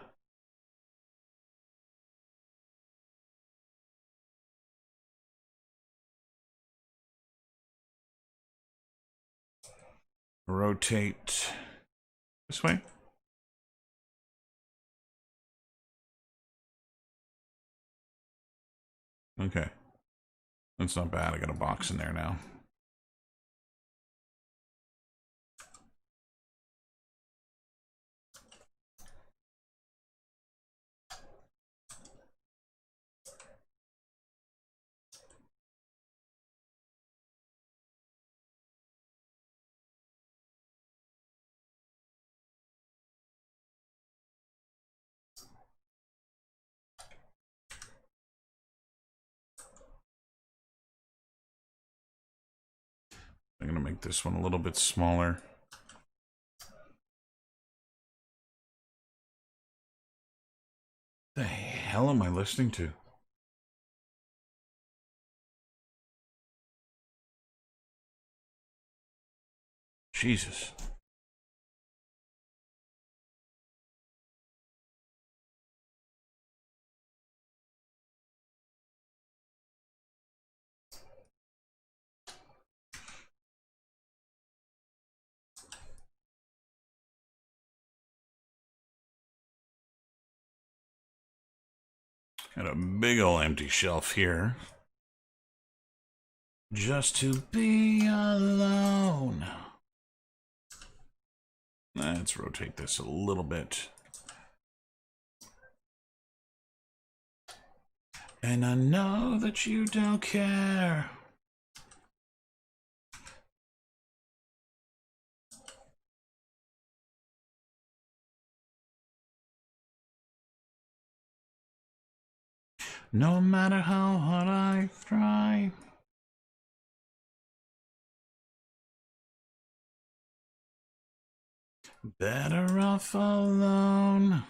rotate this way. Okay. That's not bad. I got a box in there now. I'm going to make this one a little bit smaller. The hell am I listening to? Jesus. Got a big old empty shelf here. Just to be alone. Let's rotate this a little bit. And I know that you don't care. No matter how hard I try. Better off alone.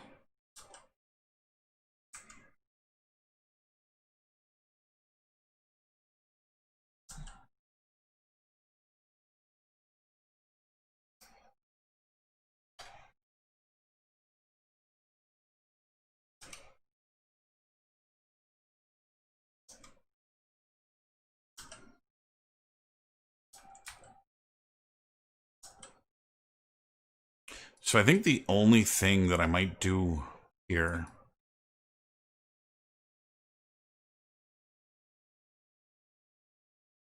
So I think the only thing that I might do here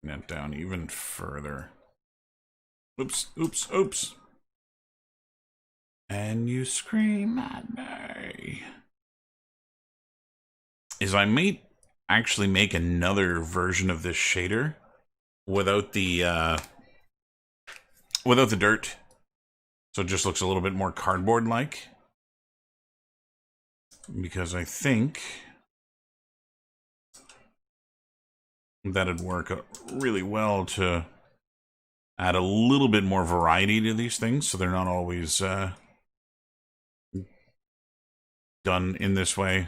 that down even further. Oops, oops, oops. And you scream at me. Is I might actually make another version of this shader without the dirt. So it just looks a little bit more cardboard-like. Because I think that'd work really well to add a little bit more variety to these things, so they're not always done in this way.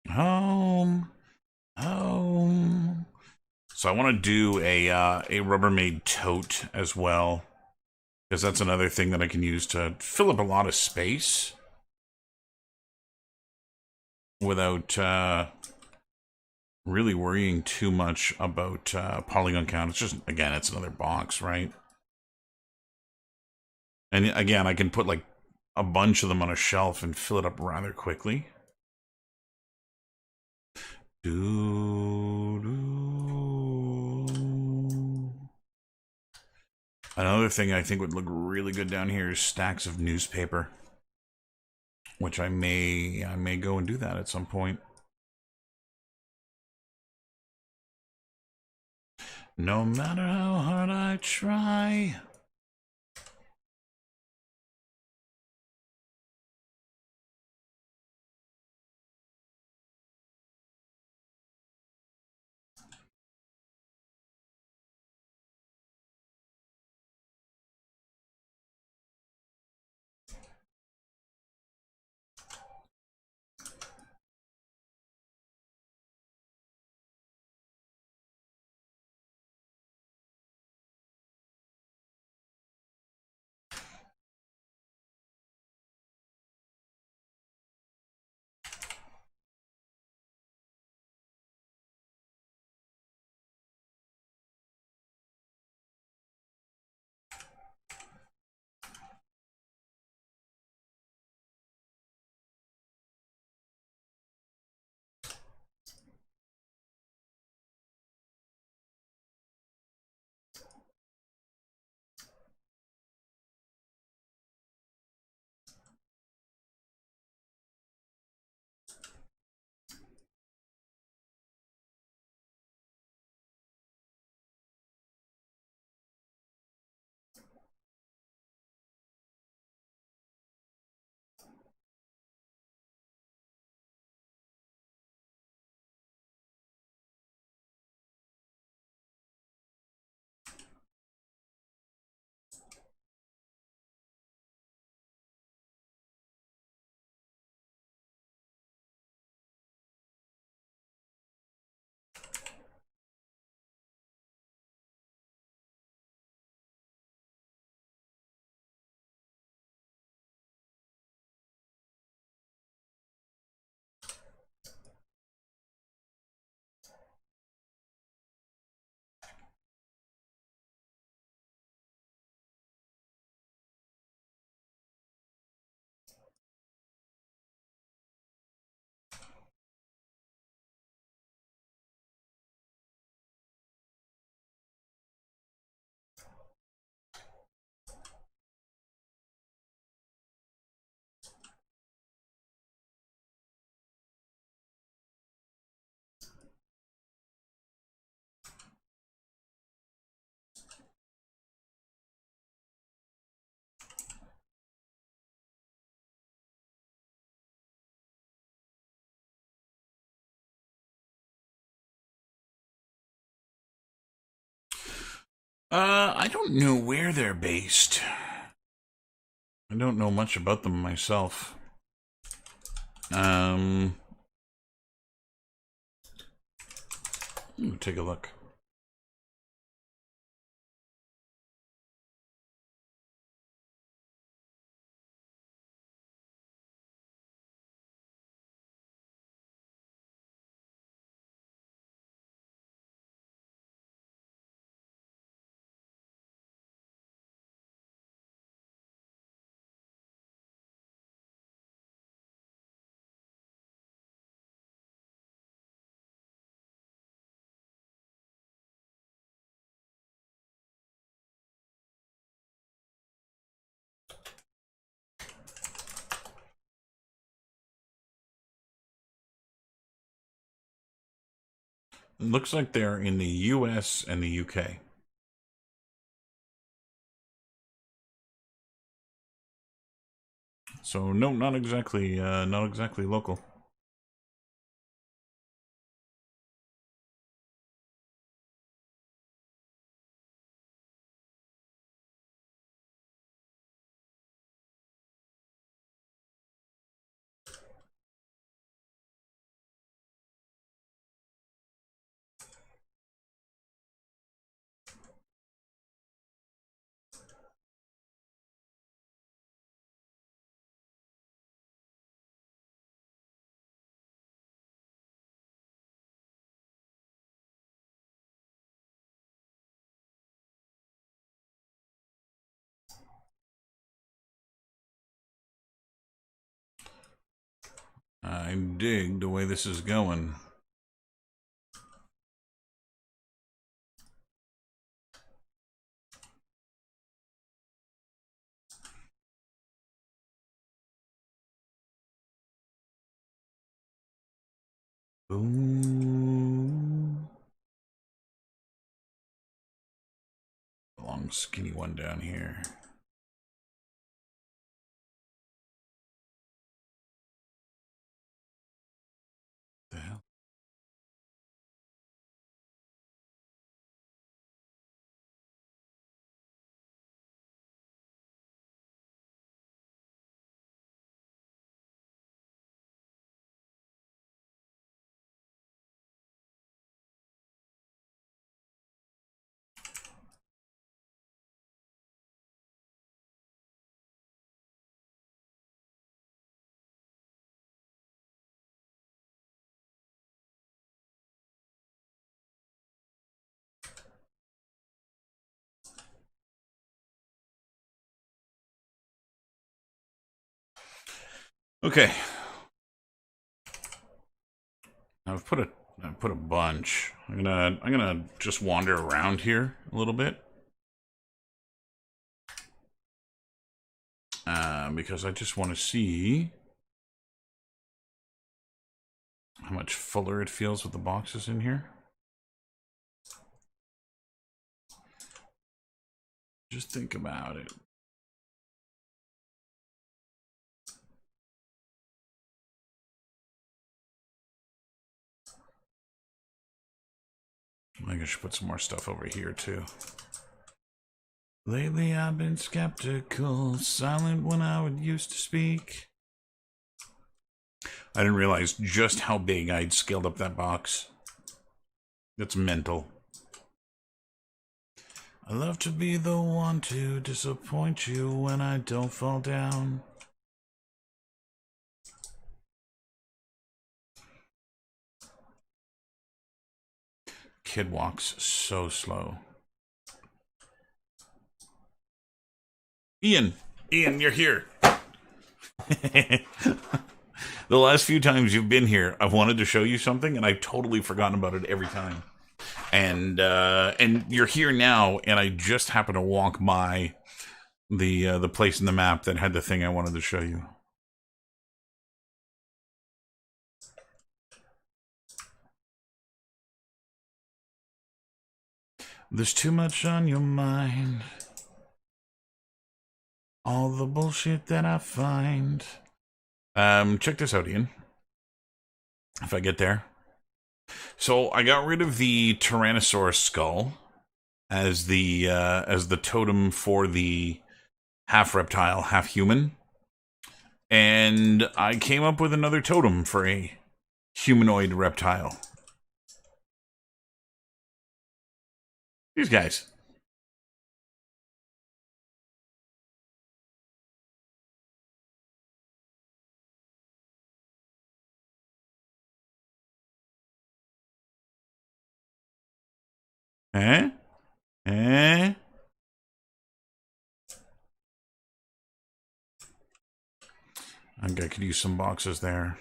Home, home. So I want to do a Rubbermaid tote as well, because that's another thing that I can use to fill up a lot of space without really worrying too much about polygon count. It's just, again, it's another box, right? And again, I can put like a bunch of them on a shelf and fill it up rather quickly. Another thing I think would look really good down here is stacks of newspaper, which I may go and do that at some point. No matter how hard I try. I don't know where they're based. I don't know much about them myself. Take a look. It looks like they're in the US and the UK. So no, not exactly local. I dig the way this is going. Boom. Long skinny one down here. The hell? Okay. I've put a bunch. I'm gonna just wander around here a little bit. Because I just want to see how much fuller it feels with the boxes in here. Just think about it. I think I should put some more stuff over here too. Lately I've been skeptical, silent when I would used to speak. I didn't realize just how big I'd scaled up that box. That's mental. I love to be the one to disappoint you when I don't fall down. Kid walks so slow. Ian, you're here. The last few times you've been here, I've wanted to show you something, and I've totally forgotten about it every time. And you're here now, and I just happened to walk by the place in the map that had the thing I wanted to show you. There's too much on your mind. All the bullshit that I find. Check this out, Ian. If I get there. So I got rid of the Tyrannosaurus skull. as the totem for the half reptile, half human. And I came up with another totem for a humanoid reptile. These guys. Eh? Eh? I think I could use some boxes there.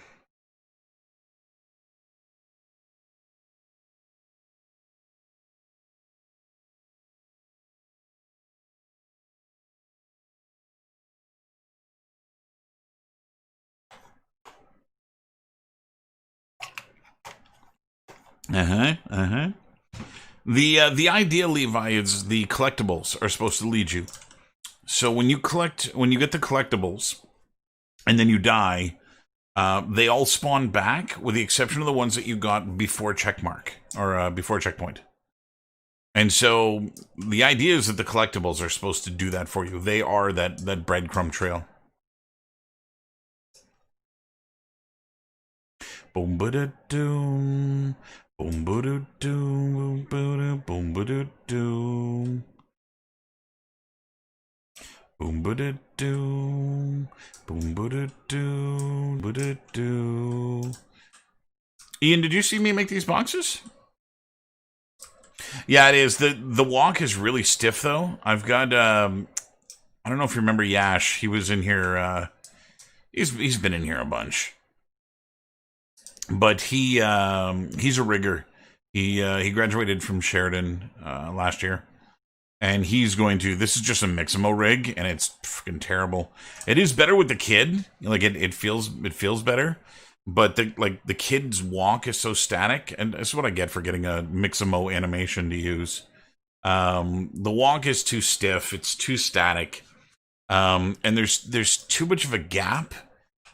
The idea, Levi, is the collectibles are supposed to lead you. So when you get the collectibles, and then you die, they all spawn back, with the exception of the ones that you got before checkmark or before checkpoint. And so the idea is that the collectibles are supposed to do that for you. They are that breadcrumb trail. Boom ba da doom. Boom ba da doom. Boom ba da doom. Boom ba da doom. Boom ba da doom. Ba da doom. Ian, did you see me make these boxes? Yeah, it is. The walk is really stiff though. I've got I don't know if you remember Yash. He was in here he's been in here a bunch. But he's a rigger. He graduated from Sheridan last year. And he's going to. This is just a Mixamo rig, and it's freaking terrible. It is better with the kid, like it feels better. But the kid's walk is so static, and that's what I get for getting a Mixamo animation to use. The walk is too stiff; it's too static, and there's too much of a gap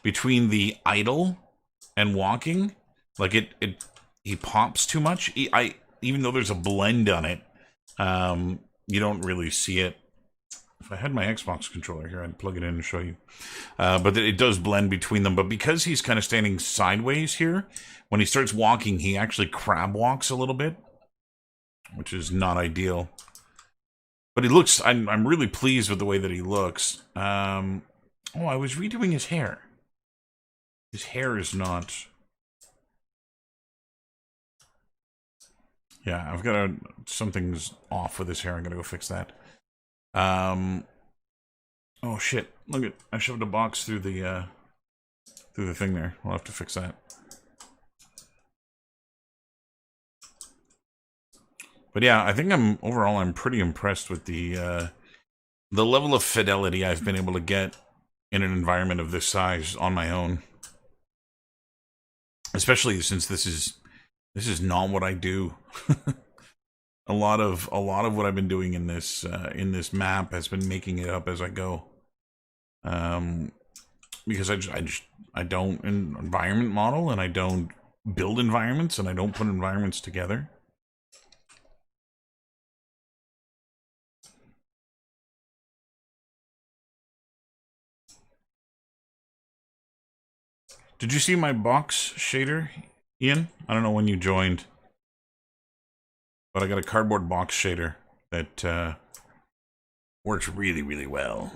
between the idle and walking. Like he pops too much. Even though there's a blend on it. You don't really see it. If I had my Xbox controller here, I'd plug it in and show you. But it does blend between them. But because he's kind of standing sideways here, when he starts walking, he actually crab walks a little bit, which is not ideal. But he looks. I'm really pleased with the way that he looks. I was redoing his hair. His hair is not. Yeah, I've got something's off with his hair. I'm gonna go fix that. Oh shit! Look at I shoved a box through the thing there. We'll have to fix that. But yeah, I think I'm pretty impressed with the level of fidelity I've been able to get in an environment of this size on my own. Especially since this is not what I do. a lot of what I've been doing in this map has been making it up as I go. Because I don't environment model, and I don't build environments, and I don't put environments together. Did you see my box shader, Ian? I don't know when you joined, but I got a cardboard box shader that works really, really well.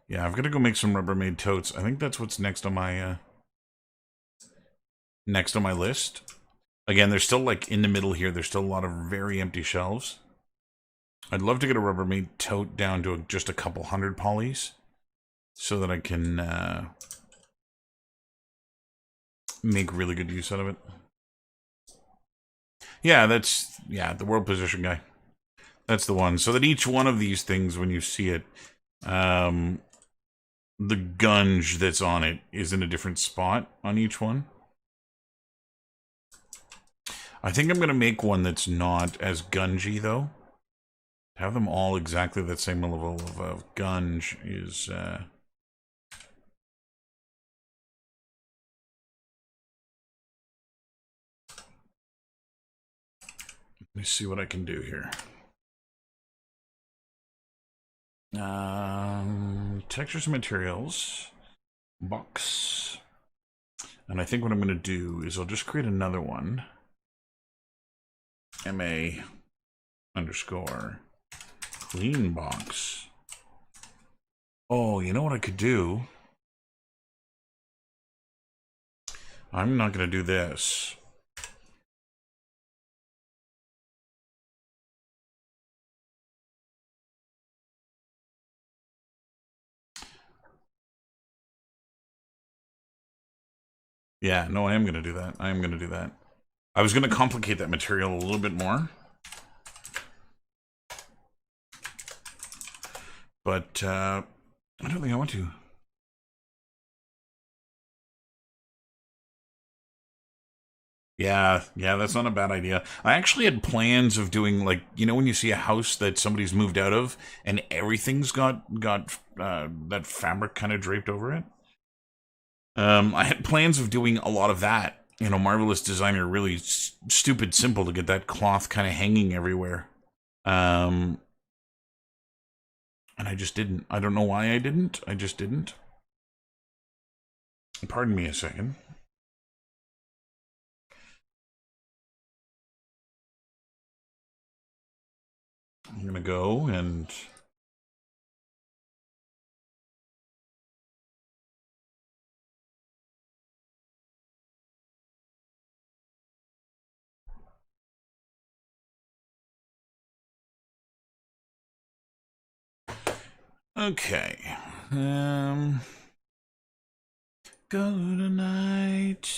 Yeah, I've got to go make some Rubbermaid totes. I think that's what's next on my list. Again, there's still, like, in the middle here, there's still a lot of very empty shelves. I'd love to get a Rubbermaid tote down to just a couple hundred polys, so that I can make really good use out of it. Yeah, the world position guy. That's the one. So that each one of these things, when you see it, the gunge that's on it is in a different spot on each one. I think I'm going to make one that's not as gungy, though. Have them all exactly the same level of gunge is... Let me see what I can do here. Textures and materials. Box. And I think what I'm going to do is I'll just create another one. MA underscore clean box. Oh, you know what I could do? I'm not going to do this. Yeah, no, I am going to do that. I am going to do that. I was going to complicate that material a little bit more. But I don't think I want to. Yeah, that's not a bad idea. I actually had plans of doing, like, you know when you see a house that somebody's moved out of and everything's got that fabric kind of draped over it? I had plans of doing a lot of that. You know, Marvelous Designer, really stupid simple to get that cloth kind of hanging everywhere. And I just didn't. I don't know why I didn't. I just didn't. Pardon me a second. I'm going to go and... Okay. Go tonight.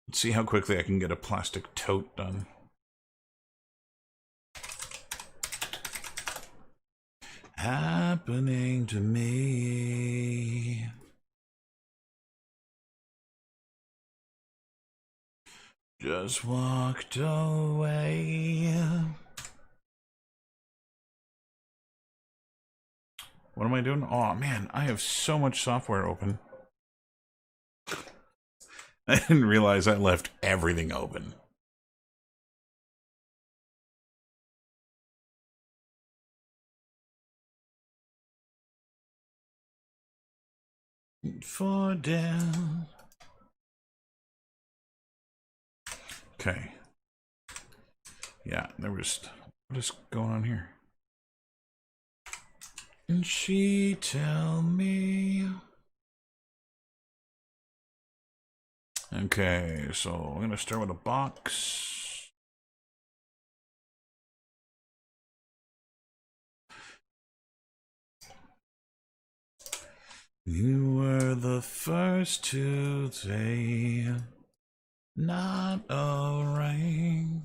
Let's see how quickly I can get a plastic tote done. Happening to me. Just walked away. What am I doing? Oh man, I have so much software open. I didn't realize I left everything open. For down. Okay. Yeah, there was... What is going on here? And she tell me... Okay, so I'm gonna start with a box. You were the first to say not a ring.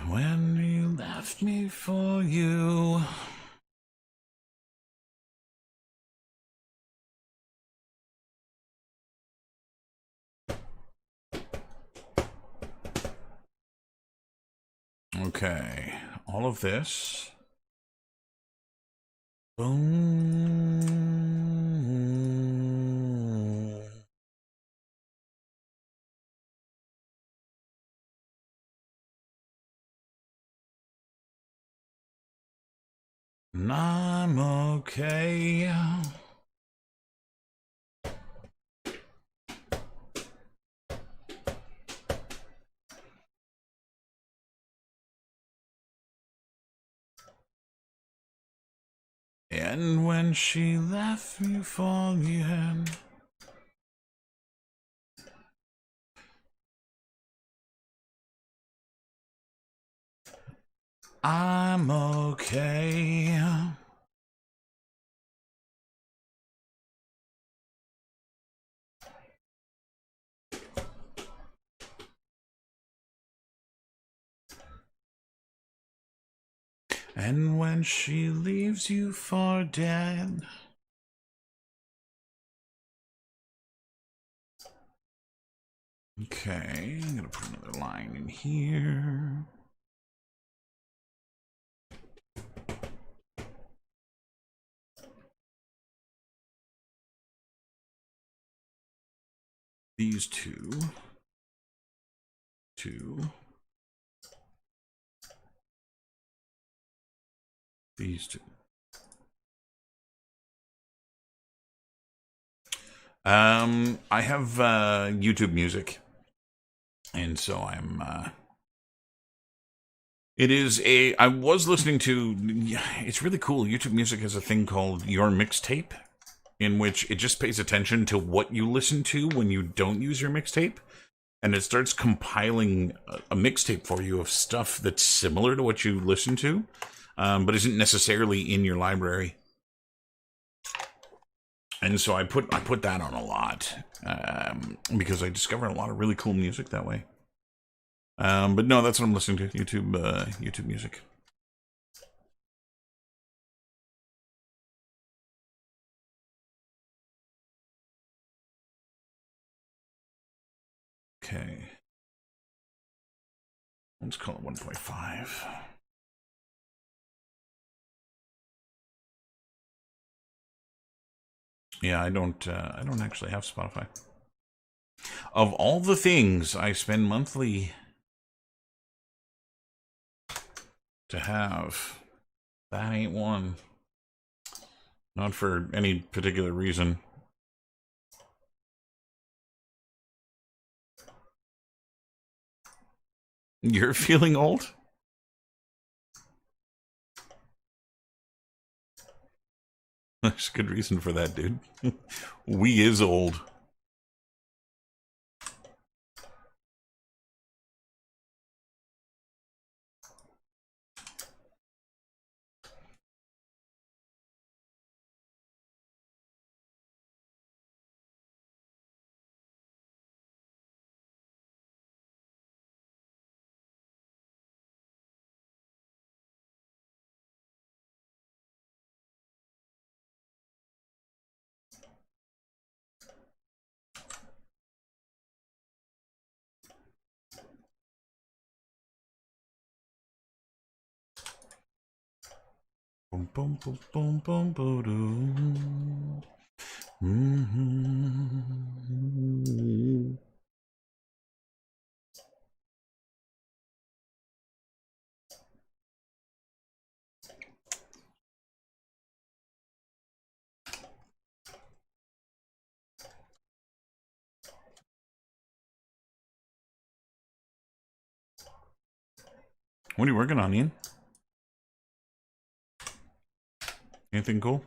When you left me for you. Okay, all of this. Boom. And I'm okay. And when she left me for the end, I'm okay. And when she leaves you for dead. Okay, I'm gonna put another line in here. These two. These two. I have YouTube Music, and so I'm. It is a. I was listening to. It's really cool. YouTube Music has a thing called Your Mixtape, in which it just pays attention to what you listen to when you don't use your mixtape, and it starts compiling a mixtape for you of stuff that's similar to what you listen to, but isn't necessarily in your library. And so I put that on a lot because I discovered a lot of really cool music that way. But no, that's what I'm listening to. YouTube Music. Okay. Let's call it 1.5. Yeah, I don't actually have Spotify. Of all the things I spend monthly to have, that ain't one. Not for any particular reason. You're feeling old? There's a good reason for that, dude. We is old. Boom, boom, boom, boom, boom, boom, boom. Mm-hmm. What are you working on, Ian? Anything cool?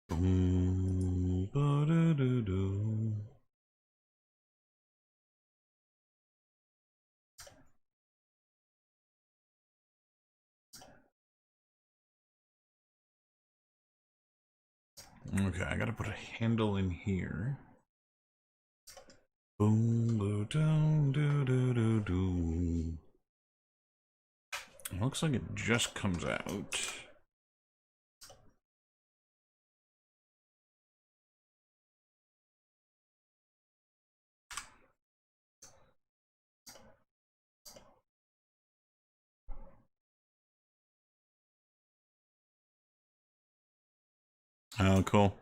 Boom, ba-da-da-do. Okay, I gotta put a handle in here. Boom, down, do, do, do, do. Looks like it just comes out. Oh, cool.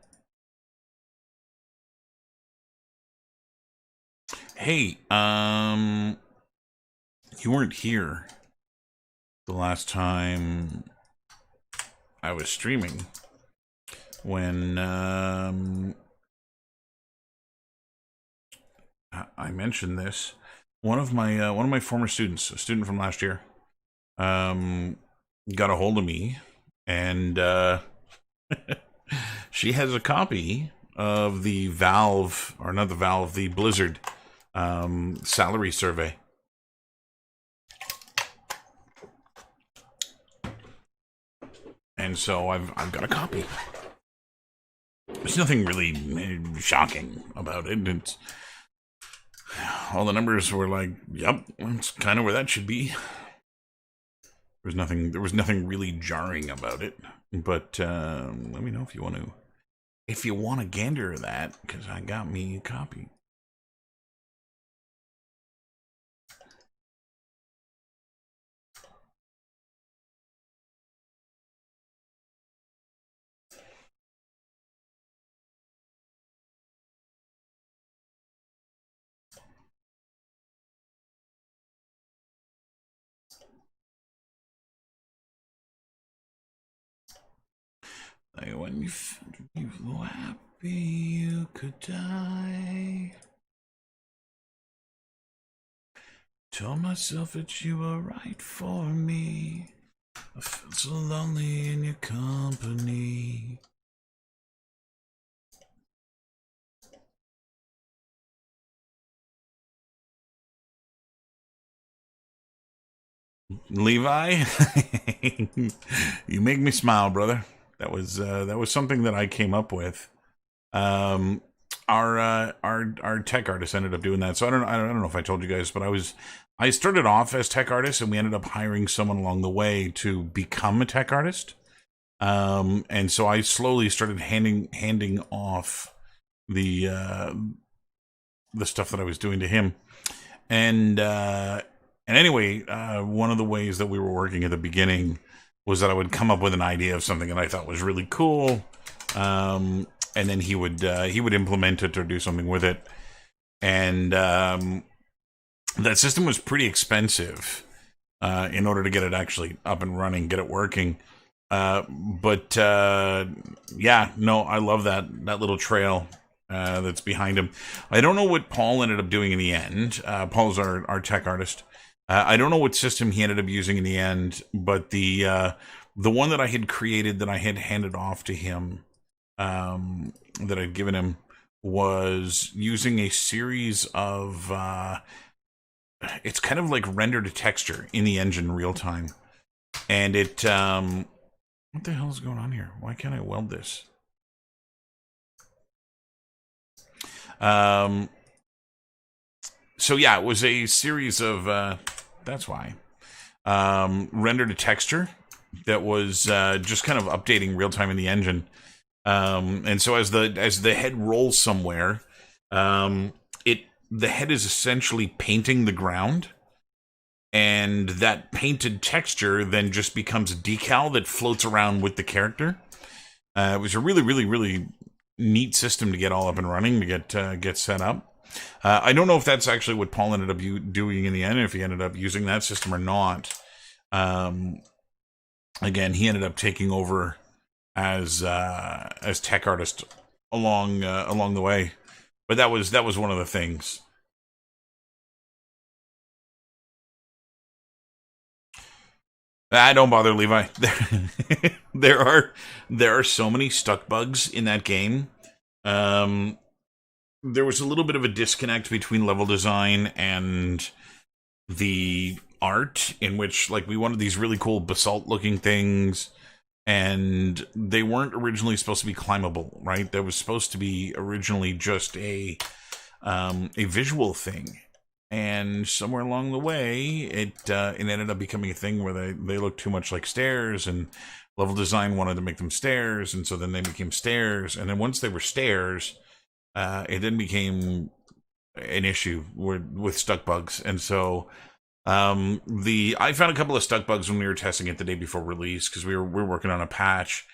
Hey, you weren't here the last time I was streaming when I mentioned this. One of my former students, a student from last year, got a hold of me, and she has a copy of the Valve, or not the Valve, the Blizzard salary survey. And so I've got a copy. There's nothing really shocking about it. It's all the numbers were like, yep, that's kind of where that should be. There was nothing really jarring about it. But let me know if you want to gander that, because I got me a copy. Like when you feel happy, you could die. Told myself that you were right for me. I felt so lonely in your company. Levi, you make me smile, brother. That was something that I came up with. Our tech artist ended up doing that. So I don't know if I told you guys, but I started off as tech artist, and we ended up hiring someone along the way to become a tech artist. And so I slowly started handing off the stuff that I was doing to him, and anyway, one of the ways that we were working at the beginning was that I would come up with an idea of something that I thought was really cool, and then he would implement it or do something with it, and that system was pretty expensive in order to get it actually up and running, get it working. But yeah, no, I love that little trail that's behind him. I don't know what Paul ended up doing in the end. Paul's our tech artist. I don't know what system he ended up using in the end, but the one that I had created, that I had handed off to him, that I'd given him, was using a series of it's kind of like render to texture in the engine real time, and it what the hell is going on here? Why can't I weld this? So yeah, it was a series of that's why render to texture that was just kind of updating real time in the engine. And so as the head rolls somewhere, the head is essentially painting the ground, and that painted texture then just becomes a decal that floats around with the character. It was a really, really, really neat system to get all up and running, to get set up. I don't know if that's actually what Paul ended up doing in the end, if he ended up using that system or not. Again, he ended up taking over as tech artist along the way, but that was one of the things. Don't bother, Levi. There are so many stuck bugs in that game. There was a little bit of a disconnect between level design and the art, in which, like, we wanted these really cool basalt looking things, and they weren't originally supposed to be climbable, right? That was supposed to be originally just a visual thing. And somewhere along the way, it ended up becoming a thing where they looked too much like stairs, and level design wanted to make them stairs, and so then they became stairs. And then once they were stairs, it then became an issue with stuck bugs. And so I found a couple of stuck bugs when we were testing it the day before release, because we were working on a patch.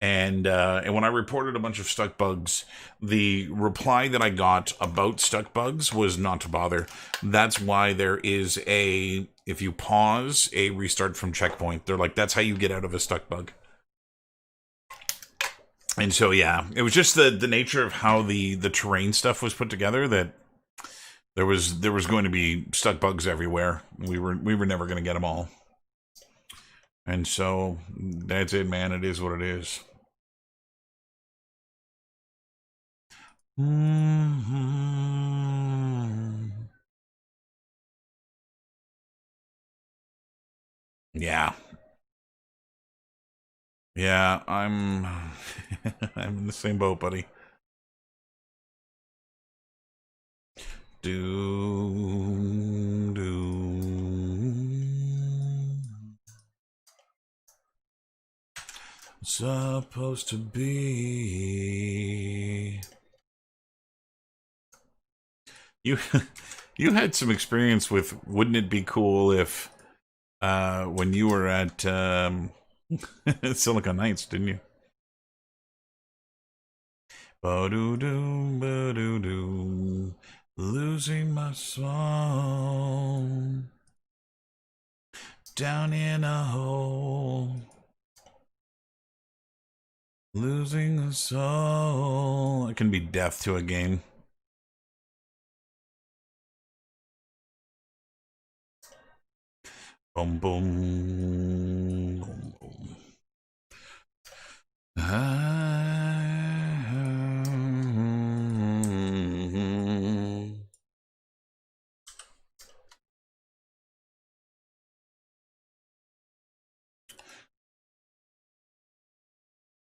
And when I reported a bunch of stuck bugs, the reply that I got about stuck bugs was not to bother. That's why there is if you pause, a restart from checkpoint. They're like, that's how you get out of a stuck bug. And so, yeah, it was just the nature of how the terrain stuff was put together, that there was going to be stuck bugs everywhere. We were never going to get them all. And so that's it, man. It is what it is. Mm-hmm. Yeah. Yeah, I'm I'm in the same boat, buddy. Do do. Supposed to be. You you had some experience with wouldn't it be cool if when you were at Silicon Knights, didn't you? Ba-do-do, ba-do-do, losing my soul down in a hole, losing a soul. It can be death to a game. Boom, boom, boom, boom.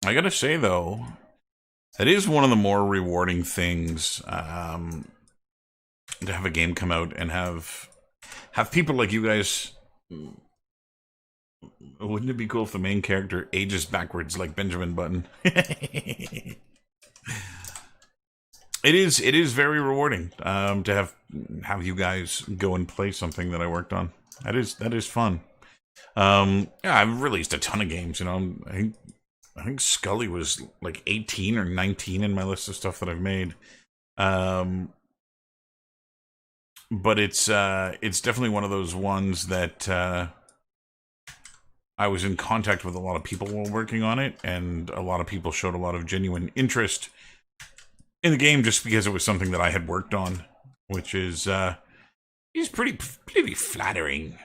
I gotta say though, that is one of the more rewarding things to have a game come out and have people like you guys. Wouldn't it be cool if the main character ages backwards like Benjamin Button? It is very rewarding to have you guys go and play something that I worked on. That is fun. Yeah, I've released a ton of games. I think Scully was like 18 or 19 in my list of stuff that I've made. Um, but it's definitely one of those ones that I was in contact with a lot of people while working on it, and a lot of people showed a lot of genuine interest in the game just because it was something that I had worked on, which is pretty flattering.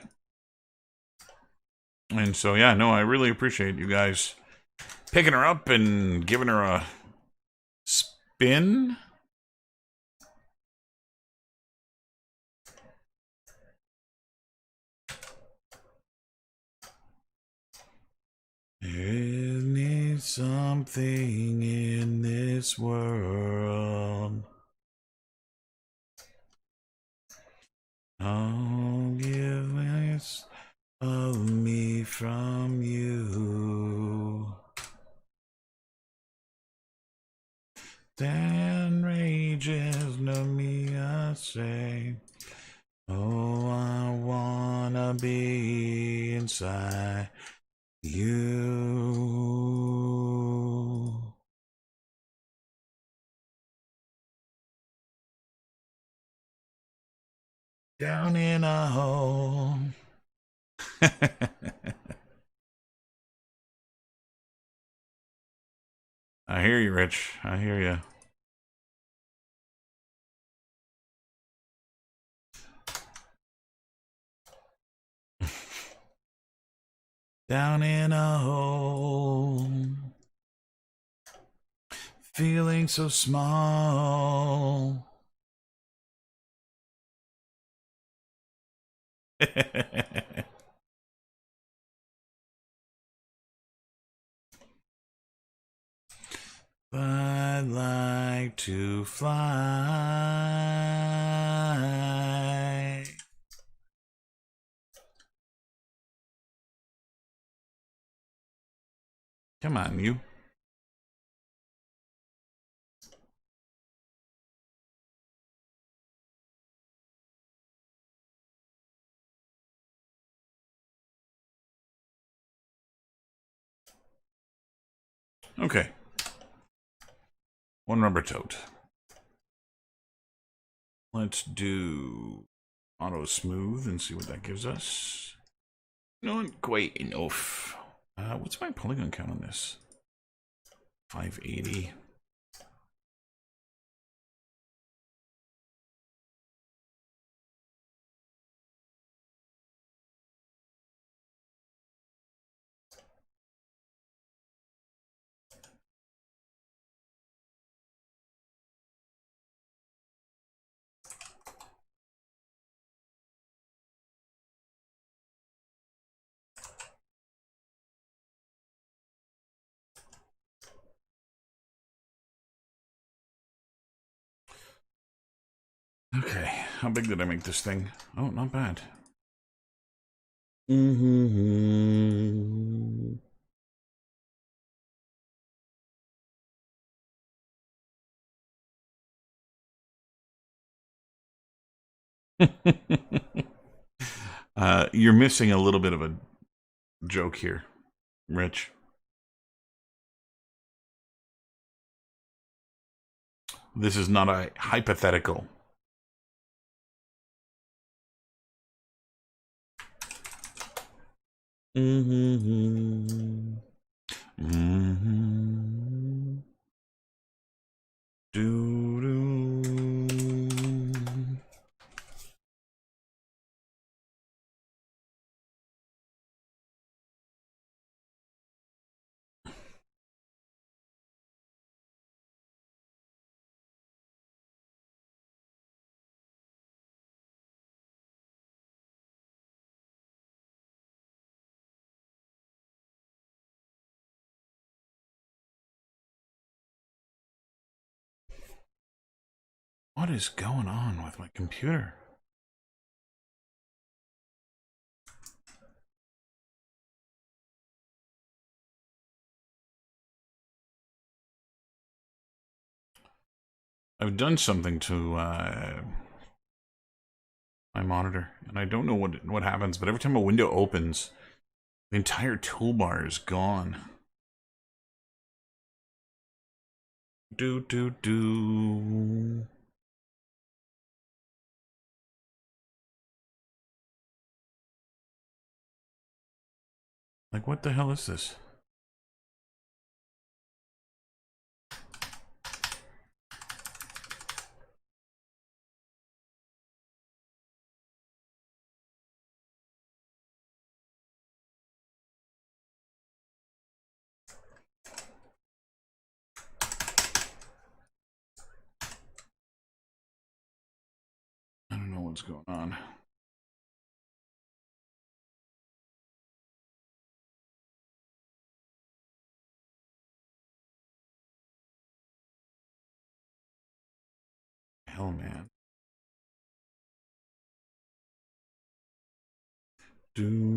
And so yeah, no, I really appreciate you guys picking her up and giving her a spin. There needs something in this world. I'll give this of me from you. Then rages no me I say. Oh, I wanna be inside you. Down in a hole. I hear you, Rich. I hear you. Down in a hole. Feeling so small. I'd like to fly. Come on, you. Okay. One rubber tote. Let's do auto smooth and see what that gives us. Not quite enough. What's my polygon count on this? 580. Okay, how big did I make this thing? Oh, not bad. You're missing a little bit of a joke here, Rich. This is not a hypothetical. What is going on with my computer? I've done something to my monitor, and I don't know what happens, but every time a window opens, the entire toolbar is gone. Do. Like, what the hell is this? I don't know what's going on. Hell, man. Do.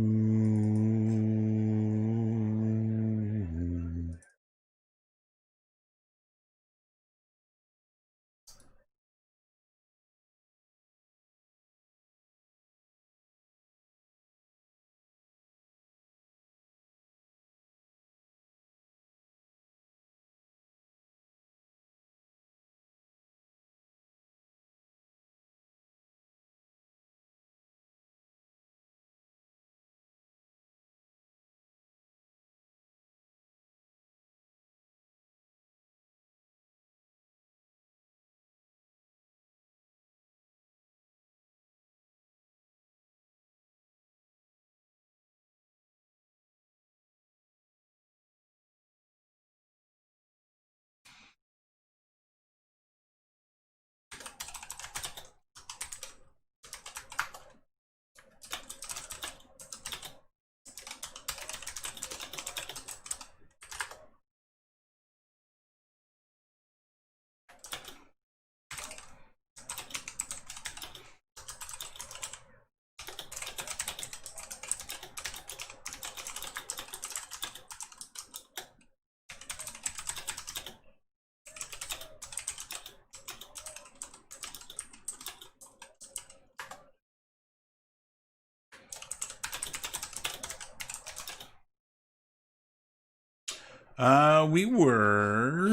We were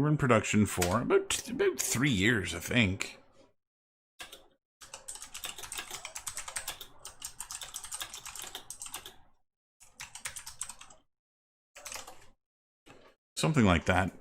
in production for about 3 years, I think. Something like that.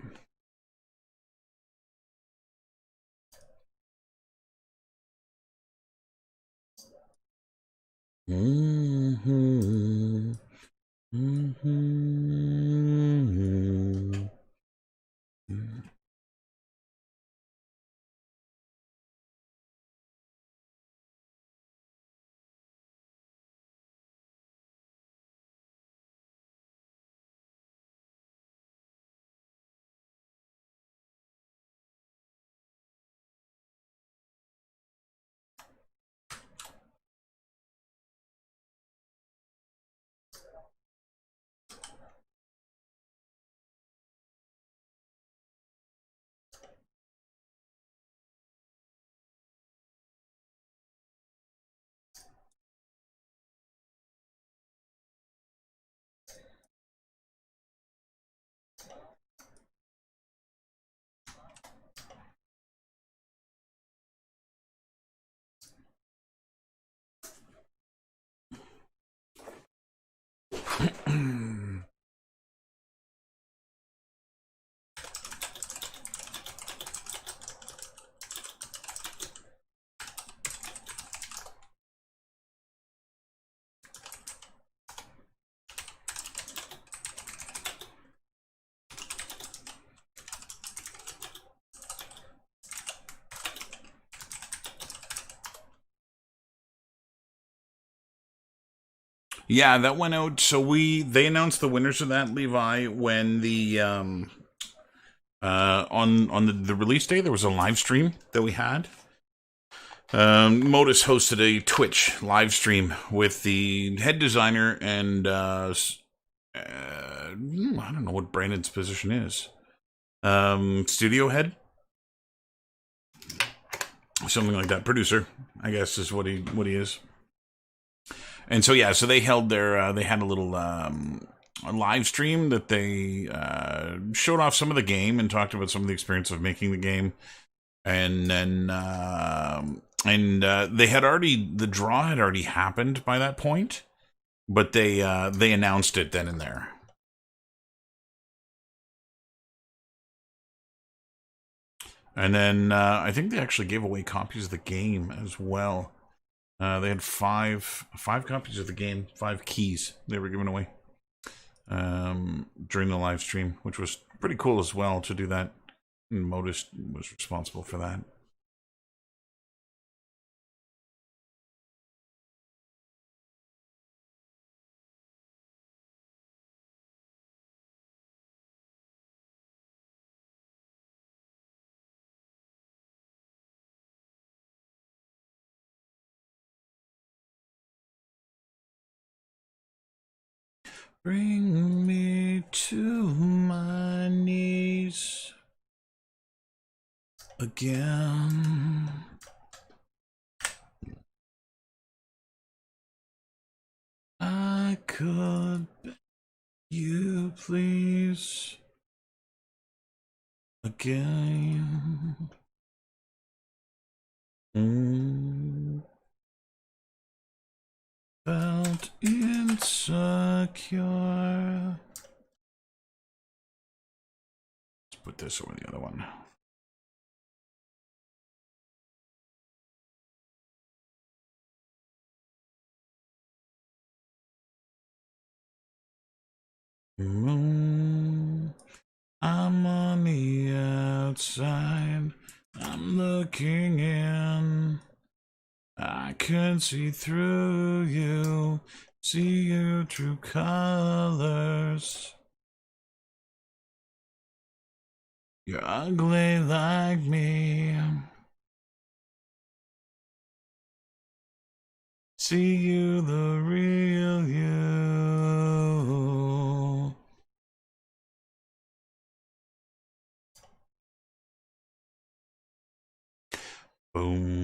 Yeah, that went out. So they announced the winners of that, Levi, when the on the release day there was a live stream that we had. Modus hosted a Twitch live stream with the head designer and I don't know what Brandon's position is. Studio head, something like that. Producer, I guess, is what he is. And so yeah, so they held their they had a little a live stream that they showed off some of the game and talked about some of the experience of making the game, and then they had already the draw had already happened by that point, but they announced it then and there. And then I think they actually gave away copies of the game as well. They had five copies of the game, 5 keys they were giving away during the live stream, which was pretty cool as well to do that. And Modus was responsible for that. Bring me to my knees again. I could beg you please again. Felt insecure. Let's put this over the other one. I'm on the outside. I'm looking in. I can see through you, see your true colors. You're ugly like me. See you, the real you. Boom.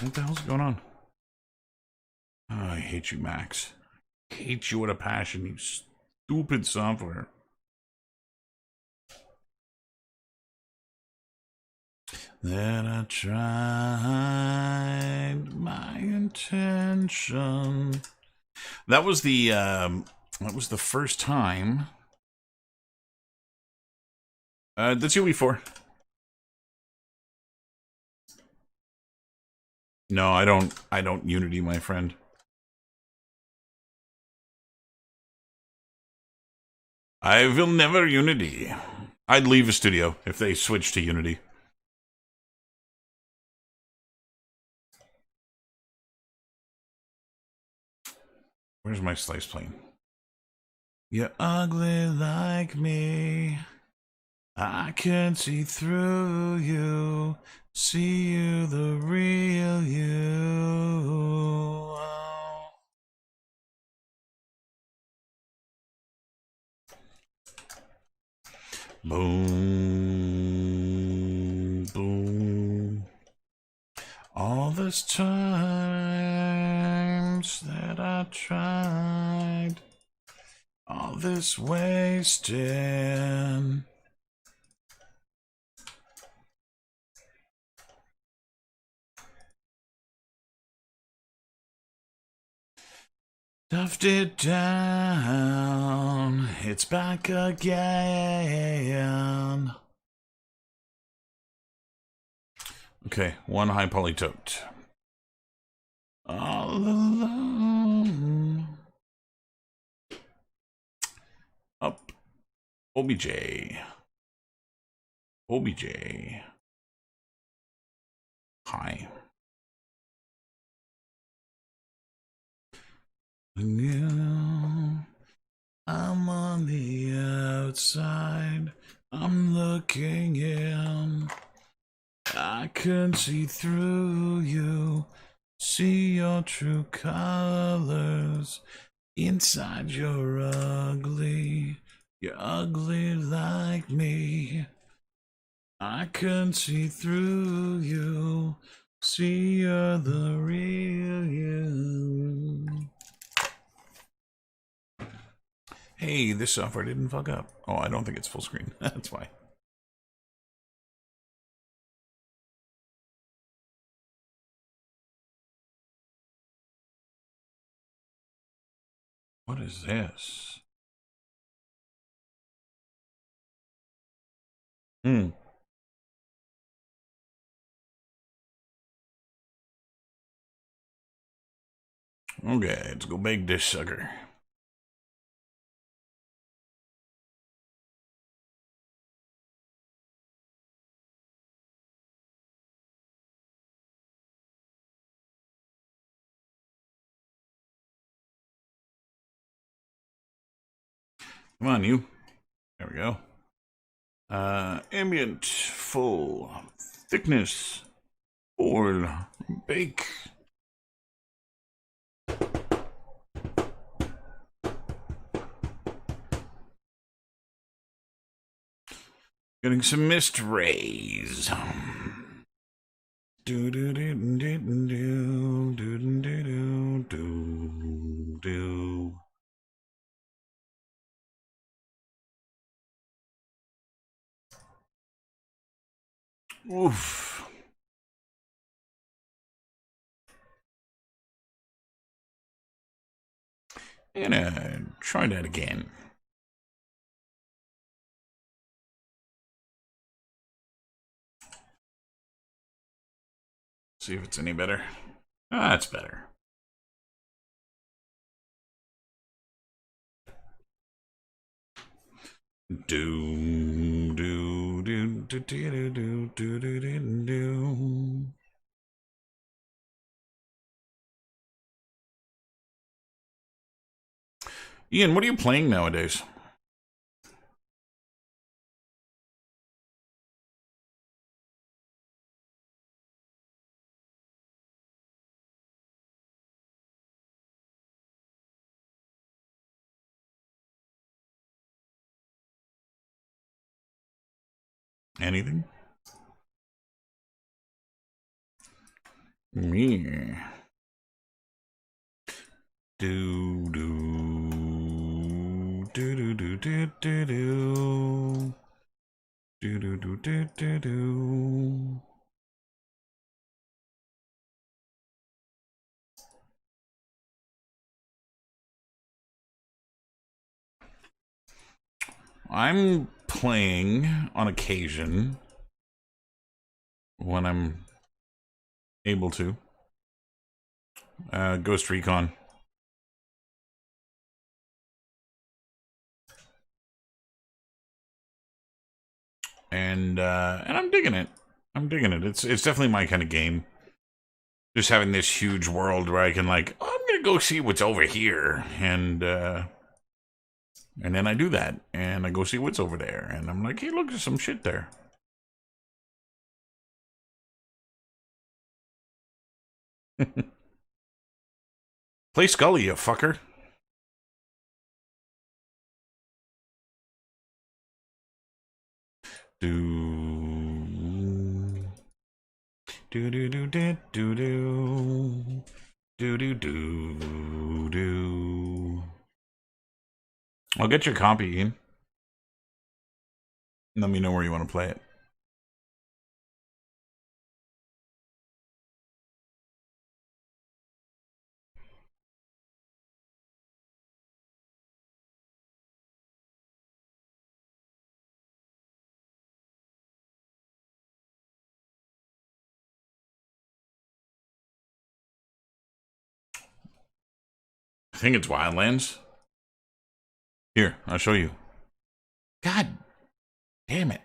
What the hell's going on? Oh, I hate you, Max. I hate you with a passion, you stupid software. That I tried my intention. That was the first time. That's UE4. No, I don't Unity, my friend. I will never Unity. I'd leave a studio if they switched to Unity. Where's my slice plane? You're ugly like me. I can see through you. See you, the real you. Boom, boom. All those times that I tried, all this wasted. Stuffed it down, it's back again. Okay, one high polytote. All alone. Up. OBJ. OBJ. Hi. Yeah, I'm on the outside. I'm looking in. I can see through you. See your true colors. Inside you're ugly. You're ugly like me. I can see through you. See you're the real you. Hey, this software didn't fuck up. Oh, I don't think it's full screen. That's why. What is this? Hmm. Okay, let's go bake this sucker. Come on, you. There we go. Ambient, full, thickness, full, bake. Getting some mist rays. Do do do do do do do do do. Oof. And try that again. See if it's any better. Ah, that's better. Do do do do do do do do do do. Ian, what are you playing nowadays? Anything? Me. Do do do do do do do do do do do do do do. I'm playing on occasion when I'm able to. Ghost Recon. And I'm digging it. I'm digging it. It's definitely my kind of game. Just having this huge world where I can like, oh, I'm gonna go see what's over here, and then I do that, and I go see what's over there, and I'm like, hey, look, there's some shit there. Play Scully, you fucker. Do do do do do do do do do do do. I'll get your copy, Ian. Let me know where you want to play it. think it's Wildlands. Here, I'll show you. God damn it.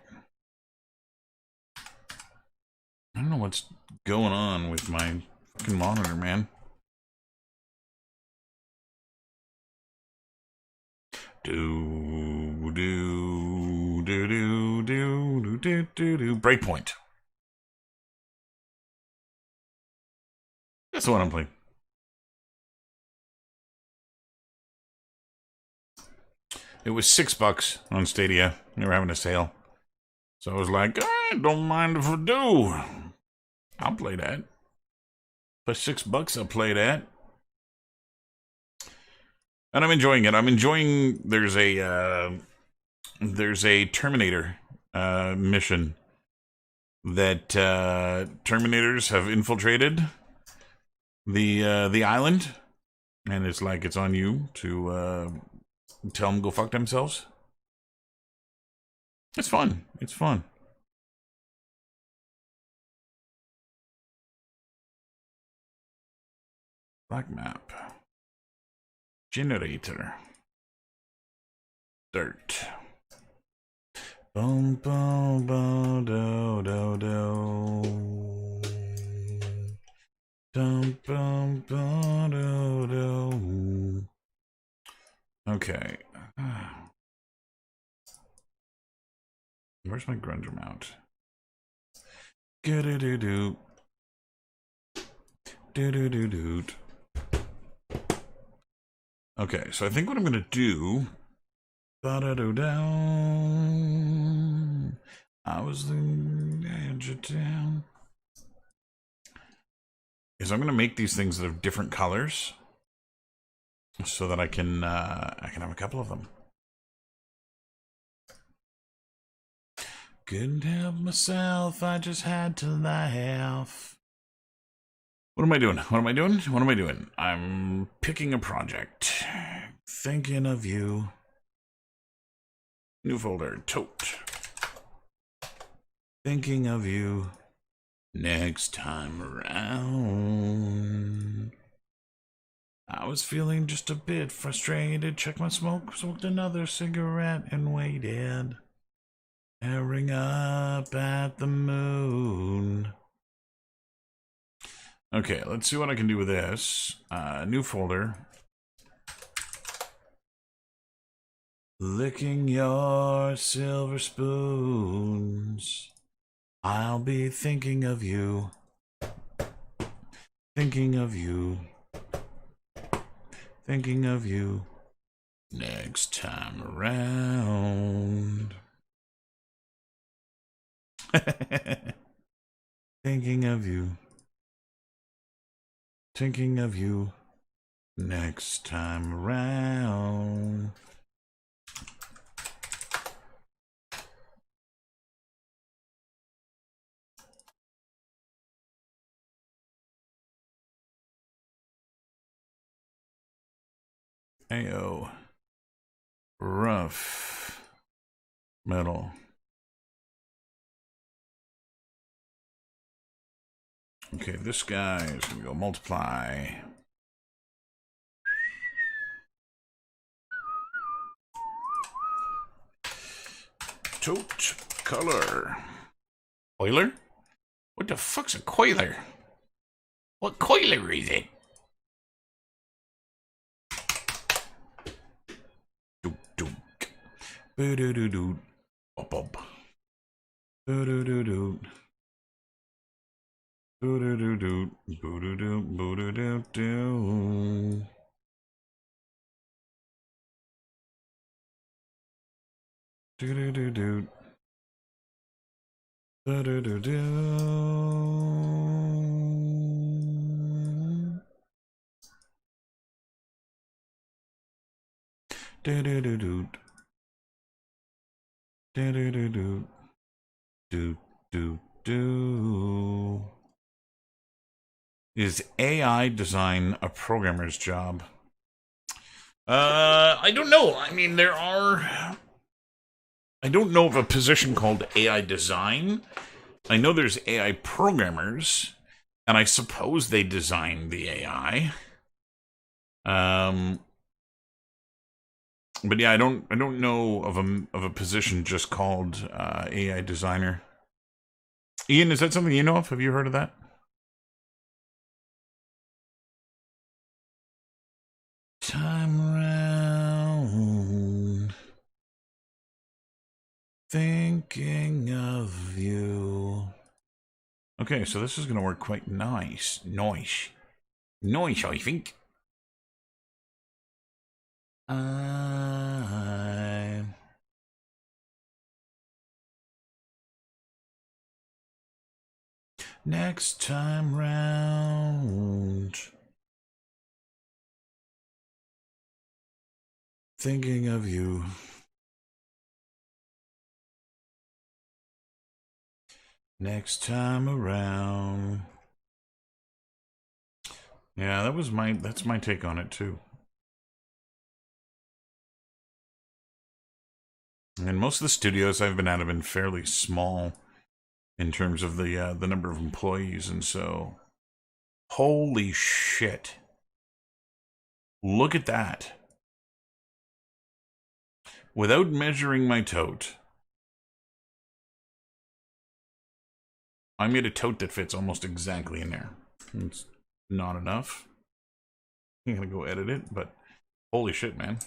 I don't know what's going on with my fucking monitor, man. Breakpoint. That's the one I'm playing. It was $6 on Stadia. They were having a sale. So I was like, I don't mind if I do. I'll play that. For $6, I'll play that. And I'm enjoying it. I'm enjoying, there's a Terminator mission that Terminators have infiltrated the island. And it's like, it's on you to tell them to go fuck themselves. It's fun. It's fun. Black map. Generator. Dirt. Boom, boom, boom, do, do, do. Dum, boom, boom, do, do. Okay. Where's my grunger mount? Do-do-do-do. Do-do-do-do. Okay, so I think what I'm going to do... Ba-da-do-down. I was the edge of town. Is I'm going to make these things that have different colors so that I can have a couple of them. Couldn't help myself, I just had to laugh. What am I doing? What am I doing? What am I doing? I'm picking a project. Thinking of you. New folder, tote. Thinking of you. Next time around. I was feeling just a bit frustrated. Checked my smoke, smoked another cigarette and waited. Staring up at the moon. Okay, let's see what I can do with this. New folder. Licking your silver spoons. I'll be thinking of you. Thinking of you. Thinking of you. Next time around. Thinking of you. Thinking of you. Next time around. Ayo. Rough. Metal. Okay, this guy is going to go multiply. Tote color. Coiler? What the fuck's a coiler? What coiler is it? Dook. Boo-doo-doo-doo. Bop-bop. Boo-doo-doo-doo. Boo-doo-doo-doo. Boo-doo-doo. Boo-doo-doo-doo. Do-do-do-do. Do-do-do-do. Do-do-do-do. Do-do-do-do. Do-do-do. Is AI design a programmer's job? I don't know. I mean, there are... I don't know of a position called AI design. I know there's AI programmers, and I suppose they design the AI. But yeah, I don't know of a position just called AI designer. Ian, is that something you know of? Have you heard of that? Time round, thinking of you. Okay, so this is going to work quite nice. Nice. Nice, I think. I Next time round, thinking of you. Next time around. Yeah, that's my take on it too. And most of the studios I've been at have been fairly small in terms of the number of employees, and so holy shit. Look at that. Without measuring my tote, I made a tote that fits almost exactly in there. It's not enough. I'm gonna go edit it, but holy shit, man.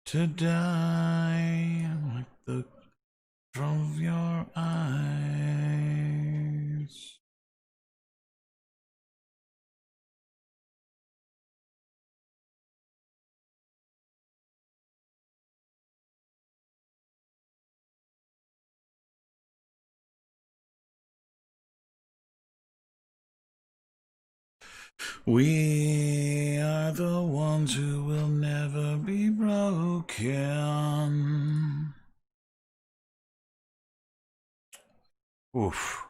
To die like the from your eyes. We are the ones who will never be broken. Oof.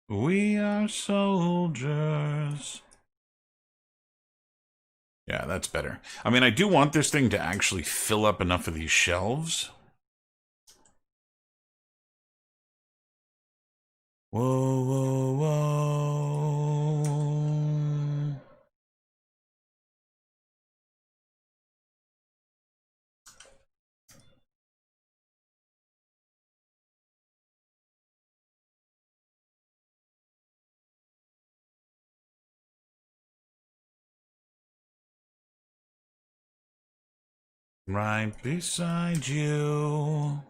We are soldiers. Yeah, that's better. I mean, I do want this thing to actually fill up enough of these shelves. Whoa, whoa, whoa. Right beside you.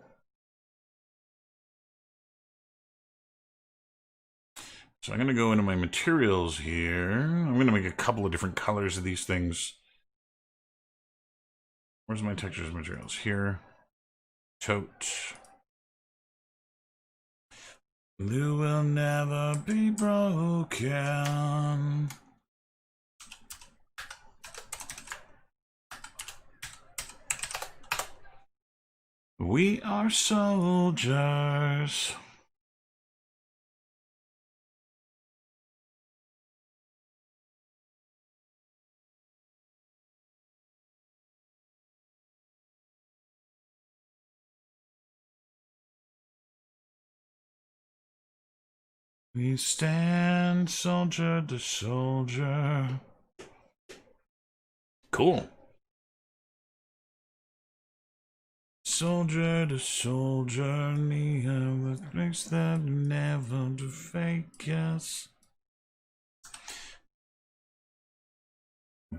So I'm going to go into my materials here. I'm going to make a couple of different colors of these things. Where's my textures materials? Here. Tote. You will never be broken. We are soldiers. We stand soldier to soldier. Cool. Soldier to soldier, near with makes that never to fake us.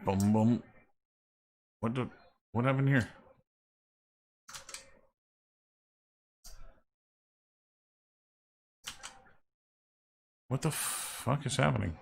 Boom, boom. What happened here? What the fuck is happening?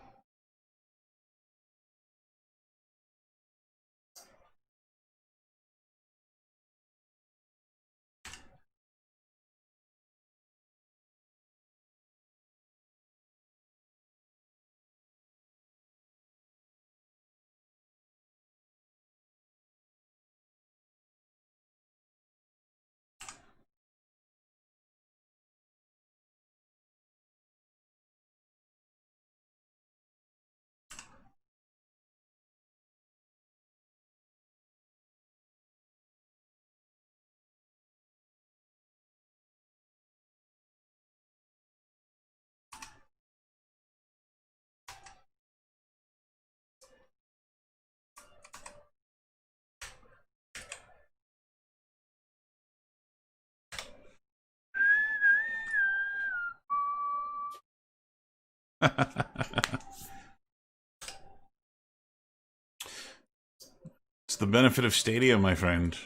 It's the benefit of Stadia, my friend.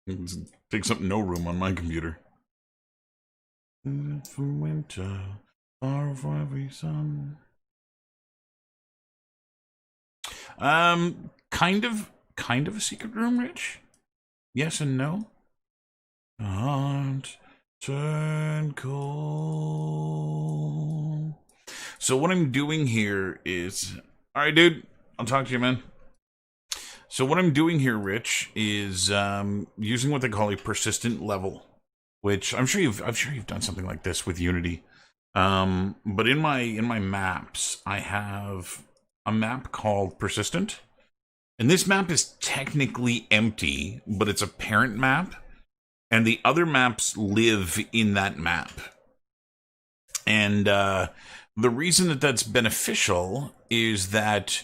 It takes up no room on my computer. For winter, far for every sun. Kind of a secret room, Rich. Yes and no. Heart turn cold. So what I'm doing here is, all right, dude. I'll talk to you, man. So what I'm doing here, Rich, is using what they call a persistent level, which I'm sure you've done something like this with Unity. But in my maps, I have a map called persistent, and this map is technically empty, but it's a parent map, and the other maps live in that map. And the reason that that's beneficial is that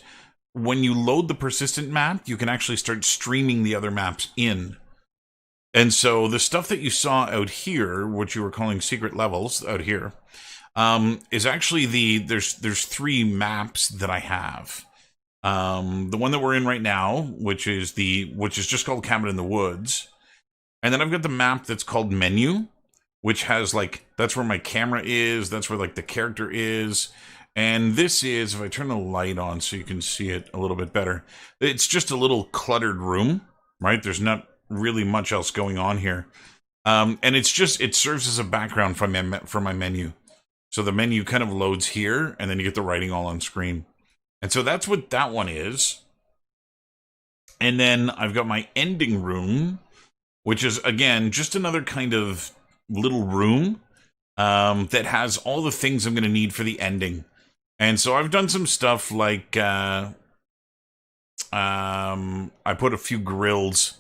when you load the persistent map, you can actually start streaming the other maps in. And so the stuff that you saw out here, which you were calling secret levels out here, is actually there's three maps that I have. The one that we're in right now, which is just called Cabin in the Woods, and then I've got the map that's called Menu, which has that's where my camera is, that's where the character is. And this is, if I turn the light on so you can see it a little bit better, it's just a little cluttered room, right? There's not really much else going on here. And it serves as a background for my menu. So the menu kind of loads here, and then you get the writing all on screen. And so that's what that one is. And then I've got my ending room, which is, again, just another kind of little room that has all the things I'm going to need for the ending. And so I've done some stuff like I put a few grills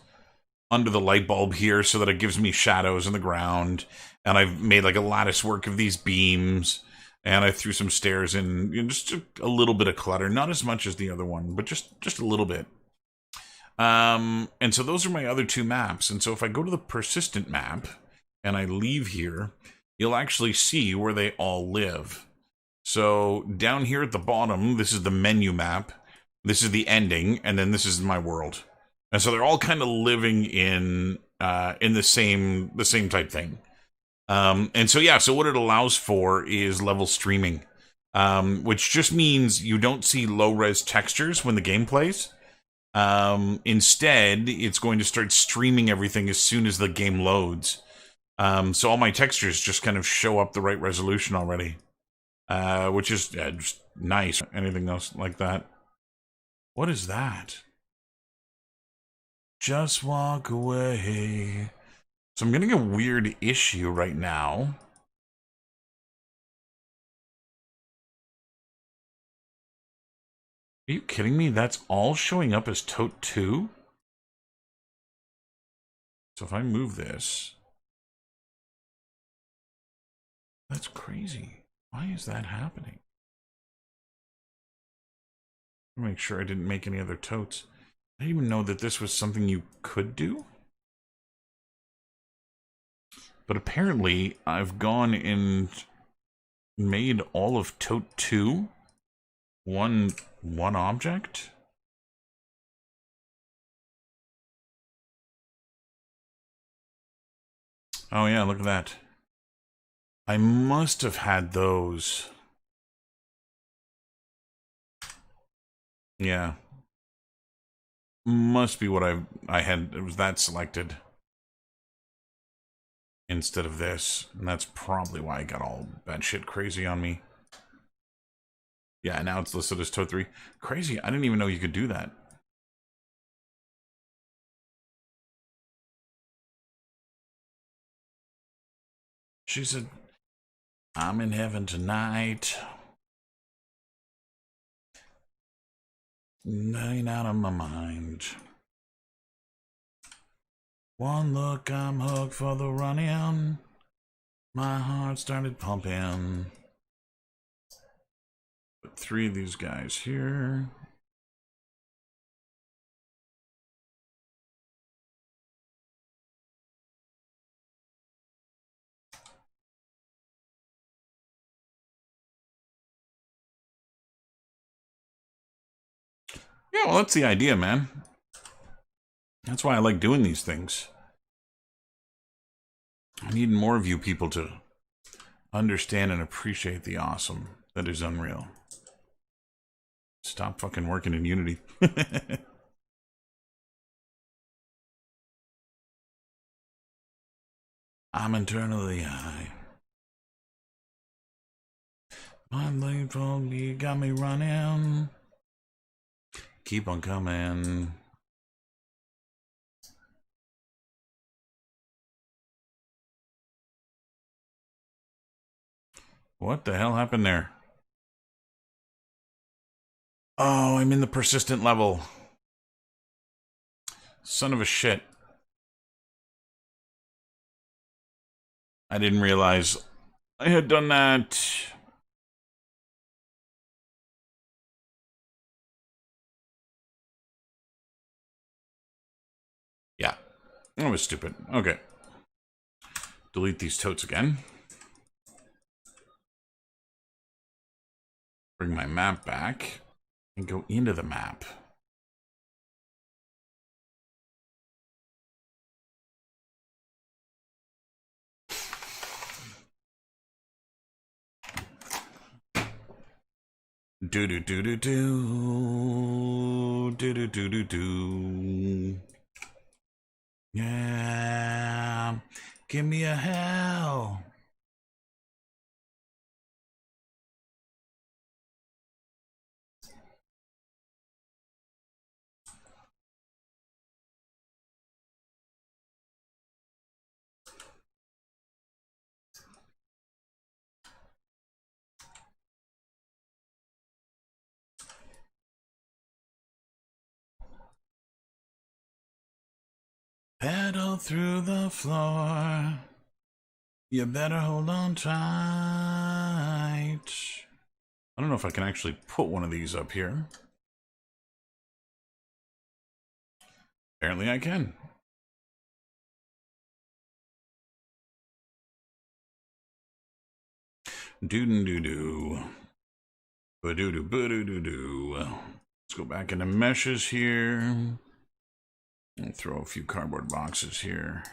under the light bulb here so that it gives me shadows in the ground. And I've made a lattice work of these beams. And I threw some stairs in, just a little bit of clutter. Not as much as the other one, but just a little bit. And so those are my other two maps. And so if I go to the persistent map and I leave here, you'll actually see where they all live. So down here at the bottom, this is the menu map, this is the ending, and then this is my world. And so they're all kind of living in the same type thing. And so yeah, so what it allows for is level streaming, which just means you don't see low-res textures when the game plays. Instead, it's going to start streaming everything as soon as the game loads. So all my textures just kind of show up the right resolution already. Which is just nice. Anything else like that? What is that? Just walk away. So I'm getting a weird issue right now. Are you kidding me? That's all showing up as Tote 2? So if I move this... That's crazy. Why is that happening? Make sure I didn't make any other totes. I didn't even know that this was something you could do. But apparently, I've gone and made all of Tote 2 one object. Oh yeah, look at that. I must have had those. Yeah. Must be what I had. It was that selected instead of this. And that's probably why I got all batshit crazy on me. Yeah, now it's listed as Toad 3. Crazy. I didn't even know you could do that. She said, I'm in heaven tonight. Lying out of my mind. One look, I'm hooked for the running. My heart started pumping. Put 3 of these guys here. Yeah, well, that's the idea, man. That's why I like doing these things. I need more of you people to understand and appreciate the awesome that is Unreal. Stop fucking working in Unity. I'm internally high. My late phone, you got me running. Keep on coming. What the hell happened there? Oh, I'm in the persistent level. Son of a shit. I didn't realize I had done that. Yeah, that was stupid. Okay. Delete these totes again. Bring my map back and go into the map. Do do do do do do do do do do. Yeah, give me a hell. Pedal through the floor. You better hold on tight. I don't know if I can actually put one of these up here. Apparently I can. Doo-doo-doo-doo. Ba-doo-doo-ba-doo-doo-doo. Let's go back into meshes here. And throw a few cardboard boxes here.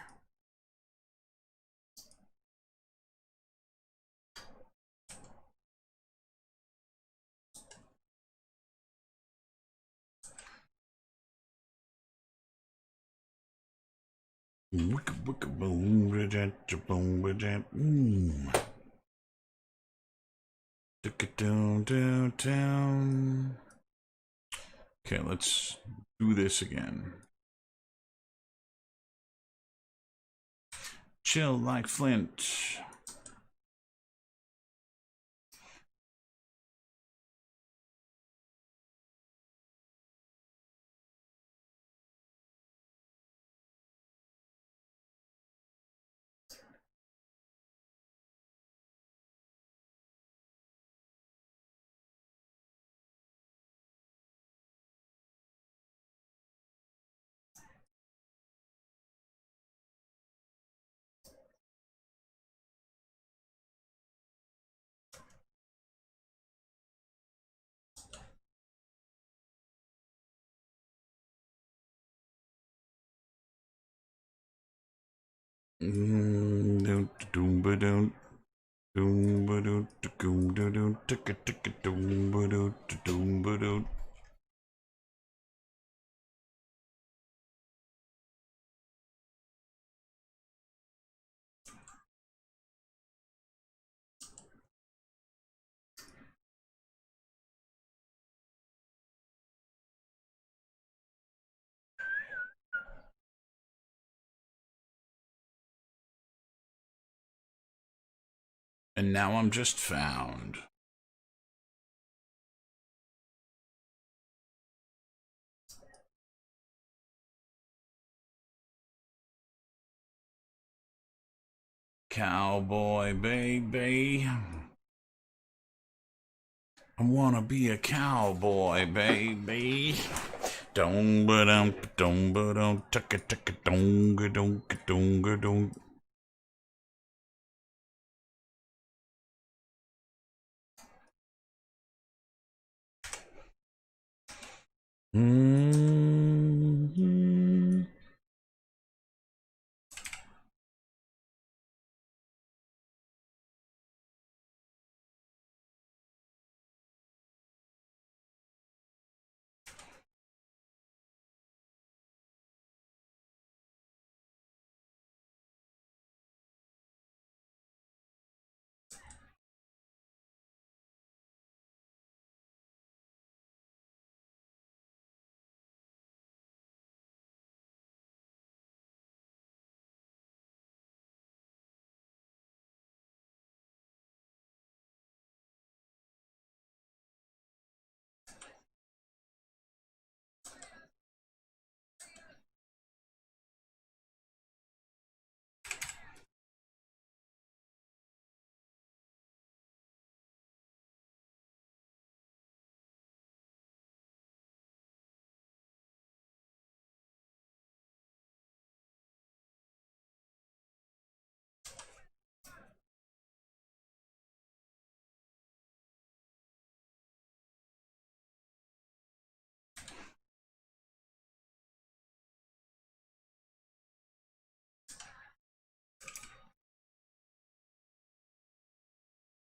Okay, let's do this again. Chill like Flint. And now I'm just found. Cowboy baby. I wanna be a cowboy baby. Dong ba dum dong ba dum tucka tucka dong ga dong ga dong ga dong. Mm-hmm.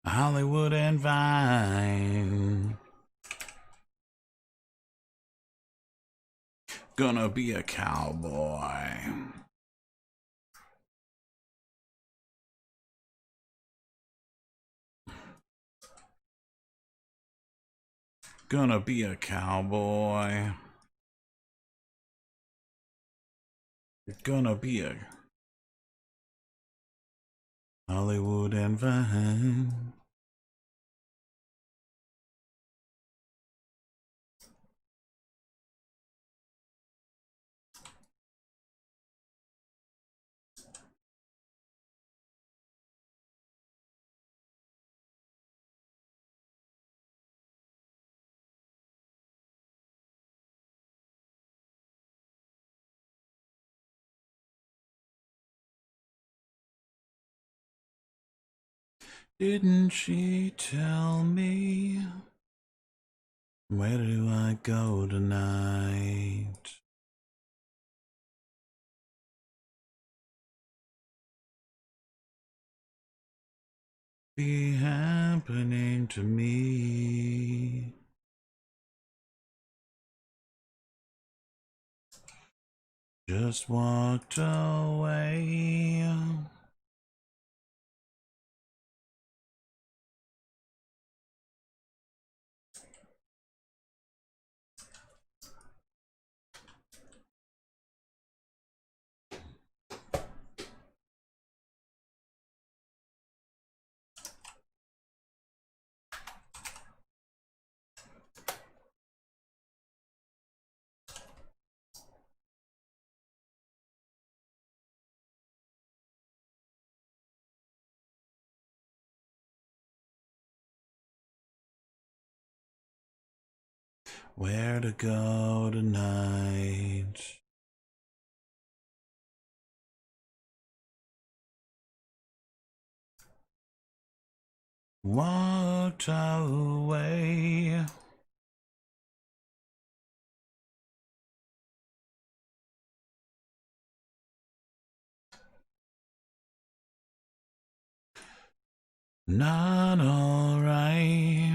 Hollywood and Vine. Gonna be a cowboy. Gonna be a cowboy. Gonna be a Hollywood and Vine. Didn't she tell me? Where do I go tonight? Be happening to me. Just walked away. Where to go tonight? Walked away. Not alright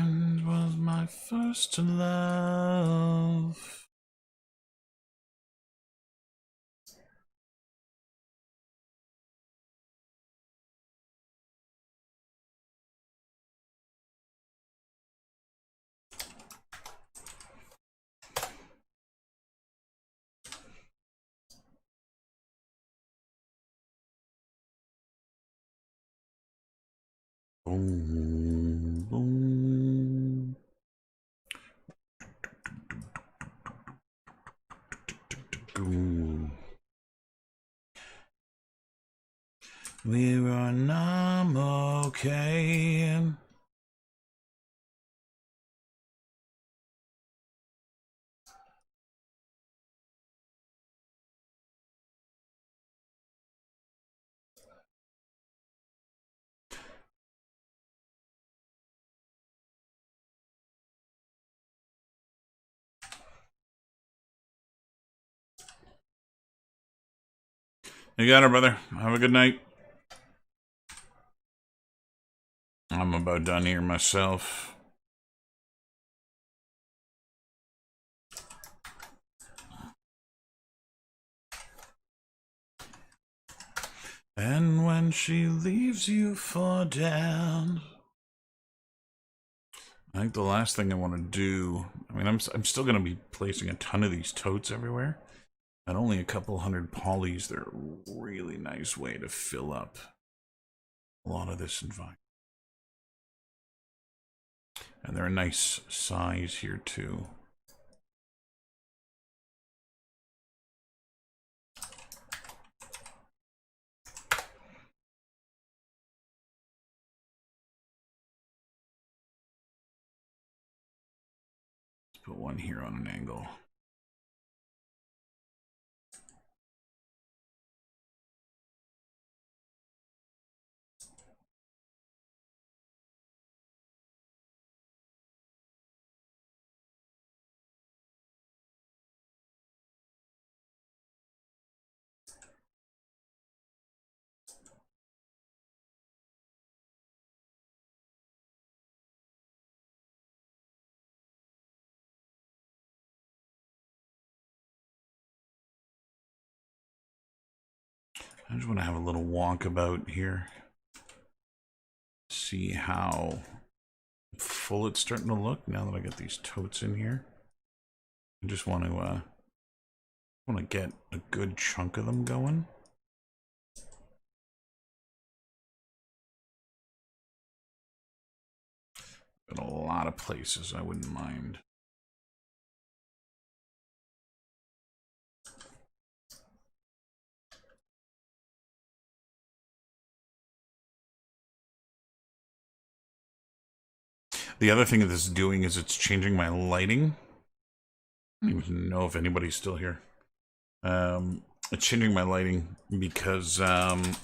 was my first love. Boom, boom. Boom. We were numb, okay. You got it, brother. Have a good night. I'm about done here myself. And when she leaves you for dead. I think the last thing I want to do, I mean, I'm still going to be placing a ton of these totes everywhere. And only a couple hundred polys, they're a really nice way to fill up a lot of this environment. And they're a nice size here too. Let's put one here on an angle. I just want to have a little walkabout here. See how full it's starting to look now that I got these totes in here. I just want to get a good chunk of them going. But a lot of places I wouldn't mind. The other thing that this is doing is it's changing my lighting. I don't even know if anybody's still here. It's changing my lighting because I'm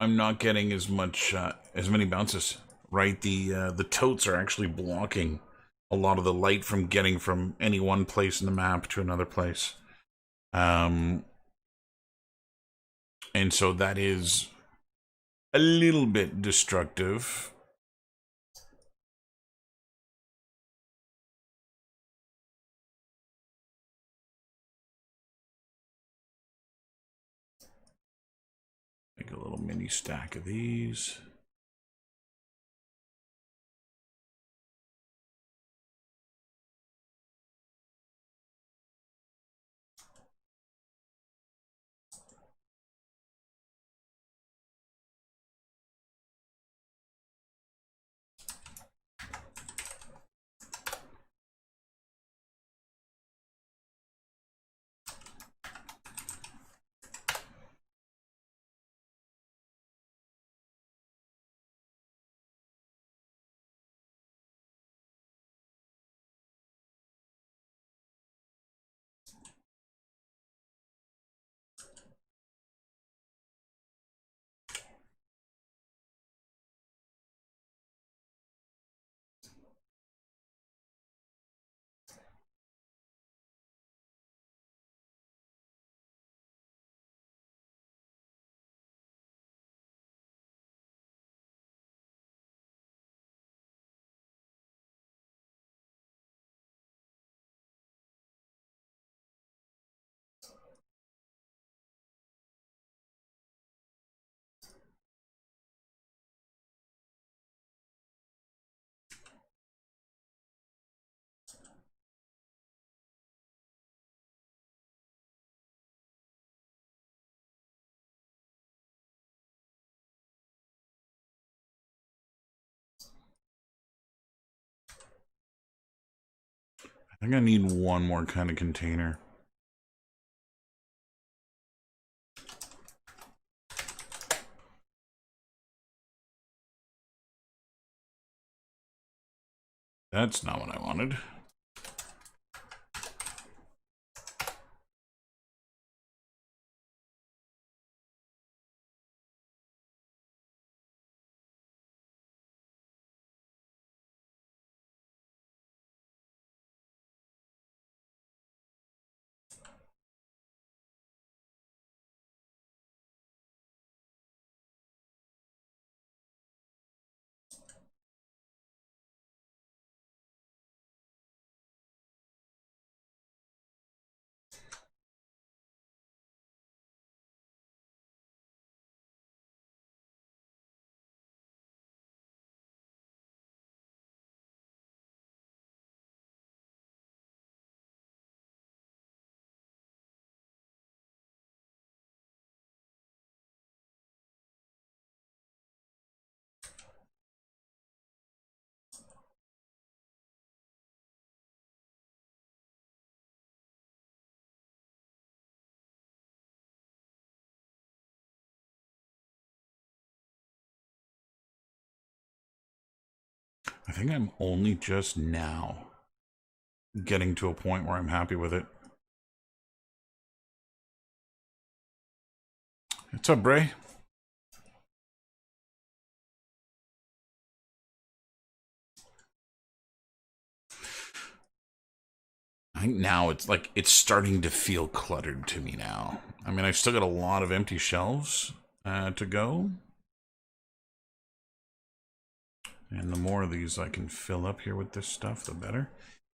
not getting as much as many bounces. Right, the totes are actually blocking a lot of the light from getting from any one place in the map to another place. And so that is a little bit destructive. Make a little mini stack of these. I think I need one more kind of container. That's not what I wanted. I think I'm only just now getting to a point where I'm happy with it. What's up, Bray? I think now it's starting to feel cluttered to me now. I mean, I've still got a lot of empty shelves to go. And the more of these I can fill up here with this stuff, the better.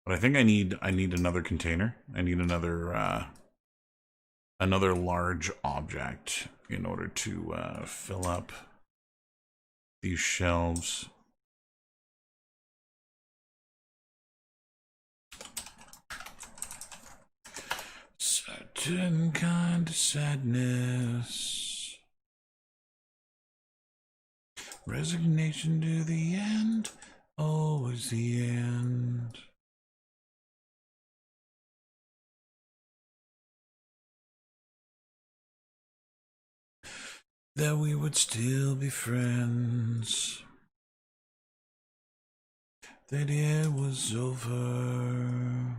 But I think I need another container. I need another large object in order to fill up these shelves. Certain kind of sadness, resignation to the end, always the end. That we would still be friends, that it was over.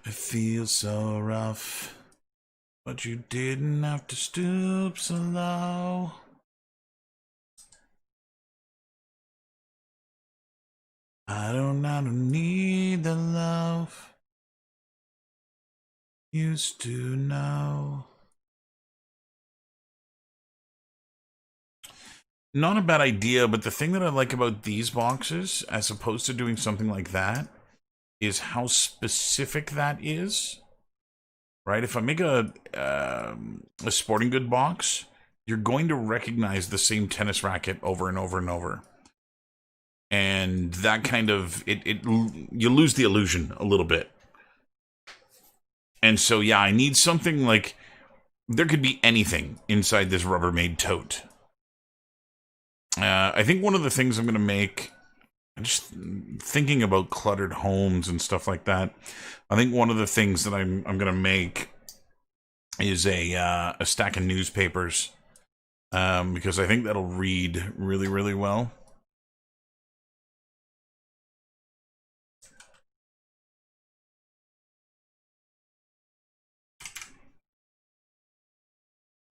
I feel so rough, but you didn't have to stoop so low. I don't need the love used to know. Not a bad idea, but the thing that I like about these boxes, as opposed to doing something like that, is how specific that is. Right? If I make a sporting good box, you're going to recognize the same tennis racket over and over and over. And that kind of you lose the illusion a little bit. And so yeah, I need something like there could be anything inside this Rubbermaid tote. I think one of the things I'm going to make, I'm just thinking about cluttered homes and stuff like that. I think one of the things that I'm going to make is a stack of newspapers, because I think that'll read really, really well.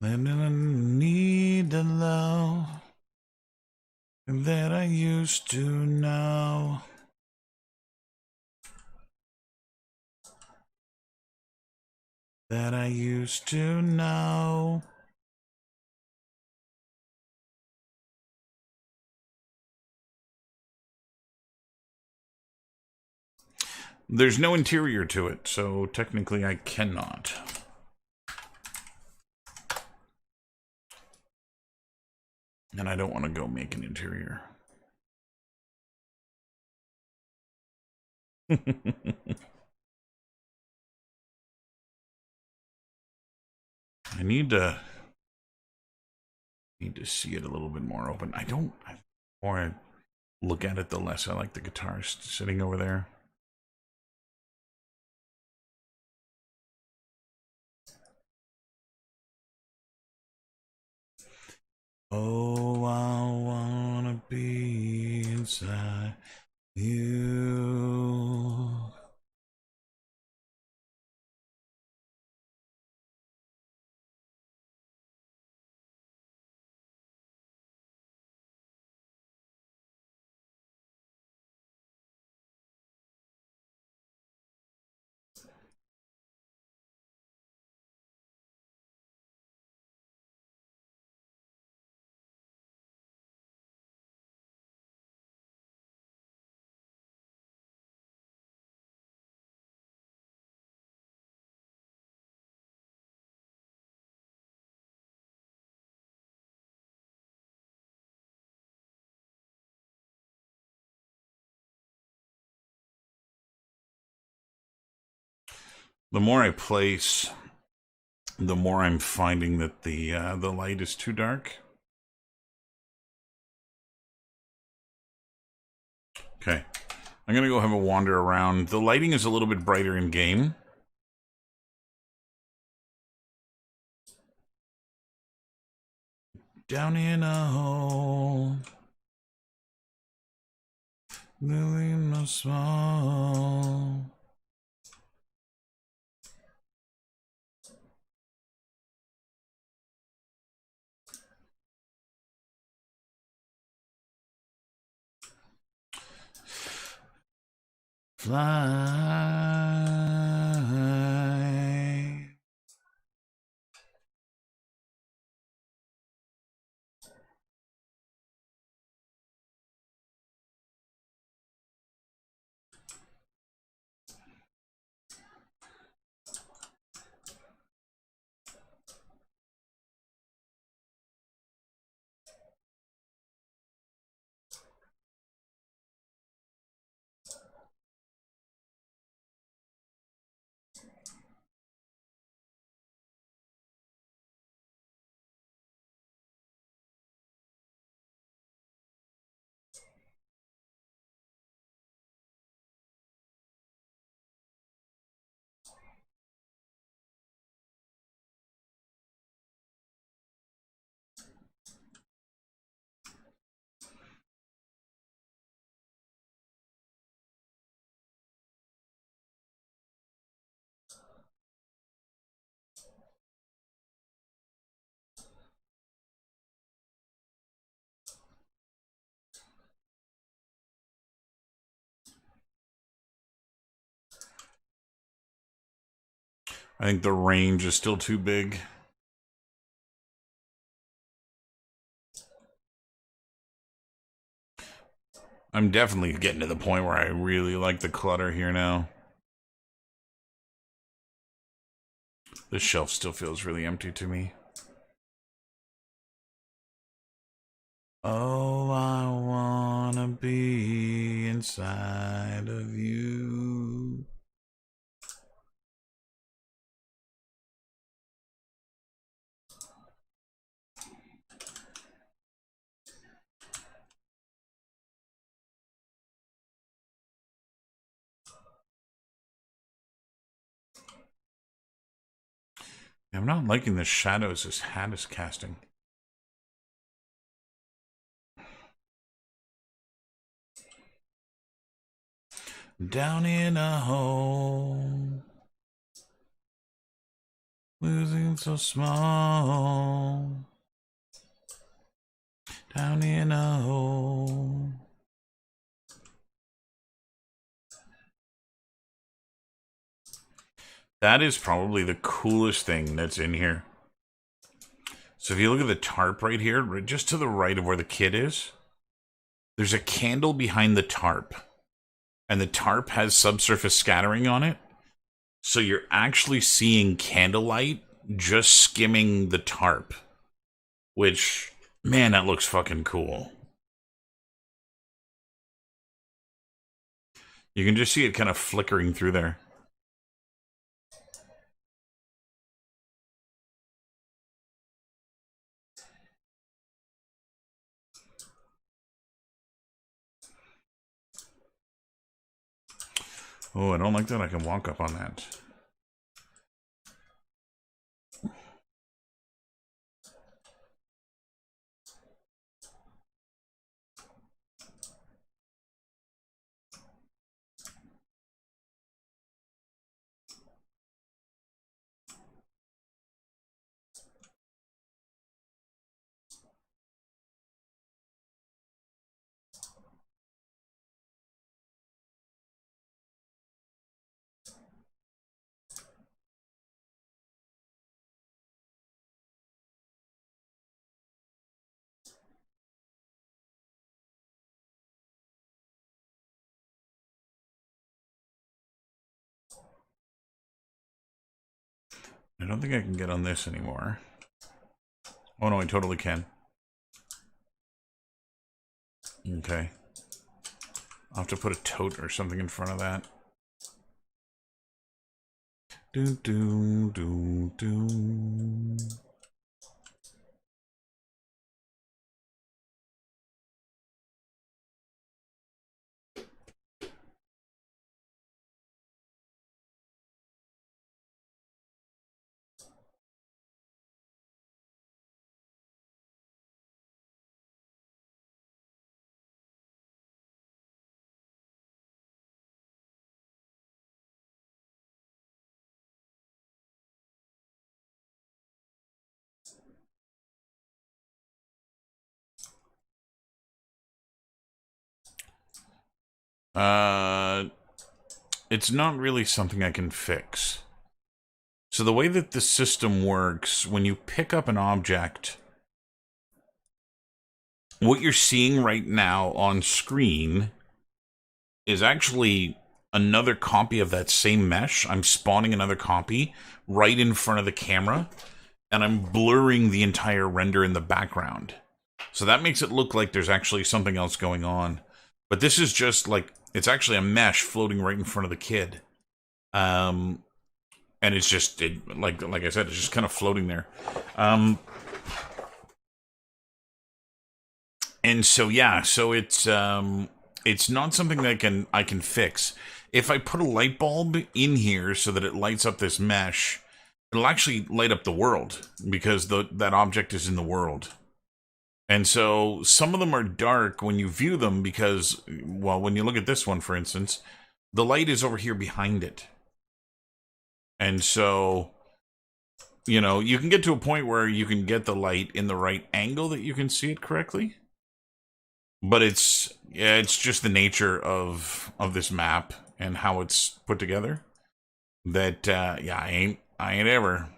And I need the love that I used to know. That I used to know. There's no interior to it, so technically I cannot. And I don't want to go make an interior. I need to see it a little bit more open. The more I look at it, the less I like the guitar sitting over there. Oh, I wanna be inside you. The more I place, the more I'm finding that the light is too dark. Okay. I'm going to go have a wander around. The lighting is a little bit brighter in game. Down in a hole, living no small. Fly. I think the range is still too big. I'm definitely getting to the point where I really like the clutter here now. This shelf still feels really empty to me. Oh, I wanna be inside of you. I'm not liking the shadows this hat is casting. Down in a hole, losing so small. Down in a hole. That is probably the coolest thing that's in here. So if you look at the tarp right here, just to the right of where the kid is, there's a candle behind the tarp. And the tarp has subsurface scattering on it. So you're actually seeing candlelight just skimming the tarp. Which, man, that looks fucking cool. You can just see it kind of flickering through there. Oh, I don't like that I can walk up on that. I don't think I can get on this anymore. Oh no, I totally can. Okay. I'll have to put a tote or something in front of that. Do do do do. It's not really something I can fix. So the way that the system works, when you pick up an object, what you're seeing right now on screen is actually another copy of that same mesh. I'm spawning another copy right in front of the camera, and I'm blurring the entire render in the background. So that makes it look like there's actually something else going on. But this is just like, it's actually a mesh floating right in front of the kid. And it's just, like I said, it's just kind of floating there. And so, yeah, so it's not something that I can fix. If I put a light bulb in here so that it lights up this mesh, it'll actually light up the world because that object is in the world. And so some of them are dark when you view them because, well, when you look at this one, for instance, the light is over here behind it. And so, you know, you can get to a point where you can get the light in the right angle that you can see it correctly. But it's just the nature of this map and how it's put together. That yeah, I ain't ever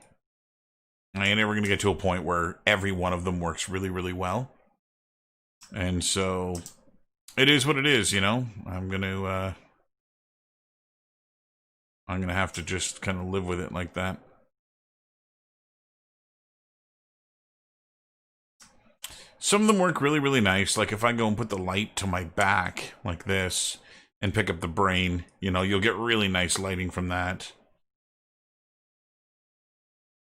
gonna get to a point where every one of them works really, really well. And so it is what it is, you know. I'm gonna have to just kind of live with it like that. Some of them work really, really nice. Like if I go and put the light to my back like this and pick up the brain, you know, you'll get really nice lighting from that.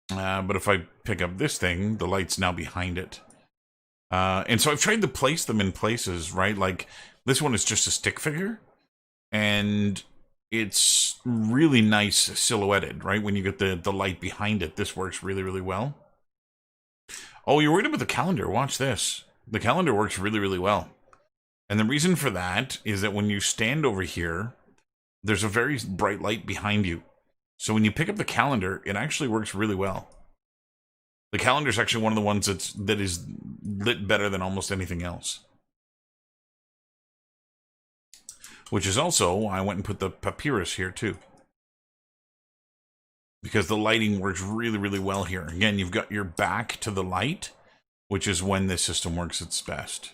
But if I pick up this thing, the light's now behind it. And so I've tried to place them in places, right? Like this one is just a stick figure. And it's really nice silhouetted, right? When you get the light behind it, this works really, really well. Oh, you're worried about the calendar. Watch this. The calendar works really, really well. And the reason for that is that when you stand over here, there's a very bright light behind you. So when you pick up the calendar, it actually works really well. The calendar is actually one of the ones that is lit better than almost anything else. Which is also why I went and put the papyrus here too. Because the lighting works really, really well here. Again, you've got your back to the light, which is when this system works its best.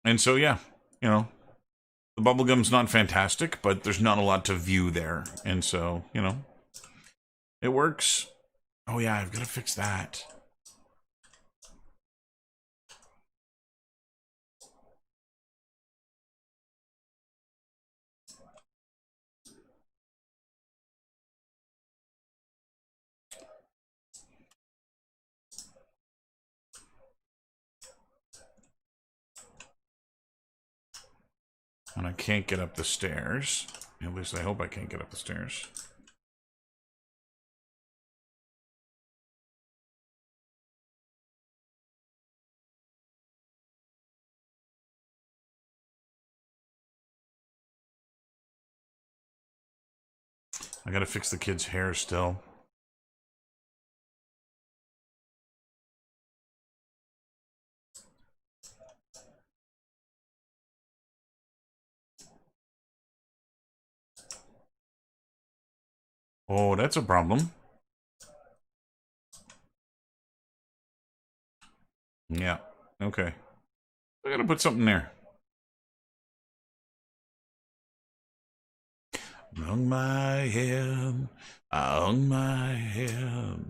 And so, yeah, you know, the bubblegum's not fantastic, but there's not a lot to view there. And so, you know, it works. Oh, yeah, I've got to fix that. And I can't get up the stairs. At least I hope I can't get up the stairs. I gotta fix the kid's hair still. Oh, that's a problem. Yeah, okay. I gotta put something there. I hung my head, I hung my head.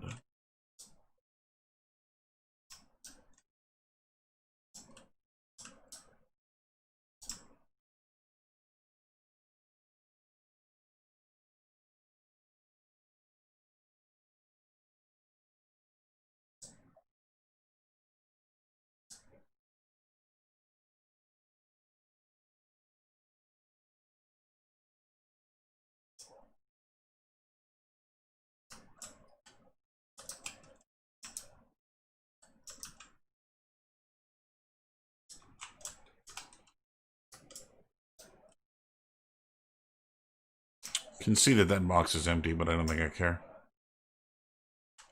Can see that box is empty, but I don't think I care.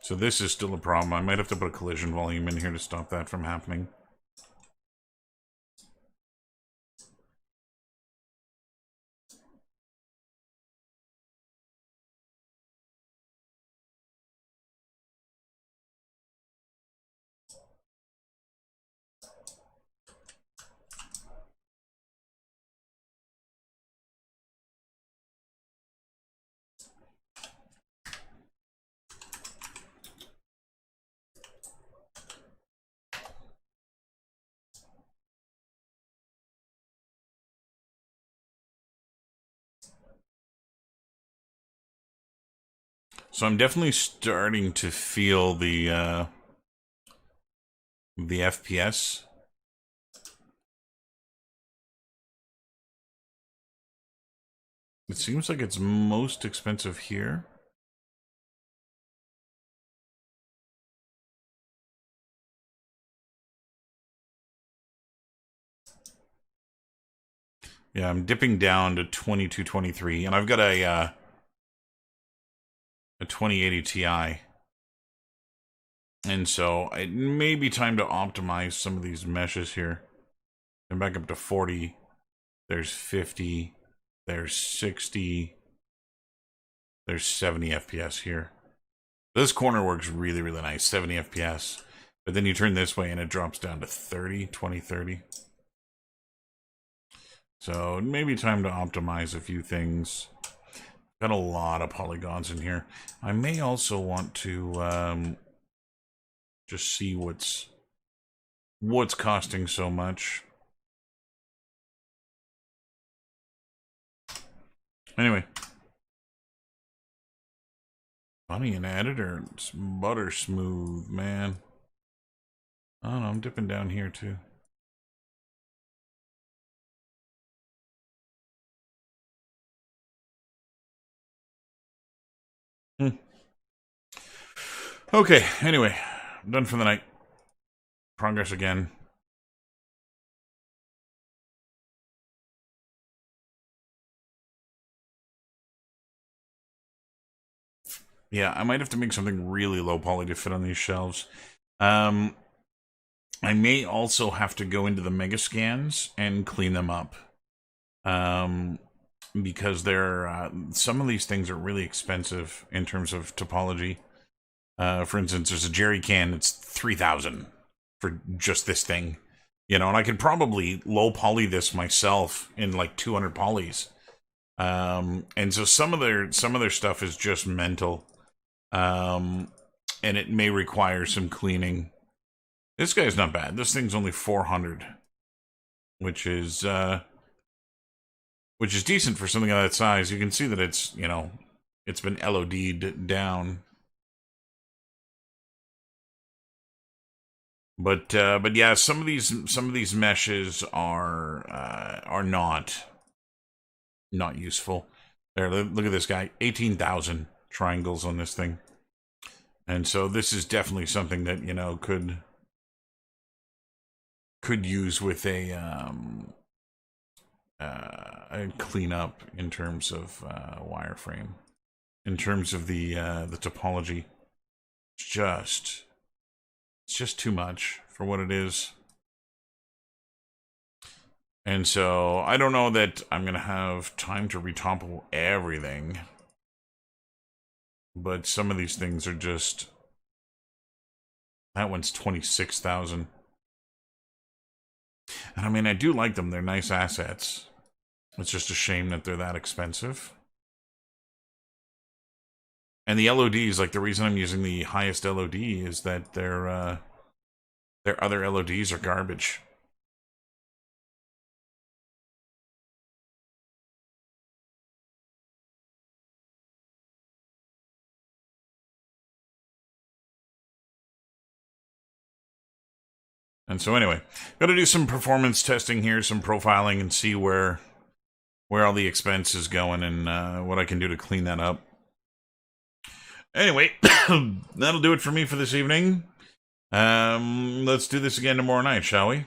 So this is still a problem. I might have to put a collision volume in here to stop that from happening. So I'm definitely starting to feel the FPS. It seems like it's most expensive here. Yeah, I'm dipping down to 2223, and I've got a 2080 Ti. And so it may be time to optimize some of these meshes here. And back up to 40. There's 50. There's 60. There's 70 FPS here. This corner works really, really nice. 70 FPS. But then you turn this way and it drops down to 30, 20, 30. So maybe time to optimize a few things. Got a lot of polygons in here. I may also want to just see what's costing so much. Anyway. Funny, an editor. It's butter smooth, man. I don't know, I'm dipping down here too. Okay, anyway, I'm done for the night. Progress again. Yeah, I might have to make something really low poly to fit on these shelves. I may also have to go into the mega scans and clean them up. Because they're some of these things are really expensive in terms of topology. For instance, there's a jerry can, it's 3,000 for just this thing. You know, and I could probably low poly this myself in like 200 polys. And so some of their stuff is just mental. And it may require some cleaning. This guy's not bad. This thing's only 400, which is decent for something of that size. You can see that it's, you know, it's been LOD'd down. But yeah, some of these meshes are not useful. There, look at this guy, 18,000 triangles on this thing, and so this is definitely something that, you know, could use with a cleanup in terms of wireframe, in terms of the topology. It's just too much for what it is. And so I don't know that I'm going to have time to retopple everything. But some of these things are just... That one's 26,000. And I mean, I do like them. They're nice assets. It's just a shame that they're that expensive. And the LODs, like the reason I'm using the highest LOD is that their other LODs are garbage. And so anyway, got to do some performance testing here, some profiling, and see where all the expense is going and what I can do to clean that up. Anyway, that'll do it for me for this evening. Let's do this again tomorrow night, shall we?